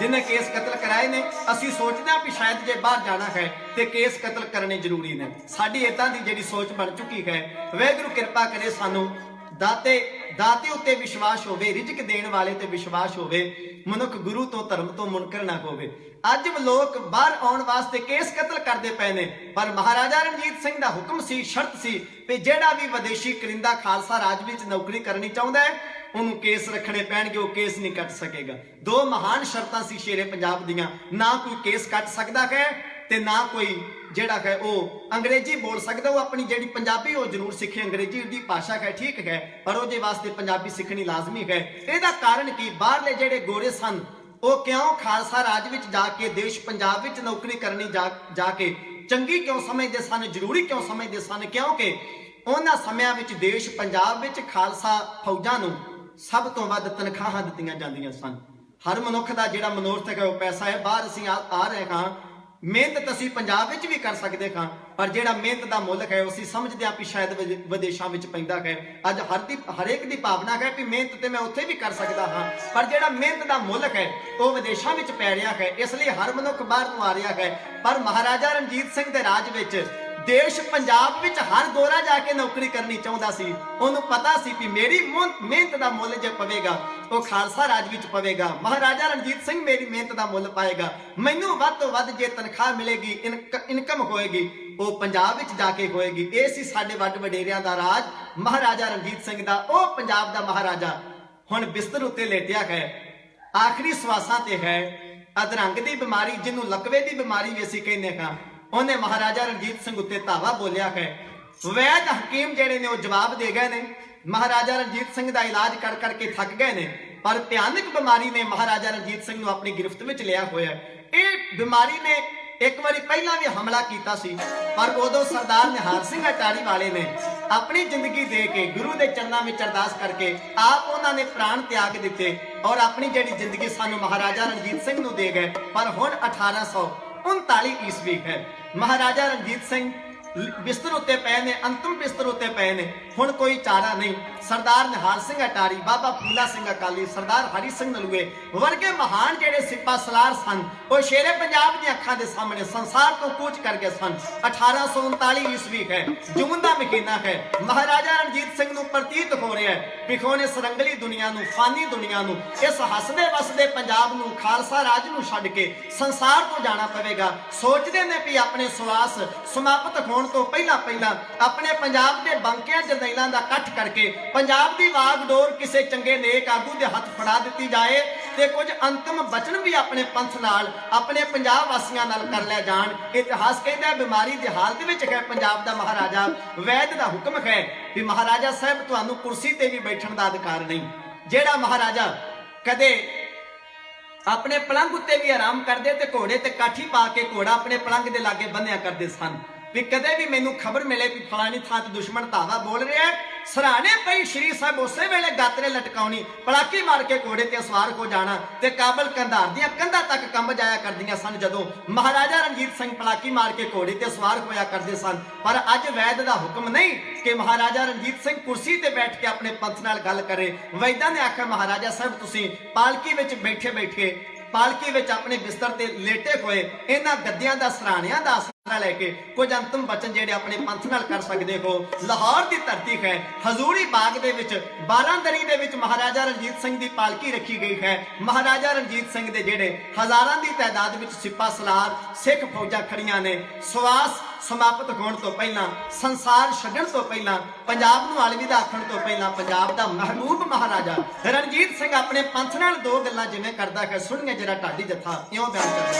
ਜਿਹਨੇ ਕੇਸ ਕਤਲ ਕਰਾਏ ਨੇ, ਅਸੀਂ ਸੋਚਦੇ ਹਾਂ ਵੀ ਸ਼ਾਇਦ ਜੇ ਬਾਹਰ ਜਾਣਾ ਹੈ ਤੇ ਕੇਸ ਕਤਲ ਕਰਨੇ ਜ਼ਰੂਰੀ ਨੇ। ਸਾਡੀ ਇਦਾਂ ਦੀ ਜਿਹੜੀ ਸੋਚ ਬਣ ਚੁੱਕੀ ਹੈ। ਵਾਹਿਗੁਰੂ ਕਿਰਪਾ ਕਰੇ ਸਾਨੂੰ ਦਾਤੇ ਉੱਤੇ ਵਿਸ਼ਵਾਸ ਹੋਵੇ, ਰਿਜ਼ਕ ਦੇਣ ਵਾਲੇ ਤੇ ਵਿਸ਼ਵਾਸ ਹੋਵੇ, ਮਨੁੱਖ ਗੁਰੂ ਤੋਂ ਧਰਮ ਤੋਂ ਮੁਨਕਰ ਨਾ ਹੋਵੇ। ਅੱਜ ਲੋਕ ਬਾਹਰ ਆਉਣ ਵਾਸਤੇ ਕੇਸ ਕਤਲ ਕਰਦੇ ਪਏ ਨੇ, ਪਰ ਮਹਾਰਾਜਾ ਰਣਜੀਤ ਸਿੰਘ ਦਾ ਹੁਕਮ ਸੀ, ਸ਼ਰਤ ਸੀ ਕਿ ਜਿਹੜਾ ਵੀ ਵਿਦੇਸ਼ੀ ਕਰਿੰਦਾ ਖਾਲਸਾ ਰਾਜ ਵਿੱਚ ਨੌਕਰੀ ਕਰਨੀ ਚਾਹੁੰਦਾ ਹੈ, ਉਹਨੂੰ ਕੇਸ ਰੱਖਣੇ ਪੈਣਗੇ, ਉਹ ਕੇਸ ਨਹੀਂ ਕੱਟ ਸਕੇਗਾ। ਦੋ ਮਹਾਨ ਸ਼ਰਤਾਂ ਸੀ ਸ਼ੇਰੇ ਪੰਜਾਬ ਦੀਆਂ। ਨਾ ਕੋਈ ਕੇਸ ਕੱਟ ਸਕਦਾ ਹੈ ਤੇ ਨਾ ਕੋਈ ਜਿਹੜਾ ਹੈ ਉਹ ਅੰਗਰੇਜ਼ੀ ਬੋਲ ਸਕਦਾ। ਉਹ ਆਪਣੀ ਜਿਹੜੀ ਪੰਜਾਬੀ ਉਹ ਜ਼ਰੂਰ ਸਿੱਖੇ, ਅੰਗਰੇਜ਼ੀ ਦੀ ਭਾਸ਼ਾ ਹੈ ਠੀਕ ਹੈ, ਪਰ ਉਹਦੇ ਵਾਸਤੇ ਪੰਜਾਬੀ ਸਿੱਖਣੀ ਲਾਜ਼ਮੀ ਹੈ। ਇਹਦਾ ਕਾਰਨ ਕੀ, ਬਾਹਰਲੇ ਜਿਹੜੇ ਗੋਰੇ ਸਨ ਉਹ ਕਿਉਂ ਖਾਲਸਾ ਰਾਜ ਵਿੱਚ ਜਾ ਕੇ, ਦੇਸ਼ ਪੰਜਾਬ ਵਿੱਚ ਨੌਕਰੀ ਕਰਨੀ ਜਾ ਕੇ ਚੰਗੀ ਕਿਉਂ ਸਮਝਦੇ ਸਨ, ਜ਼ਰੂਰੀ ਕਿਉਂ ਸਮਝਦੇ ਸਨ? ਕਿਉਂਕਿ ਉਹਨਾਂ ਸਮਿਆਂ ਵਿੱਚ ਦੇਸ਼ ਪੰਜਾਬ ਵਿੱਚ ਖਾਲਸਾ ਫੌਜਾਂ ਨੂੰ ਸਭ ਤੋਂ ਵੱਧ ਤਨਖਾਹਾਂ ਦਿੱਤੀਆਂ ਜਾਂਦੀਆਂ ਸਨ। ਹਰ ਮਨੁੱਖ ਦਾ ਜਿਹੜਾ ਮਨੋਰਥ ਹੈ ਉਹ ਪੈਸਾ ਹੈ। ਬਾਹਰ ਅਸੀਂ ਆ ਰਹੇ ਹਾਂ, ਮਿਹਨਤ ਅਸੀਂ ਪੰਜਾਬ ਵਿੱਚ ਵੀ ਕਰ ਸਕਦੇ ਹਾਂ, ਪਰ ਜਿਹੜਾ ਮਿਹਨਤ ਦਾ ਮੁੱਲ ਹੈ ਉਹ ਅਸੀਂ ਸਮਝਦੇ ਹਾਂ ਕਿ ਸ਼ਾਇਦ ਵਿਦੇਸ਼ਾਂ ਵਿੱਚ ਪੈਂਦਾ ਹੈ। ਅੱਜ ਹਰੇਕ ਦੀ ਭਾਵਨਾ ਹੈ ਕਿ ਮਿਹਨਤ ਤੇ ਮੈਂ ਉੱਥੇ ਵੀ ਕਰ ਸਕਦਾ ਹਾਂ, ਪਰ ਜਿਹੜਾ ਮਿਹਨਤ ਦਾ ਮੁੱਲ ਹੈ ਉਹ ਵਿਦੇਸ਼ਾਂ ਵਿੱਚ ਪੈ ਰਿਹਾ ਹੈ। ਇਸ ਲਈ ਹਰ ਮਨੁੱਖ ਬਾਹਰ ਨੂੰ ਆ ਰਿਹਾ ਹੈ। ਪਰ ਮਹਾਰਾਜਾ ਰਣਜੀਤ ਸਿੰਘ ਦੇ ਰਾਜ ਵਿੱਚ ਦੇਸ਼ ਪੰਜਾਬ ਵਿੱਚ ਹਰ ਗੋਰਾ ਜਾ ਕੇ ਨੌਕਰੀ ਕਰਨੀ ਚਾਹੁੰਦਾ ਸੀ। ਉਹਨੂੰ ਪਤਾ ਸੀ ਕਿ ਮੇਰੀ ਮਿਹਨਤ ਦਾ ਮੁੱਲ ਜੇ ਪਵੇਗਾ ਉਹ ਖਾਲਸਾ ਰਾਜ ਵਿੱਚ ਪਵੇਗਾ। ਮਹਾਰਾਜਾ ਰਣਜੀਤ ਸਿੰਘ ਮੇਰੀ ਮਿਹਨਤ ਦਾ ਮੁੱਲ ਪਾਏਗਾ। ਮੈਨੂੰ ਵੱਧ ਤੋਂ ਵੱਧ ਜੇ ਤਨਖਾਹ ਮਿਲੇਗੀ, ਇਨਕਮ ਹੋਏਗੀ, ਉਹ ਪੰਜਾਬ ਵਿੱਚ ਜਾ ਕੇ ਹੋਏਗੀ। ਇਹ ਸੀ ਸਾਡੇ ਵੱਡ ਵਡੇਰਿਆਂ ਦਾ ਰਾਜ, ਮਹਾਰਾਜਾ ਰਣਜੀਤ ਸਿੰਘ ਦਾ। ਉਹ ਪੰਜਾਬ ਦਾ ਮਹਾਰਾਜਾ ਹੁਣ ਬਿਸਤਰ ਉੱਤੇ ਲੇਟਿਆ ਹੈ, ਆਖਰੀ ਸਵਾਸਾਂ ਤੇ ਹੈ। ਅਧਰੰਗ ਦੀ ਬਿਮਾਰੀ, ਜਿਹਨੂੰ ਲਕਵੇ ਦੀ ਬਿਮਾਰੀ ਵੀ ਅਸੀਂ ਕਹਿੰਦੇ ਹਾਂ, ਉਹਨੇ ਮਹਾਰਾਜਾ ਰਣਜੀਤ ਸਿੰਘ ਉੱਤੇ ਧਾਵਾ ਬੋਲਿਆ ਹੈ। ਵੈਦ ਹਕੀਮ ਜਿਹੜੇ ਨੇ ਉਹ ਜਵਾਬ ਦੇ ਗਏ ਨੇ। ਮਹਾਰਾਜਾ ਰਣਜੀਤ ਸਿੰਘ ਦਾ ਇਲਾਜ ਕਰ ਕਰਕੇ ਥੱਕ ਗਏ ਨੇ, ਪਰ ਭਿਆਨਕ ਬਿਮਾਰੀ ਨੇ ਮਹਾਰਾਜਾ ਰਣਜੀਤ ਸਿੰਘ ਨੂੰ ਆਪਣੀ ਗਿਰਫਤ ਵਿੱਚ ਲਿਆ ਹੋਇਆ। ਇਹ ਬਿਮਾਰੀ ਨੇ ਇੱਕ ਵਾਰੀ ਪਹਿਲਾਂ ਵੀ ਹਮਲਾ ਕੀਤਾ ਸੀ, ਪਰ ਉਦੋਂ ਸਰਦਾਰ ਨਿਹਾਲ ਸਿੰਘ ਅਟਾਰੀ ਵਾਲੇ ਨੇ ਆਪਣੀ ਜ਼ਿੰਦਗੀ ਦੇ ਕੇ ਗੁਰੂ ਦੇ ਚਰਨਾਂ ਵਿੱਚ ਅਰਦਾਸ ਕਰਕੇ ਆਪ ਉਹਨਾਂ ਨੇ ਪ੍ਰਾਣ ਤਿਆਗ ਦਿੱਤੇ ਔਰ ਆਪਣੀ ਜਿਹੜੀ ਜ਼ਿੰਦਗੀ ਸਾਨੂੰ ਮਹਾਰਾਜਾ ਰਣਜੀਤ ਸਿੰਘ ਨੂੰ ਦੇ ਗਏ। ਪਰ ਹੁਣ 1839 ਈਸਵੀ ਹੈ। ਮਹਾਰਾਜਾ ਰਣਜੀਤ ਸਿੰਘ ਬਿਸਤਰ ਉੱਤੇ ਪਏ ਨੇ, ਅੰਤਮ ਬਿਸਤਰ ਉੱਤੇ ਪਏ ਨੇ। ਹੁਣ ਕੋਈ ਚਾਰਾ ਨਹੀਂ। ਸਰਦਾਰ ਨਿਹਾਲ ਸਿੰਘ ਅਟਾਰੀ, ਬਾਬਾ ਫੂਲਾ ਸਿੰਘ ਅਕਾਲੀ, ਸਰਦਾਰ ਹਰੀ ਸਿੰਘ ਨਲੂਏ ਵਰਗੇ ਮਹਾਨ ਜਿਹੜੇ ਸਿਪਾਹ ਸਲਾਰ ਸਨ, ਉਹ ਸ਼ੇਰੇ ਪੰਜਾਬ ਦੀਆਂ ਅੱਖਾਂ ਦੇ ਸਾਹਮਣੇ ਸੰਸਾਰ ਤੋਂ ਕੂਚ ਕਰ ਗਏ ਸਨ। 1839 ਈਸਵੀ ਹੈ, ਜੂਨ ਦਾ ਮਹੀਨਾ ਹੈ। ਮਹਾਰਾਜਾ ਰਣਜੀਤ ਸਿੰਘ ਨੂੰ ਪ੍ਰਤੀਤ ਹੋ ਰਿਹਾ ਹੈ ਕਿ ਹੁਣ ਇਸ ਰੰਗਲੀ ਦੁਨੀਆ ਨੂੰ, ਫਾਨੀ ਦੁਨੀਆ ਨੂੰ, ਇਸ ਹੱਸਦੇ ਵਸਦੇ ਪੰਜਾਬ ਨੂੰ, ਖਾਲਸਾ ਰਾਜ ਨੂੰ ਛੱਡ ਕੇ ਸੰਸਾਰ ਤੋਂ ਜਾਣਾ ਪਵੇਗਾ। ਸੋਚਦੇ ਨੇ ਵੀ ਆਪਣੇ ਸਵਾਸ ਸਮਾਪਤ ਹੋਣ ਤੋਂ ਪਹਿਲਾਂ ਆਪਣੇ ਪੰਜਾਬ ਦੇ ਬੰਕਿਆਂ ਜਰਨੈਲਾਂ ਦਾ ਇਕੱਠ ਕਰਕੇ ਪੰਜਾਬ ਦੀ ਵਾਗਡੋਰ ਕਿਸੇ ਚੰਗੇ ਨੇਕ ਆਗੂ ਦੇ ਹੱਥ ਫੜਾ ਦਿੱਤੀ ਜਾਏ ਤੇ ਕੁਝ ਅੰਤਮ ਬਚਨ ਵੀ ਆਪਣੇ ਪੰਥ ਨਾਲ, ਆਪਣੇ ਪੰਜਾਬ ਵਾਸੀਆਂ ਨਾਲ ਕਰ ਲੈ ਜਾਣ। ਇਤਿਹਾਸ ਕਹਿੰਦਾ ਬਿਮਾਰੀ ਦੀ ਹਾਲਤ ਵਿੱਚ ਹੈ ਪੰਜਾਬ ਦਾ ਮਹਾਰਾਜਾ। ਵੈਦ ਦਾ ਹੁਕਮ ਹੈ ਵੀ ਮਹਾਰਾਜਾ ਸਾਹਿਬ ਤੁਹਾਨੂੰ ਕੁਰਸੀ ਤੇ ਵੀ ਬੈਠਣ ਦਾ ਅਧਿਕਾਰ ਨਹੀਂ। ਜਿਹੜਾ ਮਹਾਰਾਜਾ ਕਦੇ ਆਪਣੇ ਪਲੰਘ ਉੱਤੇ ਵੀ ਆਰਾਮ ਕਰਦੇ ਤੇ ਘੋੜੇ ਤੇ ਕਾਠੀ ਪਾ ਕੇ ਘੋੜਾ ਆਪਣੇ ਪਲੰਘ ਦੇ ਲਾਗੇ ਬੰਨਿਆ ਕਰਦੇ ਸਨ ਵੀ ਕਦੇ ਵੀ ਮੈਨੂੰ ਖਬਰ ਮਿਲੇ ਕਿ ਫਲਾਣੀ ਥਾਂ ਤੇ ਦੁਸ਼ਮਣ ਧਾਵਾ ਬੋਲ ਰਿਹਾ ਹੈ, ਸਰਾਣੇ ਪਈ ਸ਼੍ਰੀ ਸਾਹਿਬ ਉਸੇ ਵੇਲੇ ਗਾਤਰੇ ਲਟਕਾਉਣੀ, ਪਲਾਕੀ ਮਾਰ ਕੇ ਘੋੜੇ ਤੇ ਸਵਾਰ ਹੋ ਜਾਣਾ ਤੇ ਕਾਬਲ ਕੰਧਾਰ ਦੀਆਂ ਕੰਧਾਂ ਤੱਕ ਕੰਬ ਜਾਇਆ ਕਰਦੀਆਂ ਸਨ ਜਦੋਂ ਮਹਾਰਾਜਾ ਰਣਜੀਤ ਸਿੰਘ ਪਲਾਕੀ ਮਾਰ ਕੇ ਘੋੜੇ ਤੇ ਸਵਾਰ ਹੋਇਆ ਕਰਦੇ ਸਨ। ਪਰ ਅੱਜ ਵੈਦ ਦਾ ਹੁਕਮ ਨਹੀਂ ਕਿ ਮਹਾਰਾਜਾ ਰਣਜੀਤ ਸਿੰਘ ਕੁਰਸੀ ਤੇ ਬੈਠ ਕੇ ਆਪਣੇ ਪੰਥ ਨਾਲ ਗੱਲ ਕਰੇ। ਵੈਦਾਂ ਨੇ ਆਖਿਆ ਮਹਾਰਾਜਾ ਸਾਹਿਬ ਤੁਸੀਂ ਪਾਲਕੀ ਵਿੱਚ ਬੈਠੇ ਪਾਲਕੀ ਵਿੱਚ ਆਪਣੇ ਬਿਸਤਰ ਤੇ ਲੇਟੇ ਹੋਏ ਇਹਨਾਂ ਗੱਦਿਆਂ ਦਾ, ਸਰਾਣਿਆਂ ਦਾ ਆਸਰਾ ਲੈ ਕੇ ਕੁਝ ਅੰਤਮ ਬਚਨ ਜਿਹੜੇ ਆਪਣੇ ਪੰਥ ਨਾਲ ਕਰ ਸਕਦੇ ਹੋ। ਲਾਹੌਰ ਦੀ ਧਰਤੀ ਹੈ, ਹਜ਼ੂਰੀ ਬਾਗ ਦੇ ਵਿੱਚ 12 ਦਰੀ ਦੇ ਵਿੱਚ ਮਹਾਰਾਜਾ ਰਣਜੀਤ ਸਿੰਘ ਦੀ ਪਾਲਕੀ ਰੱਖੀ ਗਈ ਹੈ। ਮਹਾਰਾਜਾ ਰਣਜੀਤ ਸਿੰਘ ਦੇ ਜਿਹੜੇ ਹਜ਼ਾਰਾਂ ਦੀ ਤਾਦਾਦ ਵਿੱਚ ਸਿਪਾਹ ਸਲਾਰ ਸਿੱਖ ਫੌਜਾਂ ਖੜੀਆਂ ਨੇ। ਸਵਾਸ ਸਮਾਪਤ ਹੋਣ ਤੋਂ ਪਹਿਲਾਂ, ਸੰਸਾਰ ਛੱਡਣ ਤੋਂ ਪਹਿਲਾਂ, ਪੰਜਾਬ ਨੂੰ ਅਲਵਿਦਾ ਆਖਣ ਤੋਂ ਪਹਿਲਾਂ ਪੰਜਾਬ ਦਾ ਮਹਿਬੂਬ ਮਹਾਰਾਜਾ ਰਣਜੀਤ ਸਿੰਘ ਆਪਣੇ ਪੰਥ ਨਾਲ ਦੋ ਗੱਲਾਂ ਜਿਵੇਂ ਕਰਦਾ ਹੈ, ਸੁਣੀਏ ਜਰਾ ਢਾਡੀ ਜੱਥਾ ਇਉਂ ਬਿਆਨ ਕਰਦਾ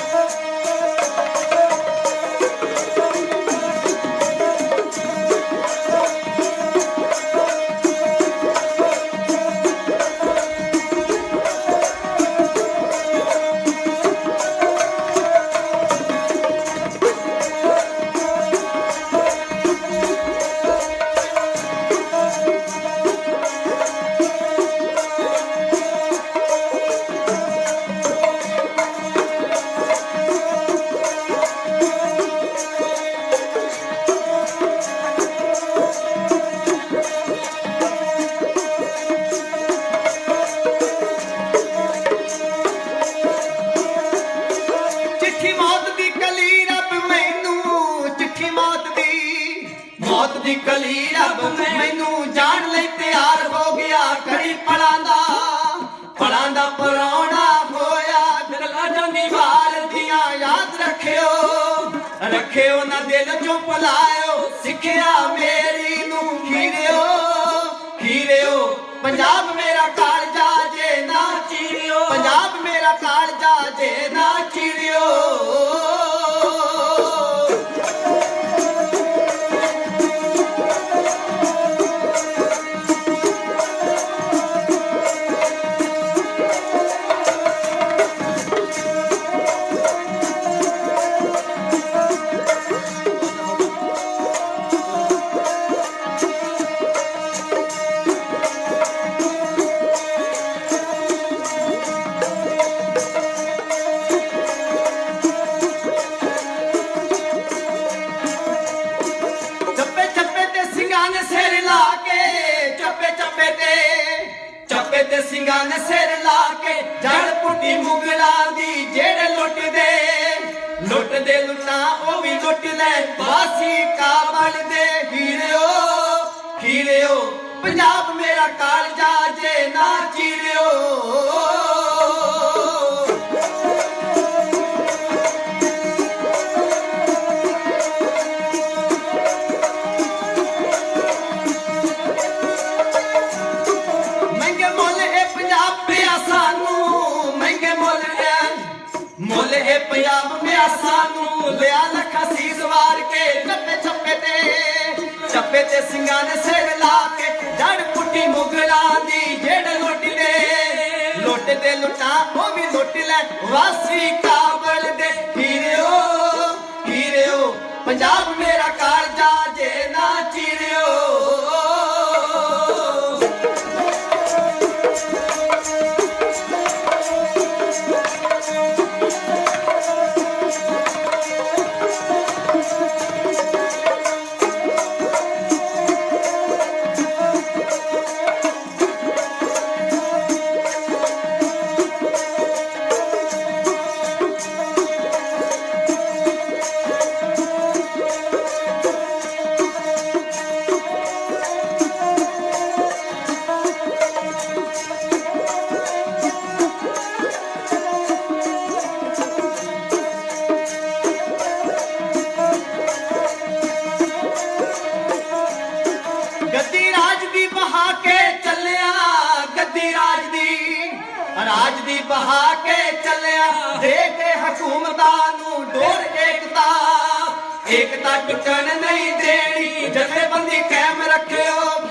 ਦੀ ਕਲੀ ਰੱਬ ਮੈਨੂੰ ਜਾਣ ਲਈ ਤਿਆਰ ਹੋ ਗਿਆ। ਘੜੀ ਪਲਾਂ ਦਾ ਪਰੌਣਾ ਹੋਇਆ। ਦਿਲਾਂ ਜਾਂਦੀ ਵਾਰ ਦੀਆਂ ਯਾਦ ਰੱਖਿਓ ਨਾ ਦਿਲ ਚੋਂ ਭੁਲਾਇਓ। ਸਿੱਖਿਆ ਮੇਰੀ ਨੂੰ ਖੀਰਿਓ ਪੰਜਾਬ ਮੇਰਾ ਕਾਲਜਾ ਜੇ ਨਾ ਚੀਰਿਓ। ਪੰਜਾਬ ਮੇਰਾ ਕਾਲਜਾ ਜੇ ਨਾ ਚੀਰਿਓ। ਚੱਪੇ ਤੇ ਸਿੰਘਾਂ ਨੇ ਸਿਰ ਲਾ ਕੇ ਜੜ ਪੁੱਟੀ ਮੁਗਲਾਂ ਦੀ। ਜਿਹੜੇ ਲੁੱਟਦੇ ਲੁੱਟਾਂ ਉਹ ਵੀ ਲੁੱਟ ਲੈ। ਵਾਸੀ ਕਾਬਲ ਦੇ ਹੀਰਿਓ ਪੰਜਾਬ ਮੇਰਾ ਕਾਲਜਾ ਜੇ ਨਾ ਚੀਰਿਓ। ਮੁੱਲ ਇਹ ਪੰਜਾਬ ਮਿਆ ਸਾਨੂੰ ਲਿਆ ਲੱਖਾਂ ਸੀਸ ਨੇ ਸਿਰ ਲਾ ਕੇ ਜੜ ਪੁੱਟੀ ਮੁਗਲਾਂ ਦੀ ਜਿਹੜੇ ਲੁੱਟ ਦੇ ਲੁੱਟਾਂ ਉਹ ਵੀ ਲੁੱਟ ਲੈ ਵਾਸੀ ਕਾਬਲ ਦੇ ਹੀਰਿਓ ਪੰਜਾਬ ਮੇਰਾ ਕਾਲਜਾ ਜੇ ਨਾ ਚੀਰਿਓ ਰਾਜ ਦੀ ਬਹਾ ਕੇ ਚੱਲਿਆ ਦੇ ਕੇ ਹਕੂਮਤਾਂ ਨੂੰ ਡੋਰ ਏਕਤਾ ਟੁੱਟਣ ਨਹੀਂ ਦੇਣੀ ਜਥੇਬੰਦੀ ਕਾਇਮ ਰੱਖਿਓ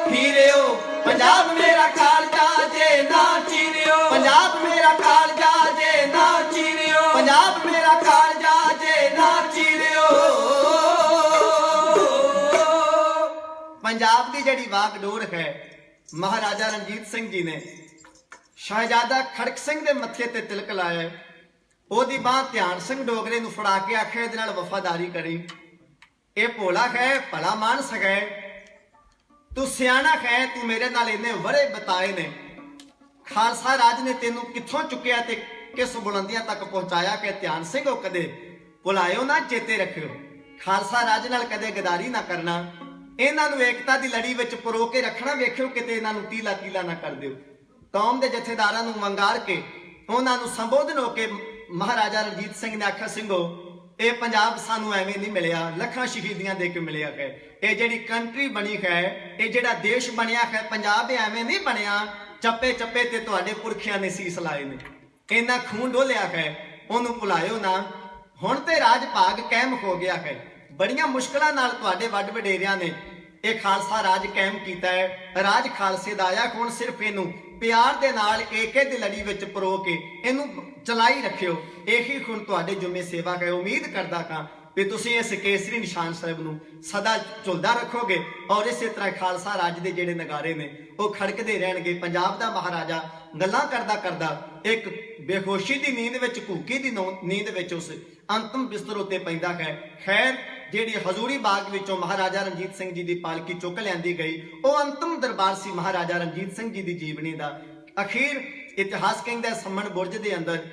ਹੀਰਿਓ ਪੰਜਾਬ ਮੇਰਾ ਕਾਲਜਾ ਜੇ ਨਾ ਚੀਰਿਓ ਪੰਜਾਬ ਮੇਰਾ ਕਾਲਜਾ ਜੇ ਨਾ ਚੀਰਿਓ ਪੰਜਾਬ ਮੇਰਾ ਕਾਲਜਾ ਜੇ ਨਾ ਚੀਰਿਓ ਪੰਜਾਬ ਦੀ ਜਿਹੜੀ ਵਾਗਡੋਰ ਹੈ ਮਹਾਰਾਜਾ ਰਣਜੀਤ ਸਿੰਘ ਜੀ ਨੇ ਸ਼ਹਿਜ਼ਾਦਾ ਖੜਕ ਸਿੰਘ ਦੇ ਮੱਥੇ ਤੇ ਤਿਲਕ ਲਾਇਆ ਉਹਦੀ ਬਾਹ ਧਿਆਨ ਸਿੰਘ ਡੋਗਰੇ ਨੂੰ ਫੜਾ ਕੇ ਆਖਿਆ ਇਹਦੇ ਨਾਲ ਵਫਾਦਾਰੀ ਕਰੀ ਇਹ ਭੋਲਾ ਹੈ ਭਲਾ ਮਾਨਸ ਹੈ ਤੂੰ ਸਿਆਣਾ ਹੈ ਤੂੰ ਮੇਰੇ ਨਾਲ ਇੰਨੇ ਵਰੇ ਬਤਾਏ ਨੇ ਖਾਲਸਾ ਰਾਜ ਨੇ ਤੈਨੂੰ ਕਿੱਥੋਂ ਚੁੱਕਿਆ ਤੇ ਕਿਸ ਬੁਲੰਦੀਆਂ ਤੱਕ ਪਹੁੰਚਾਇਆ ਕਿ ਧਿਆਨ ਸਿੰਘ ਉਹ ਕਦੇ ਭੁਲਾਇਓ ਨਾ ਚੇਤੇ ਰੱਖਿਓ ਖਾਲਸਾ ਰਾਜ ਨਾਲ ਕਦੇ ਗਦਾਰੀ ਨਾ ਕਰਨਾ ਇਹਨਾਂ ਨੂੰ ਏਕਤਾ ਦੀ ਲੜੀ ਵਿੱਚ ਪਰੋ ਕੇ ਰੱਖਣਾ ਵੇਖਿਓ ਕਿਤੇ ਇਹਨਾਂ ਨੂੰ ਤੀਲਾ ਨਾ ਕਰ ਦਿਓ ਕੌਮ ਦੇ ਜਥੇਦਾਰਾਂ ਨੂੰ ਵੰਗਾਰ ਕੇ ਉਹਨਾਂ ਨੂੰ ਸੰਬੋਧਨ ਹੋ ਕੇ ਮਹਾਰਾਜਾ ਰਣਜੀਤ ਸਿੰਘ ਨੇ ਆਖਿਆ ਸਿੰਘੋ ਇਹ ਪੰਜਾਬ ਸਾਨੂੰ ਐਵੇਂ ਨਹੀਂ ਮਿਲਿਆ ਲੱਖਾਂ ਸ਼ਹੀਦੀਆਂ ਦੇ ਕੇ ਮਿਲਿਆ ਹੈ ਇਹ ਜਿਹੜੀ ਕੰਟਰੀ ਬਣੀ ਹੈ ਇਹ ਜਿਹੜਾ ਦੇਸ਼ ਬਣਿਆ ਹੈ ਪੰਜਾਬ ਇਹ ਐਵੇਂ ਨਹੀਂ ਬਣਿਆ ਚੱਪੇ ਤੇ ਤੁਹਾਡੇ ਪੁਰਖਿਆਂ ਨੇ ਸੀਸ ਲਾਏ ਨੇ ਇਹਨਾਂ ਖੂਨ ਡੋਲਿਆ ਹੈ ਉਹਨੂੰ ਭੁਲਾਇਓ ਨਾ ਹੁਣ ਤੇ ਰਾਜ ਭਾਗ ਕਾਇਮ ਹੋ ਗਿਆ ਹੈ ਬੜੀਆਂ ਮੁਸ਼ਕਲਾਂ ਨਾਲ ਤੁਹਾਡੇ ਵੱਡ ਵਡੇਰਿਆਂ ਨੇ ਇਹ ਖਾਲਸਾ ਰਾਜ ਕਾਇਮ ਕੀਤਾ ਹੈ ਰਾਜ ਖਾਲਸੇ ਦਾ ਆਇਆ ਹੁਣ ਸਿਰਫ ਇਹਨੂੰ ਪਿਆਰ ਦੇ ਨਾਲ ਏਕੇ ਦੀ ਲੜੀ ਵਿੱਚ ਪਰੋ ਕੇ ਇਹਨੂੰ ਚਲਾਈ ਰੱਖਿਓ ਇਹੀ ਹੁਣ ਤੁਹਾਡੇ ਜ਼ਿੰਮੇ ਸੇਵਾ ਹੈ ਉਮੀਦ ਕਰਦਾ ਹਾਂ ਵੀ ਤੁਸੀਂ ਇਸ ਕੇਸਰੀ ਨਿਸ਼ਾਨ ਸਾਹਿਬ ਨੂੰ ਸਦਾ ਝੁਲਦਾ ਰੱਖੋਗੇ ਔਰ ਇਸੇ ਤਰ੍ਹਾਂ ਖਾਲਸਾ ਰਾਜ ਦੇ ਜਿਹੜੇ ਨਗਾਰੇ ਨੇ ਉਹ ਖੜਕਦੇ ਰਹਿਣਗੇ ਪੰਜਾਬ ਦਾ ਮਹਾਰਾਜਾ ਗੱਲਾਂ ਕਰਦਾ ਇੱਕ ਬੇਹੋਸ਼ੀ ਦੀ ਨੀਂਦ ਵਿੱਚ ਘੂਕੀ ਦੀ ਨੀਂਦ ਵਿੱਚ ਉਸ ਅੰਤਮ ਬਿਸਤਰ ਉੱਤੇ ਪੈਂਦਾ ਹੈ ਖੈਰ ਜਿਹੜੀ ਹਜ਼ੂਰੀ ਬਾਗ ਵਿੱਚੋਂ ਮਹਾਰਾਜਾ ਰਣਜੀਤ ਸਿੰਘ ਜੀ ਦੀ ਪਾਲਕੀ ਚੁੱਕ ਲਿਆਂਦੀ ਗਈ ਉਹ ਅੰਤਮ ਦਰਬਾਰ ਸੀ ਮਹਾਰਾਜਾ ਰਣਜੀਤ ਸਿੰਘ ਜੀ ਦੀ ਜੀਵਨੀ ਦਾ ਅਖੀਰ ਇਤਿਹਾਸ ਕਹਿੰਦਾ ਸੰਮਣ ਬੁਰਜ ਦੇ ਅੰਦਰ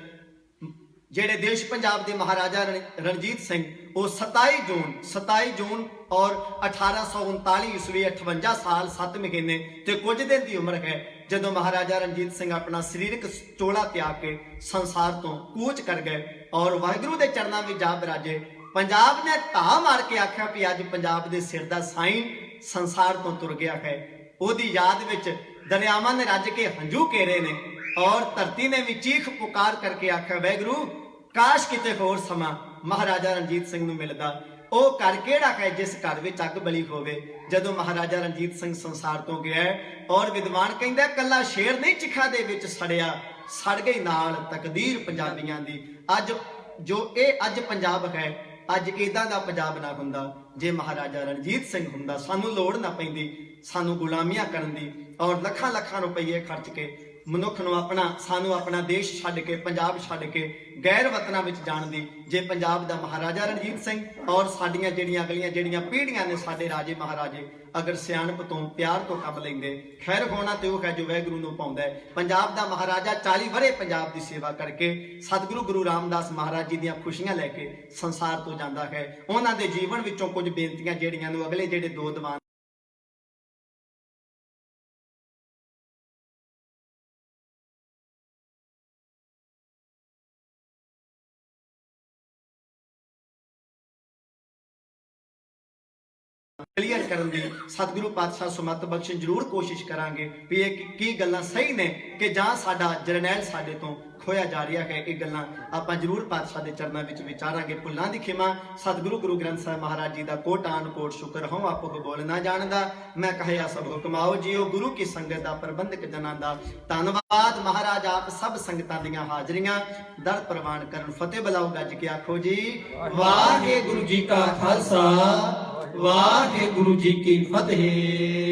ਜਿਹੜੇ ਦੇਸ਼ ਪੰਜਾਬ ਦੇ ਮਹਾਰਾਜਾ ਰਣਜੀਤ ਸਿੰਘ ਉਹ 27 ਜੂਨ ਔਰ 1839 ਈਸਵੀ 58 ਸਾਲ 7 ਮਹੀਨੇ ਤੇ ਕੁਝ ਦਿਨ ਦੀ ਉਮਰ ਹੈ ਜਦੋਂ ਮਹਾਰਾਜਾ ਰਣਜੀਤ ਸਿੰਘ ਆਪਣਾ ਸਰੀਰਕ ਚੋਲਾ ਤਿਆਗ ਕੇ ਸੰਸਾਰ ਤੋਂ ਕੂਚ ਕਰ ਗਏ ਔਰ ਵਾਹਿਗੁਰੂ ਦੇ ਚਰਨਾਂ ਵਿੱਚ ਜਾ ਬਿਰਾਜੇ ਪੰਜਾਬ ਨੇ ਧਾਹ ਮਾਰ ਕੇ ਆਖਿਆ ਵੀ ਅੱਜ ਪੰਜਾਬ ਦੇ ਸਿਰ ਦਾ ਸਾਈਂ ਸੰਸਾਰ ਤੋਂ ਤੁਰ ਗਿਆ ਹੈ ਉਹਦੀ ਯਾਦ ਵਿੱਚ ਦਰਿਆਵਾਂ ਨੇ ਰੱਜ ਕੇ ਹੰਝੂ ਘੇਰੇ ਨੇ ਔਰ ਧਰਤੀ ਨੇ ਵੀ ਚੀਖ ਪੁਕਾਰ ਕਰਕੇ ਆਖਿਆ ਵਾਹਿਗੁਰੂ ਕਾਸ਼ ਕਿਤੇ ਹੋਰ ਸਮਾਂ ਮਹਾਰਾਜਾ ਰਣਜੀਤ ਸਿੰਘ ਨੂੰ ਮਿਲਦਾ ਉਹ ਘਰ ਕਿਹੜਾ ਹੈ ਜਿਸ ਘਰ ਵਿੱਚ ਅੱਗ ਬਲੀ ਹੋਵੇ ਜਦੋਂ ਮਹਾਰਾਜਾ ਰਣਜੀਤ ਸਿੰਘ ਸੰਸਾਰ ਤੋਂ ਗਿਆ ਔਰ ਵਿਦਵਾਨ ਕਹਿੰਦਾ ਕੱਲਾ ਸ਼ੇਰ ਨਹੀਂ ਚਿਖਾ ਦੇ ਵਿੱਚ ਸੜਿਆ ਸੜ ਗਈ ਨਾਲ ਤਕਦੀਰ ਪੰਜਾਬੀਆਂ ਦੀ ਅੱਜ ਪੰਜਾਬ ਹੈ ਅੱਜ ਇਦਾਂ ਦਾ ਪੰਜਾਬ ਨਾ ਹੁੰਦਾ ਜੇ ਮਹਾਰਾਜਾ ਰਣਜੀਤ ਸਿੰਘ ਹੁੰਦਾ ਸਾਨੂੰ ਲੋੜ ਨਾ ਪੈਂਦੀ ਸਾਨੂੰ ਗੁਲਾਮੀਆਂ ਕਰਨ ਦੀ ਔਰ ਲੱਖਾਂ ਰੁਪਏ ਖਰਚ ਕੇ ਮਨੁੱਖ ਨੂੰ ਸਾਨੂੰ ਆਪਣਾ ਦੇਸ਼ ਛੱਡ ਕੇ ਪੰਜਾਬ ਛੱਡ ਕੇ ਗੈਰ ਵਤਨਾਂ ਵਿੱਚ ਜਾਣ ਦੀ ਜੇ ਪੰਜਾਬ ਦਾ ਮਹਾਰਾਜਾ ਰਣਜੀਤ ਸਿੰਘ ਔਰ ਸਾਡੀਆਂ ਜਿਹੜੀਆਂ ਅਗਲੀਆਂ ਜਿਹੜੀਆਂ ਪੀੜ੍ਹੀਆਂ ਨੇ ਸਾਡੇ ਰਾਜੇ ਮਹਾਰਾਜੇ ਅਗਰ ਸਿਆਣਪ ਤੋਂ ਪਿਆਰ ਤੋਂ ਕੰਮ ਲੈਂਦੇ ਖੈਰ ਹੋਣਾ ਤੇ ਉਹ ਹੈ ਜੋ ਵਾਹਿਗੁਰੂ ਨੂੰ ਪਾਉਂਦਾ ਹੈ ਪੰਜਾਬ ਦਾ ਮਹਾਰਾਜਾ 40 ਵਰੇ ਪੰਜਾਬ ਦੀ ਸੇਵਾ ਕਰਕੇ ਸਤਿਗੁਰੂ ਗੁਰੂ ਰਾਮਦਾਸ ਮਹਾਰਾਜ ਜੀ ਦੀਆਂ ਖੁਸ਼ੀਆਂ ਲੈ ਕੇ ਸੰਸਾਰ ਤੋਂ ਜਾਂਦਾ ਹੈ ਉਹਨਾਂ ਦੇ ਜੀਵਨ ਵਿੱਚੋਂ ਕੁਝ ਬੇਨਤੀਆਂ ਜਿਹੜੀਆਂ ਨੂੰ ਅਗਲੇ ਜਿਹੜੇ ਦੋ ਦੀਵਾਨ ਕਲੀਅਰ ਕਰਨ ਦੀ ਸਤਿਗੁਰੂ ਪਾਤਸ਼ਾਹ ਸੁਮਤ ਬਖਸ਼ਣ ਜ਼ਰੂਰ ਕੋਸ਼ਿਸ਼ ਕਰਾਂਗੇ ਵੀ ਇਹ ਕੀ ਗੱਲਾਂ ਸਹੀ ਨੇ ਕਿ ਜਾਂ ਸਾਡਾ ਜਰਨੈਲ ਸਾਡੇ ਤੋਂ ਖੋਇਆ ਜਾ ਰਿਹਾ ਹੈ। ਇਹ ਗੱਲਾਂ ਆਪਾਂ ਜ਼ਰੂਰ ਪਾਤਸ਼ਾਹ ਦੇ ਚਰਨਾਂ ਵਿੱਚ ਵਿਚਾਰਾਂਗੇ। ਭੁੱਲਾਂ ਦੀ ਖਿਮਾ। ਸਤਿਗੁਰੂ ਗੁਰੂ ਗ੍ਰੰਥ ਸਾਹਿਬ ਮਹਾਰਾਜ ਜੀ ਦਾ ਕੋਟਾਨ ਕੋਟ ਸ਼ੁਕਰ ਹੋਂ ਆਪੋ ਕੋ ਬੋਲ ਨਾ ਜਾਣਦਾ ਮੈਂ ਕਹਿਆ ਸਭ ਹੁਕਮਾਓ ਜੀਓ। ਗੁਰੂ ਕੀ ਸੰਗਤ ਦਾ ਪ੍ਰਬੰਧਕ ਜਨਾਂ ਦਾ ਧੰਨਵਾਦ। ਮਹਾਰਾਜ ਆਪ ਸਭ ਸੰਗਤਾਂ ਦੀਆਂ ਹਾਜ਼ਰੀਆਂ ਦਰ ਪ੍ਰਵਾਨ ਕਰਨ। ਫਤਿਹ ਬੁਲਾਓ ਗੱਜ ਕੇ ਆਖੋ ਜੀ ਵਾਹਿਗੁਰੂ ਜੀ ਕਾ ਖਾਲਸਾ ਵਾਹਿਗੁਰੂ ਜੀ ਕੀ ਫਤਿਹ।